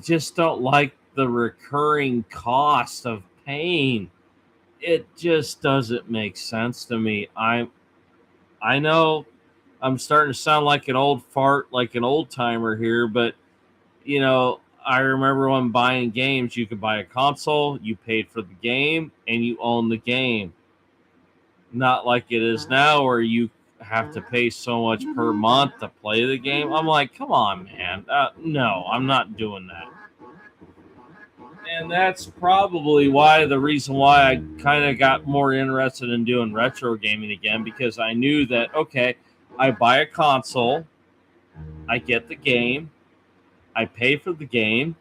just don't like the recurring cost of paying. It just doesn't make sense to me. I know I'm starting to sound like an old fart, like an old timer here, but I remember when buying games, you could buy a console, you paid for the game, and you own the game. Not like it is now where you have to pay so much per month to play the game. I'm like, come on, man. No, I'm not doing that. And that's probably the reason why I kind of got more interested in doing retro gaming again, because I knew that, okay, I buy a console, I get the game, I pay for the game,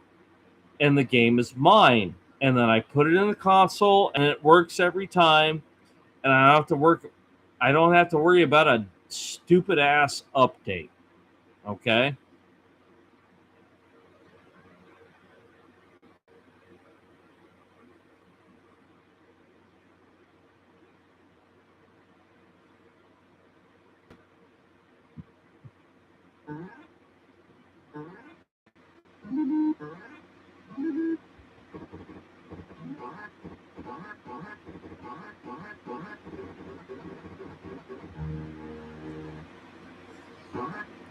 and the game is mine. And then I put it in the console, and it works every time. And I don't have to worry about a stupid ass update. Okay?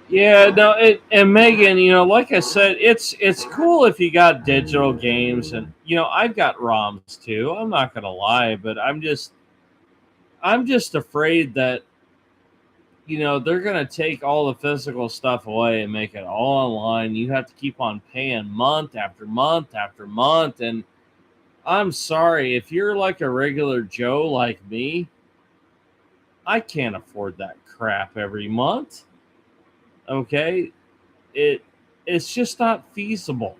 Yeah, no, and Megan, like I said, it's cool if you got digital games, and I've got ROMs too. I'm not gonna lie, but I'm just afraid that they're gonna take all the physical stuff away and make it all online. You have to keep on paying month after month after month, and I'm sorry if you're like a regular Joe like me, I can't afford that crap every month. Okay, it's just not feasible.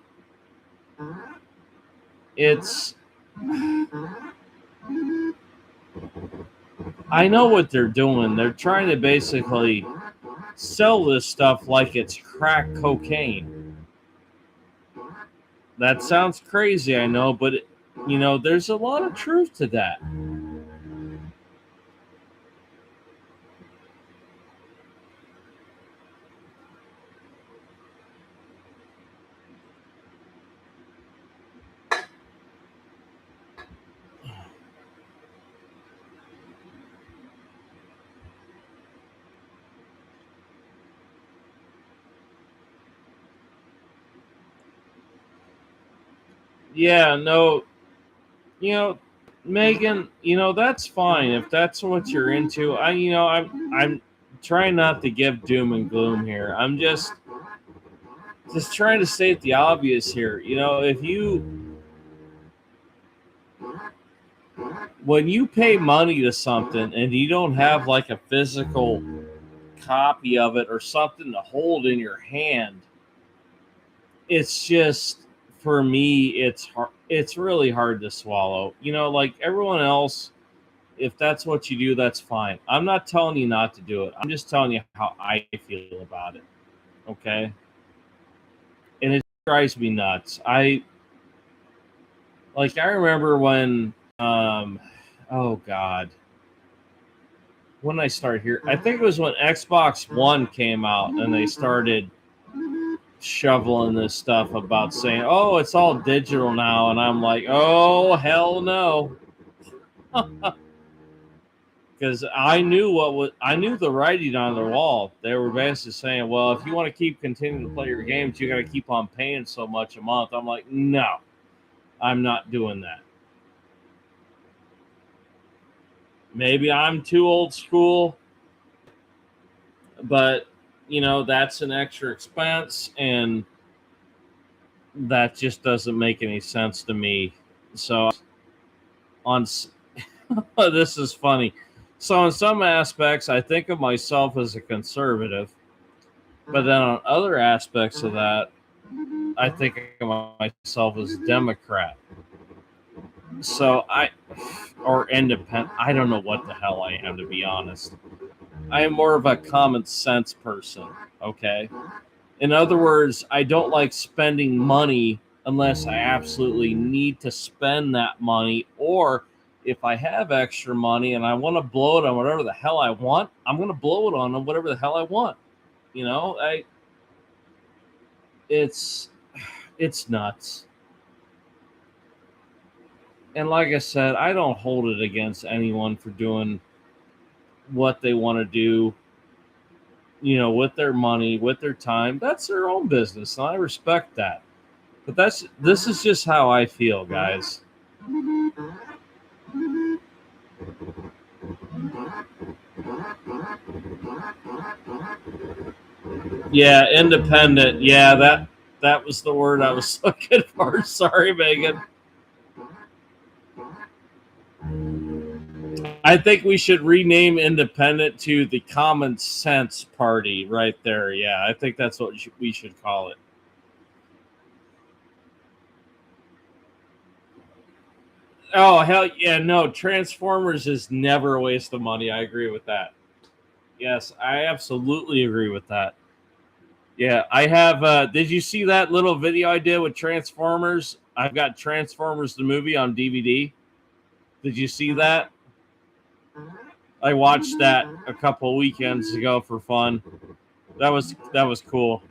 It's I know what they're doing. They're trying to basically sell this stuff like it's crack cocaine. That sounds crazy, I know, but There's a lot of truth to that. Yeah, no, you know, Megan, that's fine if that's what you're into. I'm trying not to give doom and gloom here. I'm just trying to state the obvious here. If you when you pay money to something and you don't have like a physical copy of it or something to hold in your hand, it's just for me it's hard, it's really hard to swallow. Like everyone else, if that's what you do, that's fine. I'm not telling you not to do it. I'm just telling you how I feel about it. Okay? And it drives me nuts. I remember when oh god, when I started here, I think it was when Xbox One came out and they started shoveling this stuff about saying, "Oh, it's all digital now," and I'm like, "Oh, hell no." Because I knew the writing on the wall. They were basically saying, "Well, if you want to keep continuing to play your games, you got to keep on paying so much a month." I'm like, "No, I'm not doing that." Maybe I'm too old school, but that's an extra expense, and that just doesn't make any sense to me. So on this is funny. So in some aspects, I think of myself as a conservative, but then on other aspects of that, I think of myself as a Democrat. So or independent. I don't know what the hell I am, to be honest. I am more of a common sense person. Okay. In other words, I don't like spending money unless I absolutely need to spend that money, or if I have extra money and I want to blow it on whatever the hell I want, I'm going to blow it on whatever the hell I want. You know, I it's it's nuts. And like I said, I don't hold it against anyone for doing what they want to do, with their money, with their time. That's their own business, and I respect that. But this is just how I feel, guys. Yeah, independent. Yeah, that was the word I was looking for. Sorry, Megan. I think we should rename independent to the Common Sense Party right there. Yeah, I think that's what we should call it. Oh, hell yeah. No, Transformers is never a waste of money. I agree with that. Yes, I absolutely agree with that. Yeah, I have. Did you see that little video I did with Transformers? I've got Transformers the movie on DVD. Did you see that? I watched that a couple weekends ago for fun. That was cool.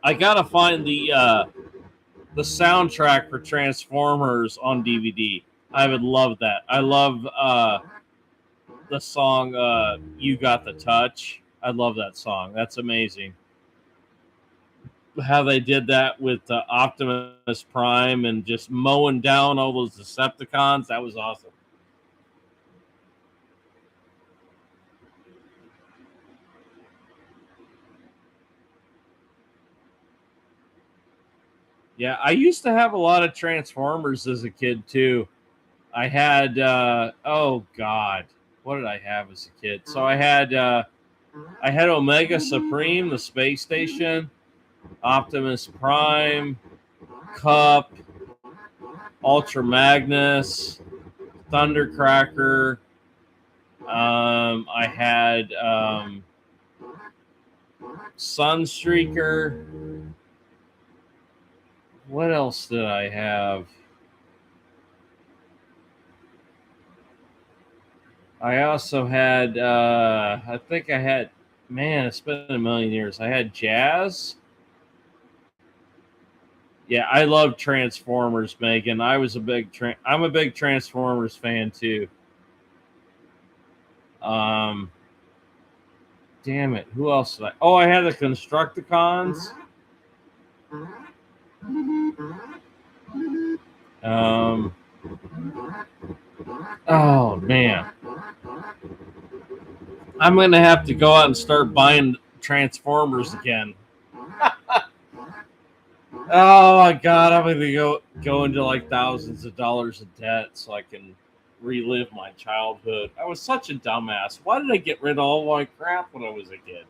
I gotta find the soundtrack for Transformers on DVD. I would love that. I love the song "You Got the Touch." I love that song. That's amazing. How they did that with Optimus Prime and just mowing down all those Decepticons. That was awesome. Yeah, I used to have a lot of Transformers as a kid too. I had oh god, what did I have as a kid? So I had Omega Supreme, the space station, Optimus Prime, Cup, Ultra Magnus, Thundercracker. I had Sunstreaker, What else did I have? I also had, I think I had, man, it's been a million years. I had Jazz. Yeah, I love Transformers, Megan. I'm a big Transformers fan too. Um, damn it, who else did I? Oh, I had the Constructicons. Um, oh man, I'm gonna have to go out and start buying Transformers again. Oh my god, I'm gonna go into like thousands of dollars of debt so I can relive my childhood. I was such a dumbass. Why did I get rid of all my crap when I was a kid?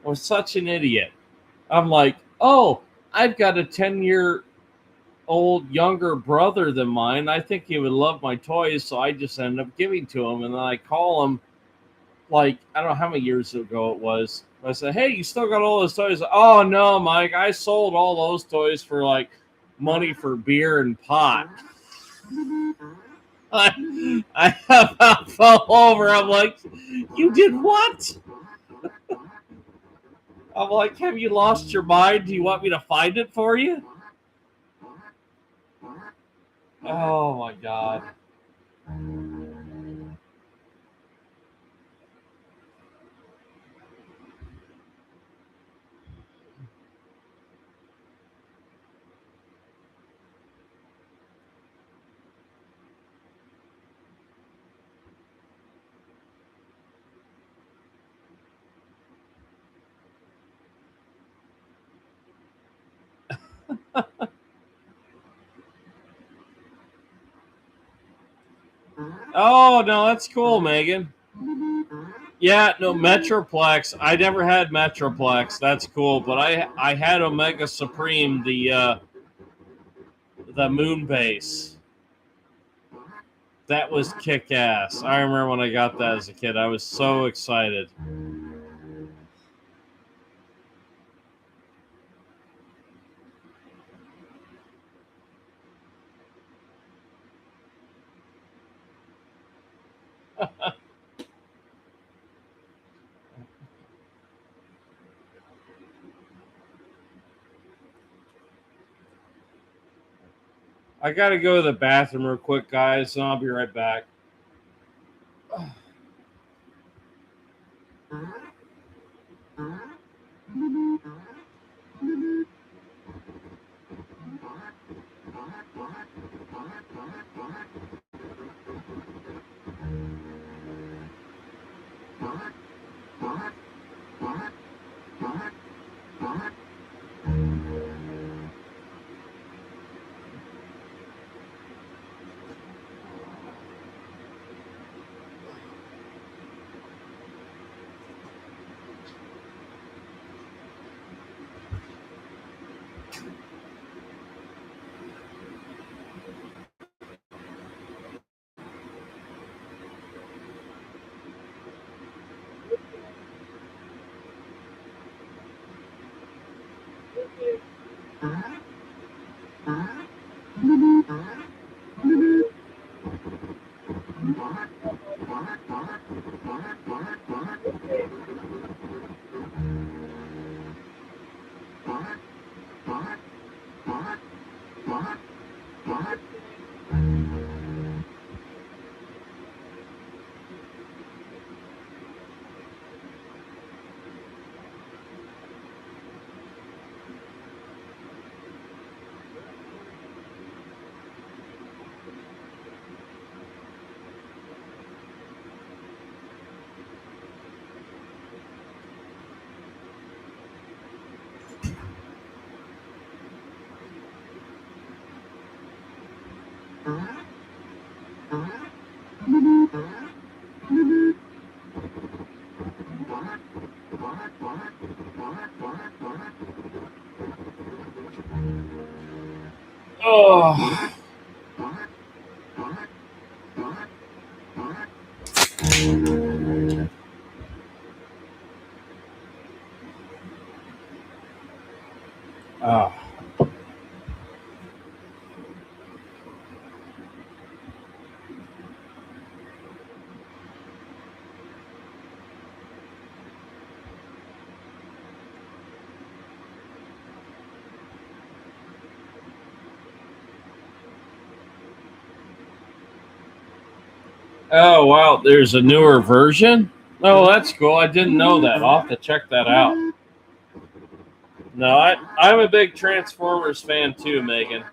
I was such an idiot. I'm like, oh, I've got a 10-year old younger brother than mine. I think he would love my toys, so I just ended up giving to him. And then I call him, like, I don't know how many years ago it was. I said, hey, you still got all those toys? Oh, no, Mike, I sold all those toys for like money for beer and pot. I about fell over. I'm like, you did what? I'm like, have you lost your mind? Do you want me to find it for you? Oh my god. Oh no, that's cool, Megan. Yeah, no, Metroplex. I never had Metroplex. That's cool, but I had Omega Supreme, the moon base. That was kick ass. I remember when I got that as a kid. I was so excited. I gotta go to the bathroom real quick, guys, and I'll be right back. Oh. Oh. Oh wow, there's a newer version. Oh, that's cool. I didn't know that. I'll have to check that out. No, I'm a big Transformers fan too, Megan.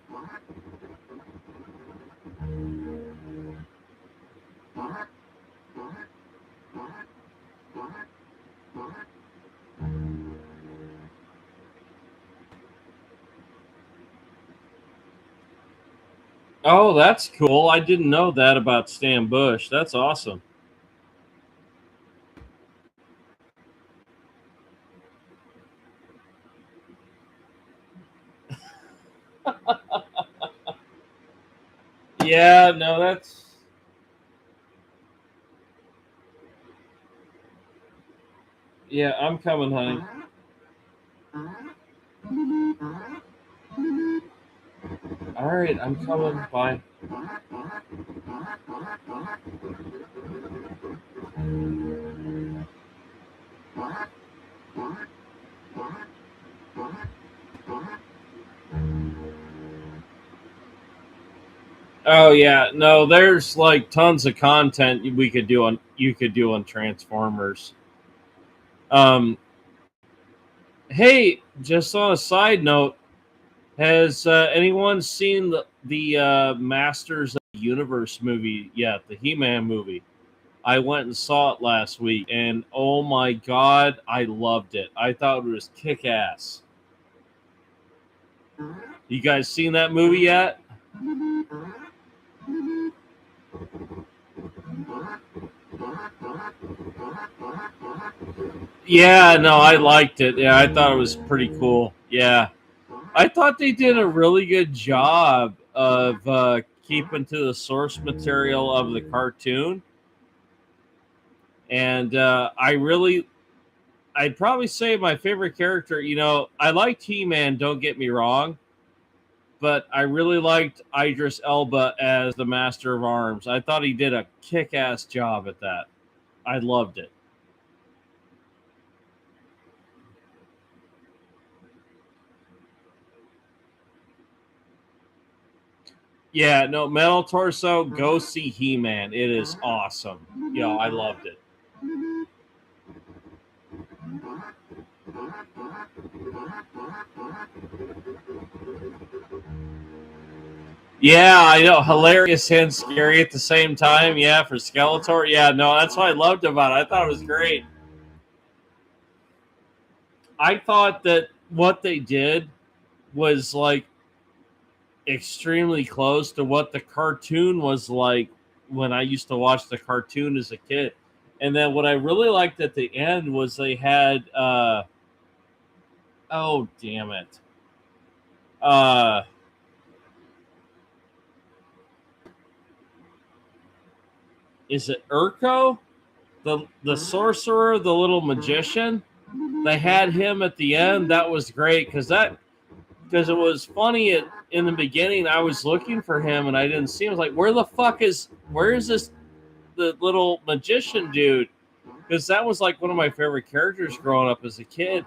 Oh, that's cool. I didn't know that about Stan Bush. That's awesome. Yeah, no, that's yeah. I'm coming, honey. All right, I'm coming. Bye. Oh yeah, no, there's like tons of content we could do on you could do on Transformers. Um, hey, just on a side note, has anyone seen the Masters of the Universe movie yet? The He-Man movie. I went and saw it last week, and oh my god, I loved it. I thought it was kick ass. You guys seen that movie yet? Yeah, no, I liked it. Yeah, I thought it was pretty cool. Yeah, I thought they did a really good job of keeping to the source material of the cartoon, and I'd probably say my favorite character. You know, I liked He-Man. Don't get me wrong, but I really liked Idris Elba as the Master of Arms. I thought he did a kick-ass job at that. I loved it. Yeah, no, Metal Torso, go see He-Man. It is awesome. Yo, I loved it. Yeah, I know. Hilarious and scary at the same time. Yeah, for Skeletor. Yeah, no, that's what I loved about it. I thought it was great. I thought that what they did was like extremely close to what the cartoon was like when I used to watch the cartoon as a kid. And then what I really liked at the end was they had oh damn it. Uh is it Urko? The sorcerer, the little magician? They had him at the end. That was great because it was funny in the beginning. I was looking for him and I didn't see him. I was like, where is this the little magician dude? Because that was like one of my favorite characters growing up as a kid.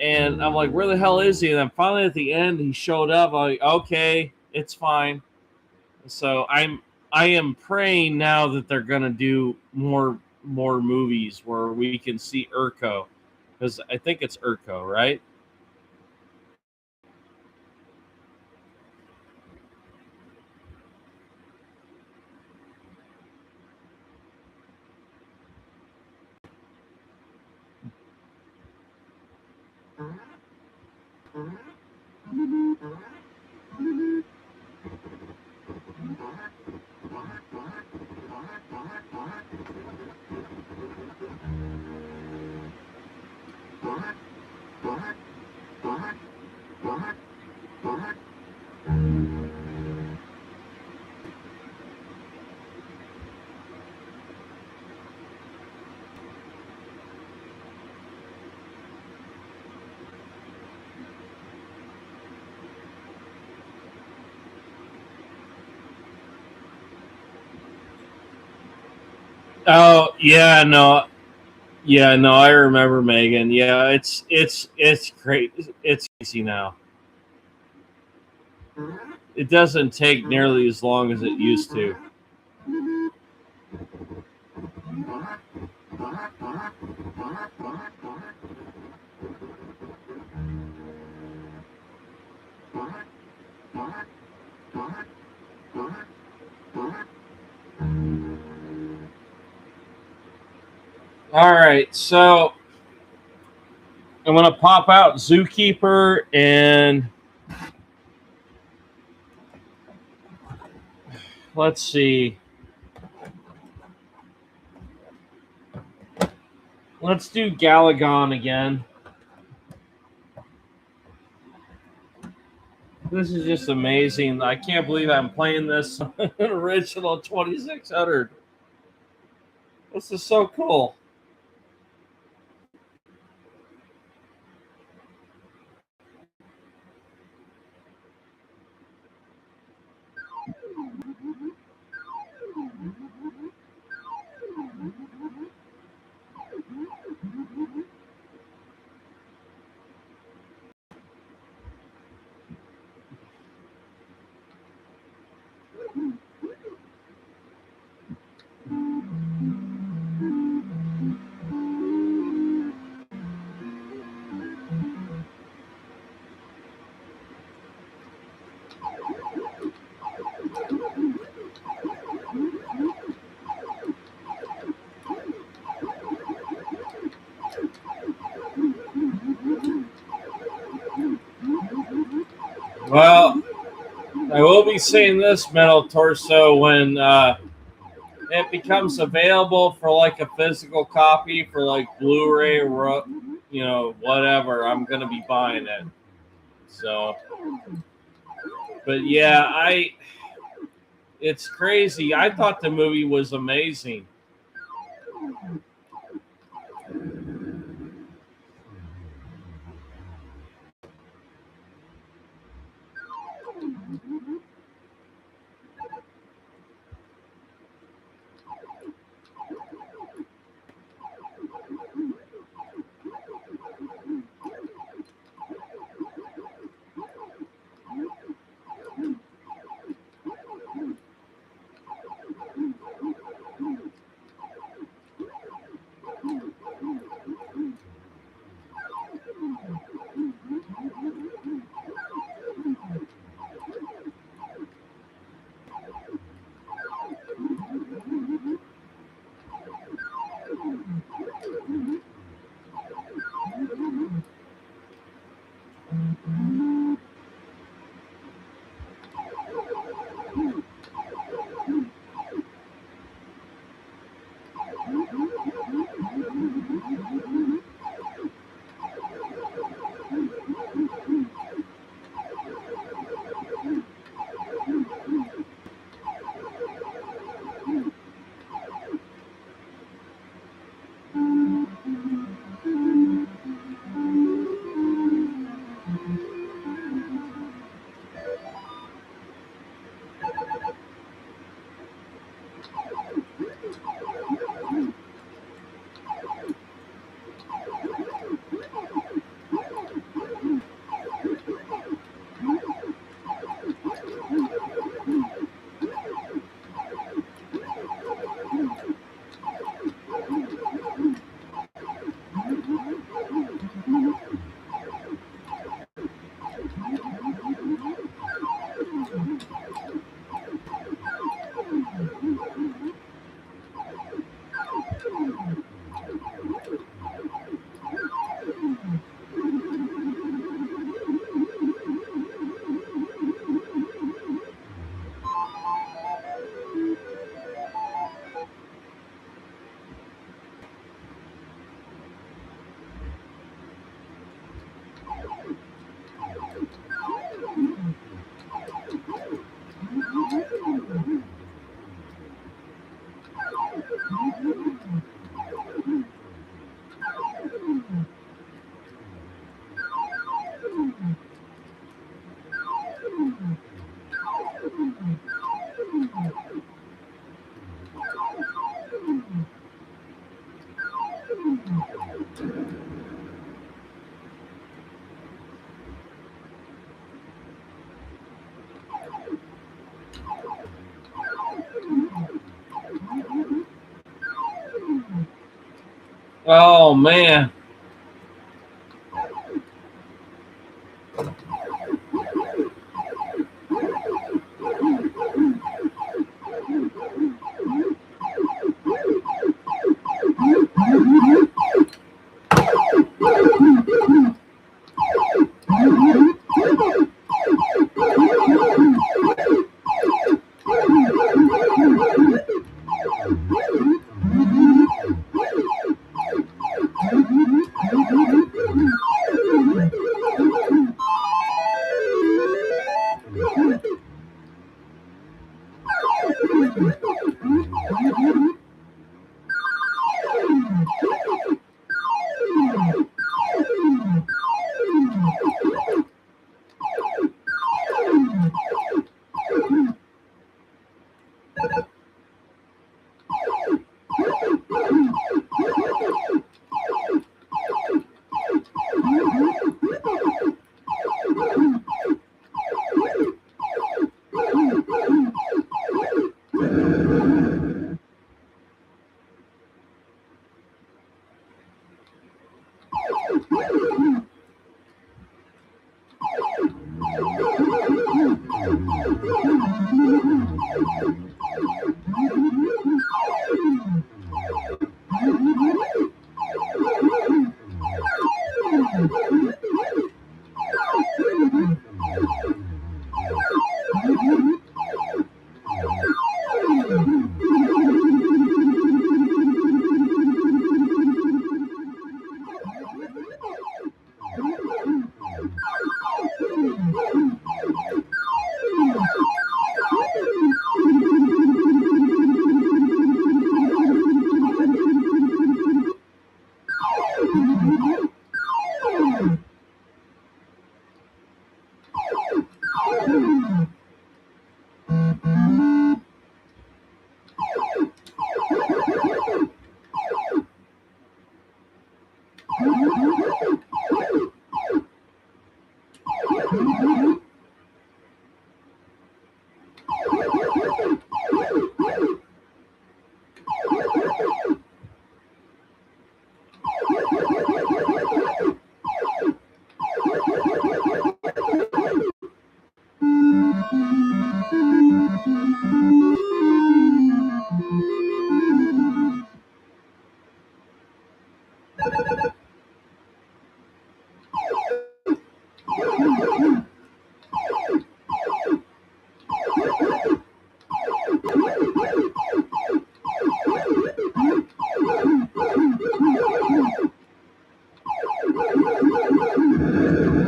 And I'm like, where the hell is he? And then finally at the end he showed up. I'm like, okay, it's fine. So I am praying now that they're gonna do more movies where we can see Urko. Because I think it's Urko, right? Oh yeah, no, I remember Megan. Yeah, it's great. It's easy now. It doesn't take nearly as long as it used to. All right, so I'm going to pop out Zookeeper and let's see. Let's do Galagon again. This is just amazing. I can't believe I'm playing this original 2600. This is so cool. Well, I will be saying this, Metal Torso, when it becomes available for like a physical copy for like Blu-ray or whatever, I'm gonna be buying it. So, but yeah, it's crazy. I thought the movie was amazing. Oh man.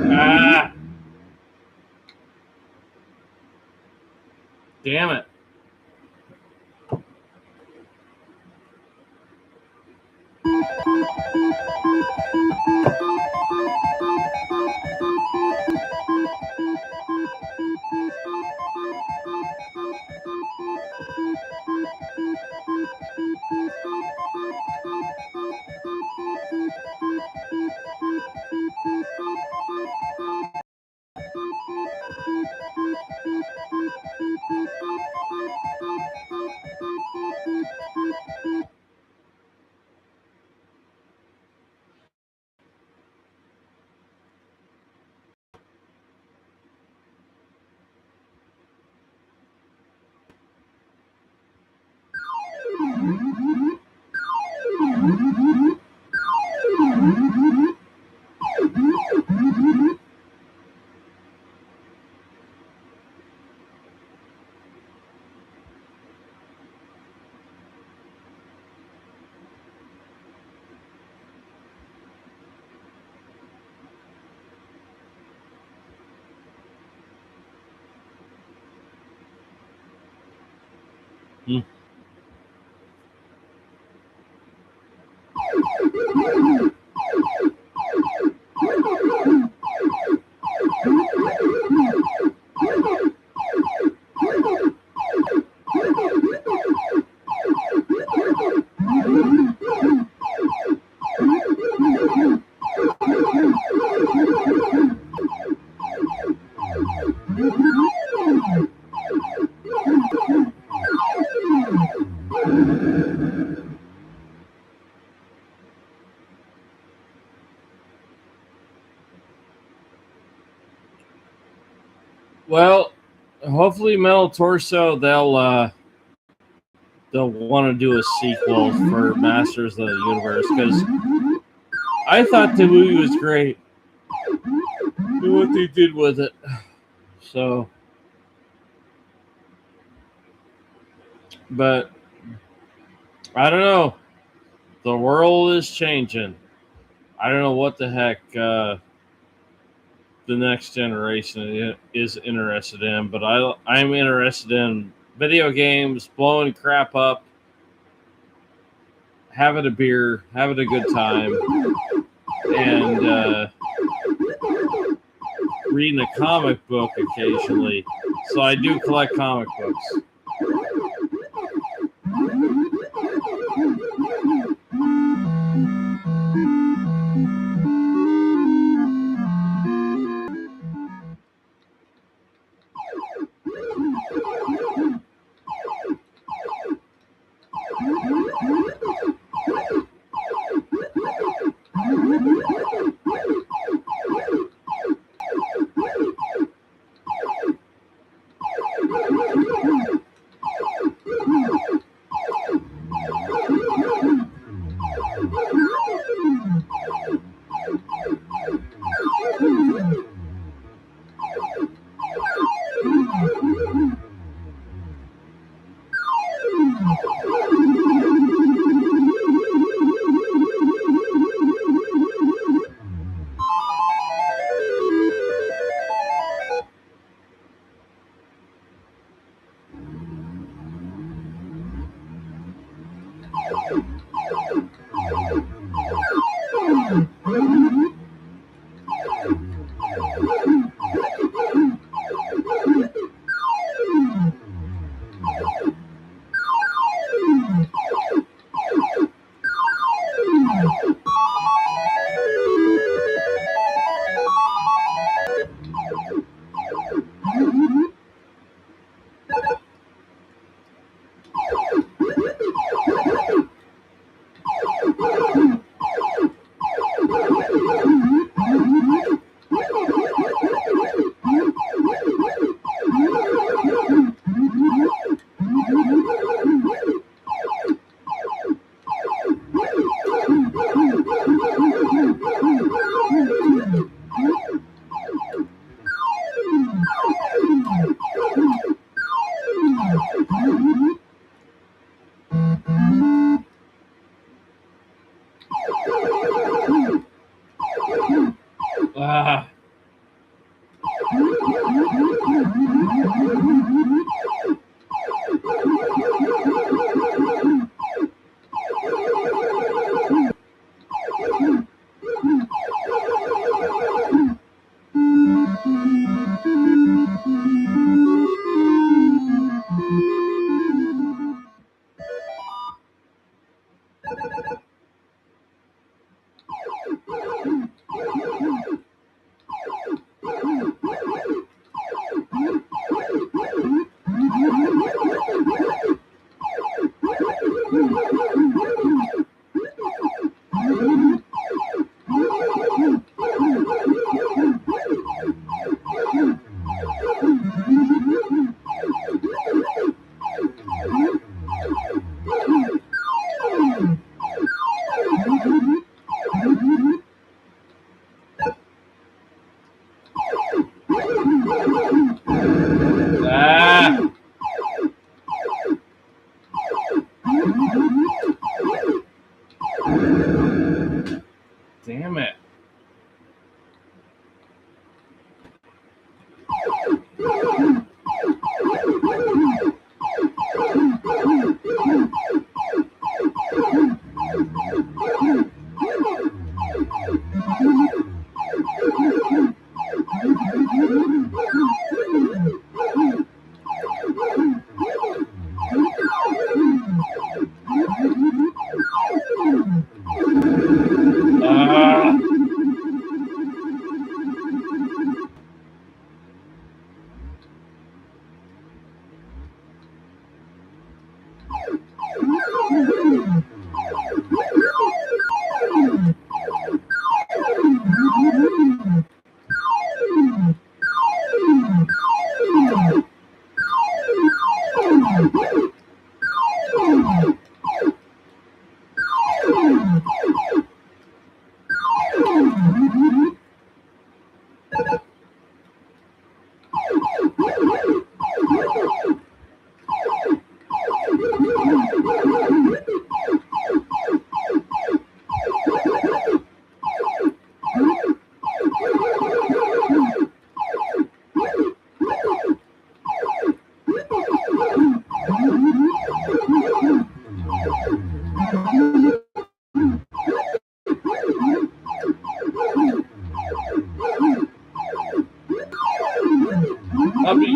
Ah! Damn it. Hmm. Well, hopefully Metal Torso they'll want to do a sequel for Masters of the Universe, because I thought the movie was great and what they did with it. So, but I don't know. The world is changing. I don't know what the heck the next generation is interested in, but I'm interested in video games, blowing crap up, having a beer, having a good time, and reading a comic book occasionally. So I do collect comic books. Ah.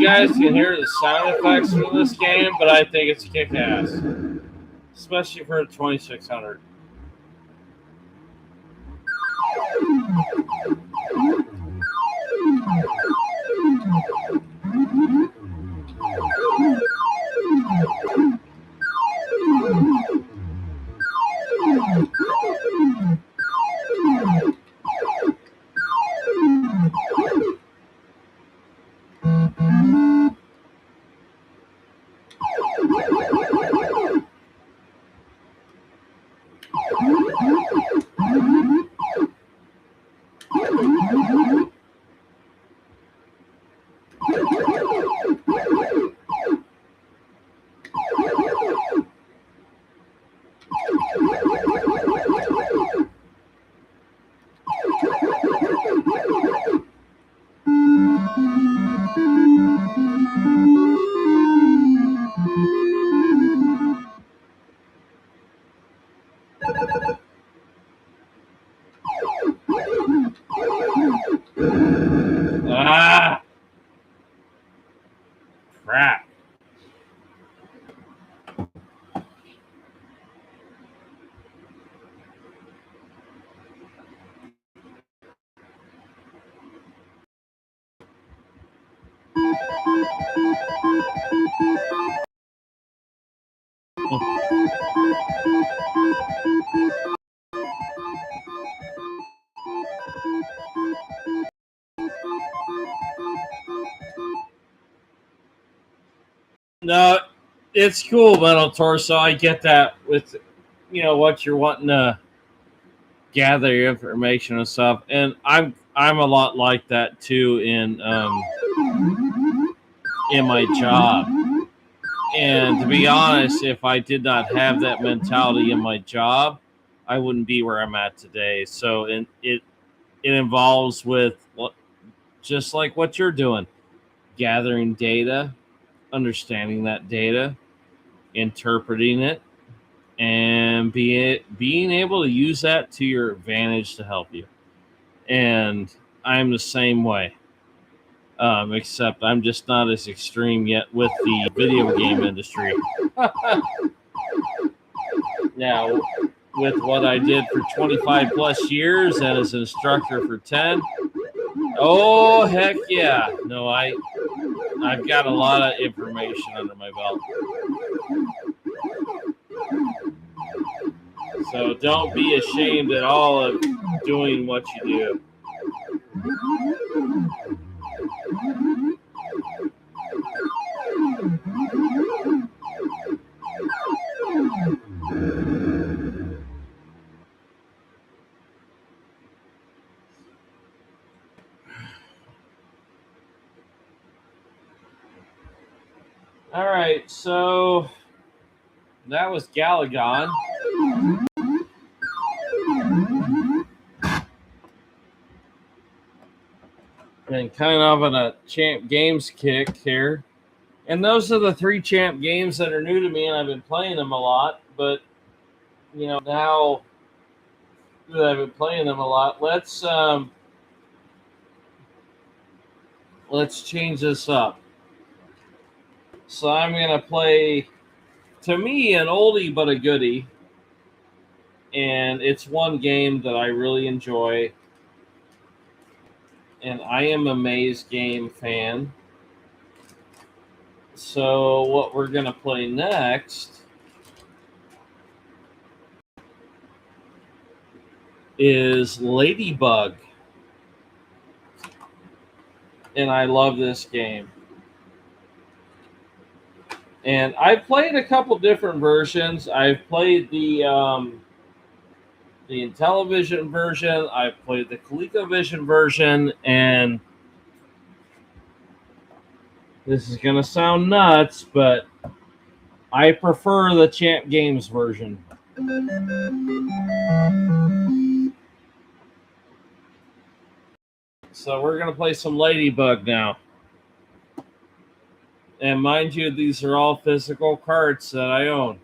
you guys can hear the sound effects from this game, but I think it's kick-ass, especially for a 2600. Ah! Crap. No, it's cool, Metal Torso. I get that with, what you're wanting to gather your information and stuff, and I'm a lot like that too in my job. And to be honest, if I did not have that mentality in my job, I wouldn't be where I'm at today. So it involves with just like what you're doing, gathering data, understanding that data, interpreting it, and being able to use that to your advantage to help you. And I'm the same way, except I'm just not as extreme yet with the video game industry. Now, with what I did for 25 plus years and as an instructor for 10, oh heck yeah! No, I've got a lot of information under my belt. So don't be ashamed at all of doing what you do. All right, so that was Galagon. And kind of on a Champ Games kick here. And those are the 3 Champ games that are new to me, and I've been playing them a lot. But, now that I've been playing them a lot, let's change this up. So I'm going to play, to me, an oldie but a goodie. And it's one game that I really enjoy. And I am a Maze game fan. So what we're going to play next is Ladybug. And I love this game. And I've played a couple different versions. I've played the Intellivision version. I've played the ColecoVision version, and this is going to sound nuts, but I prefer the Champ Games version. So we're going to play some Ladybug now. And mind you, these are all physical cards that I own.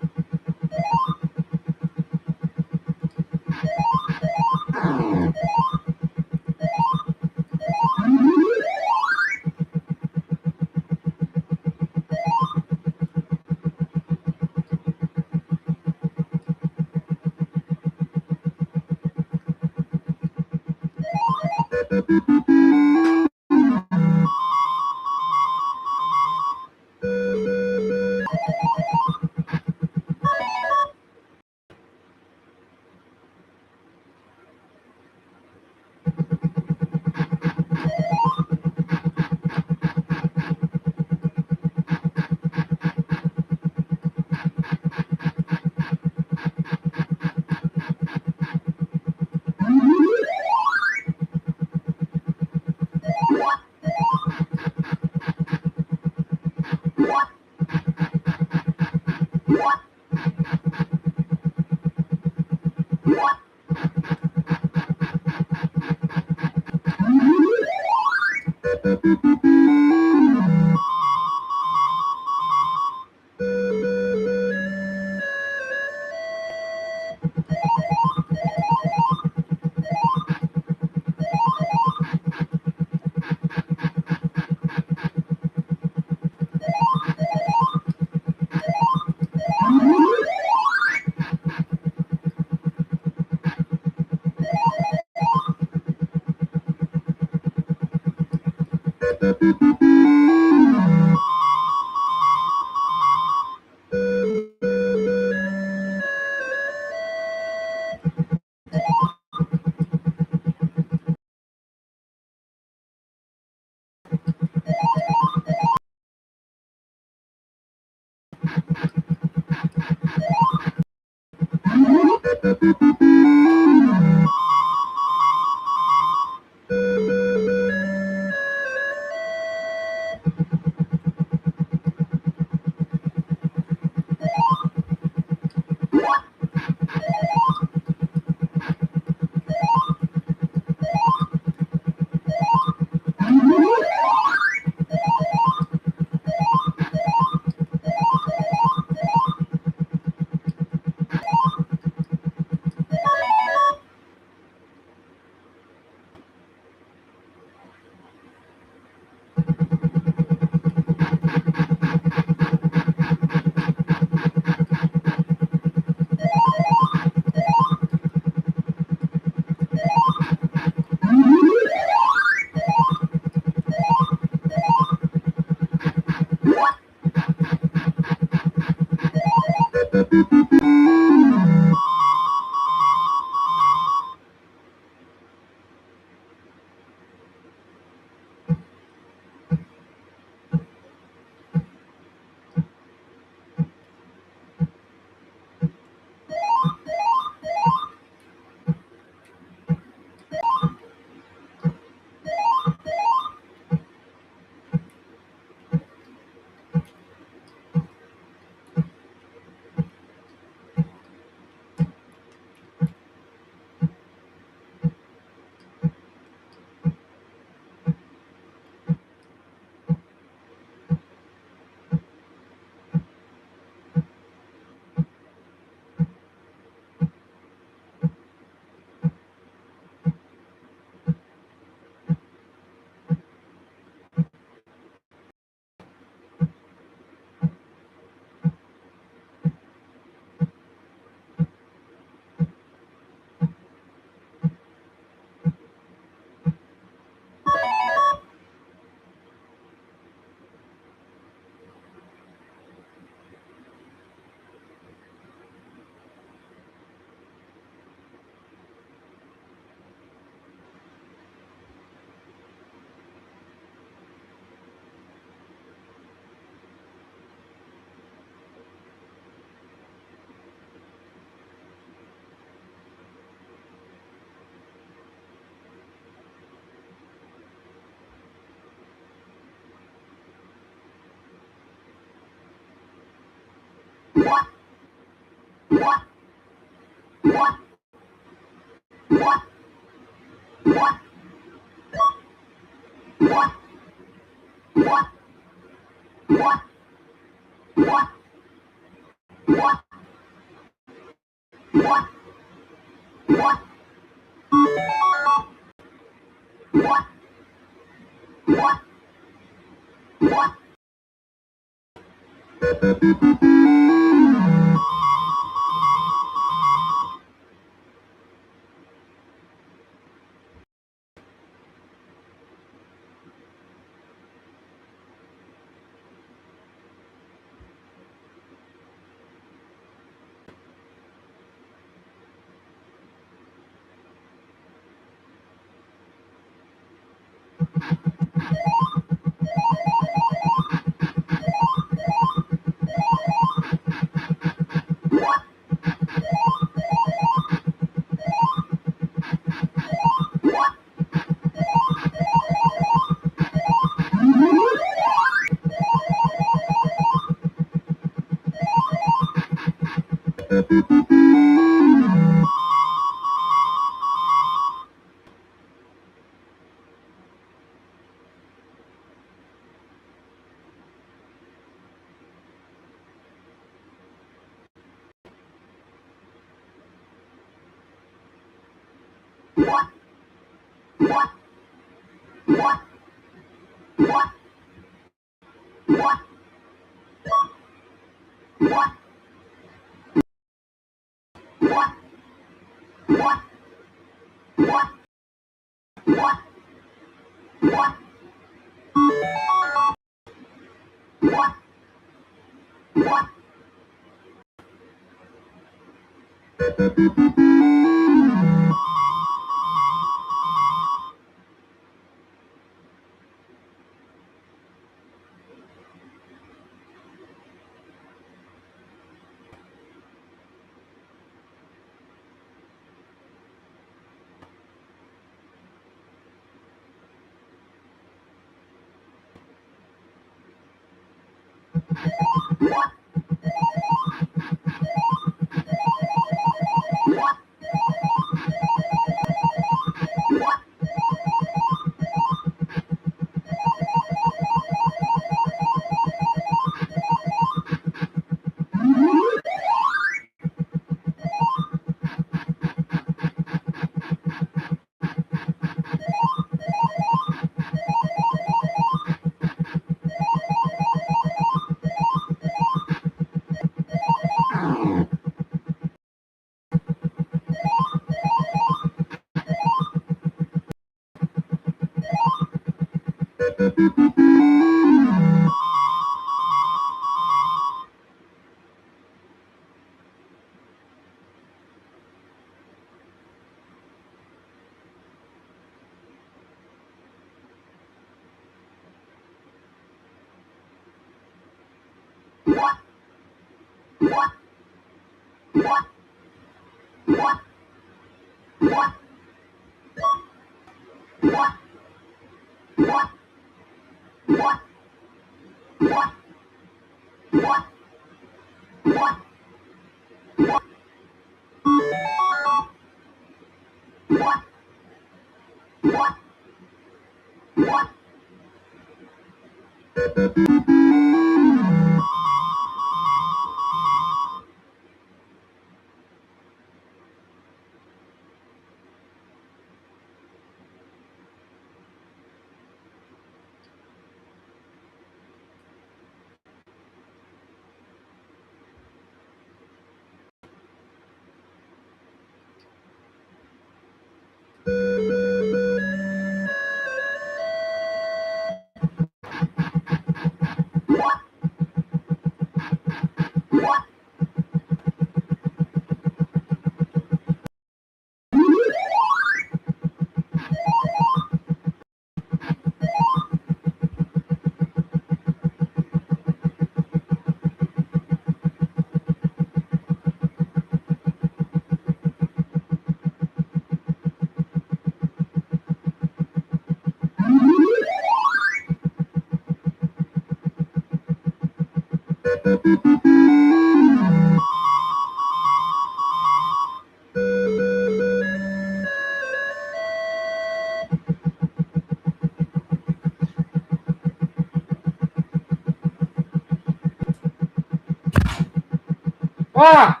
Ah!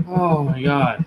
Oh my god.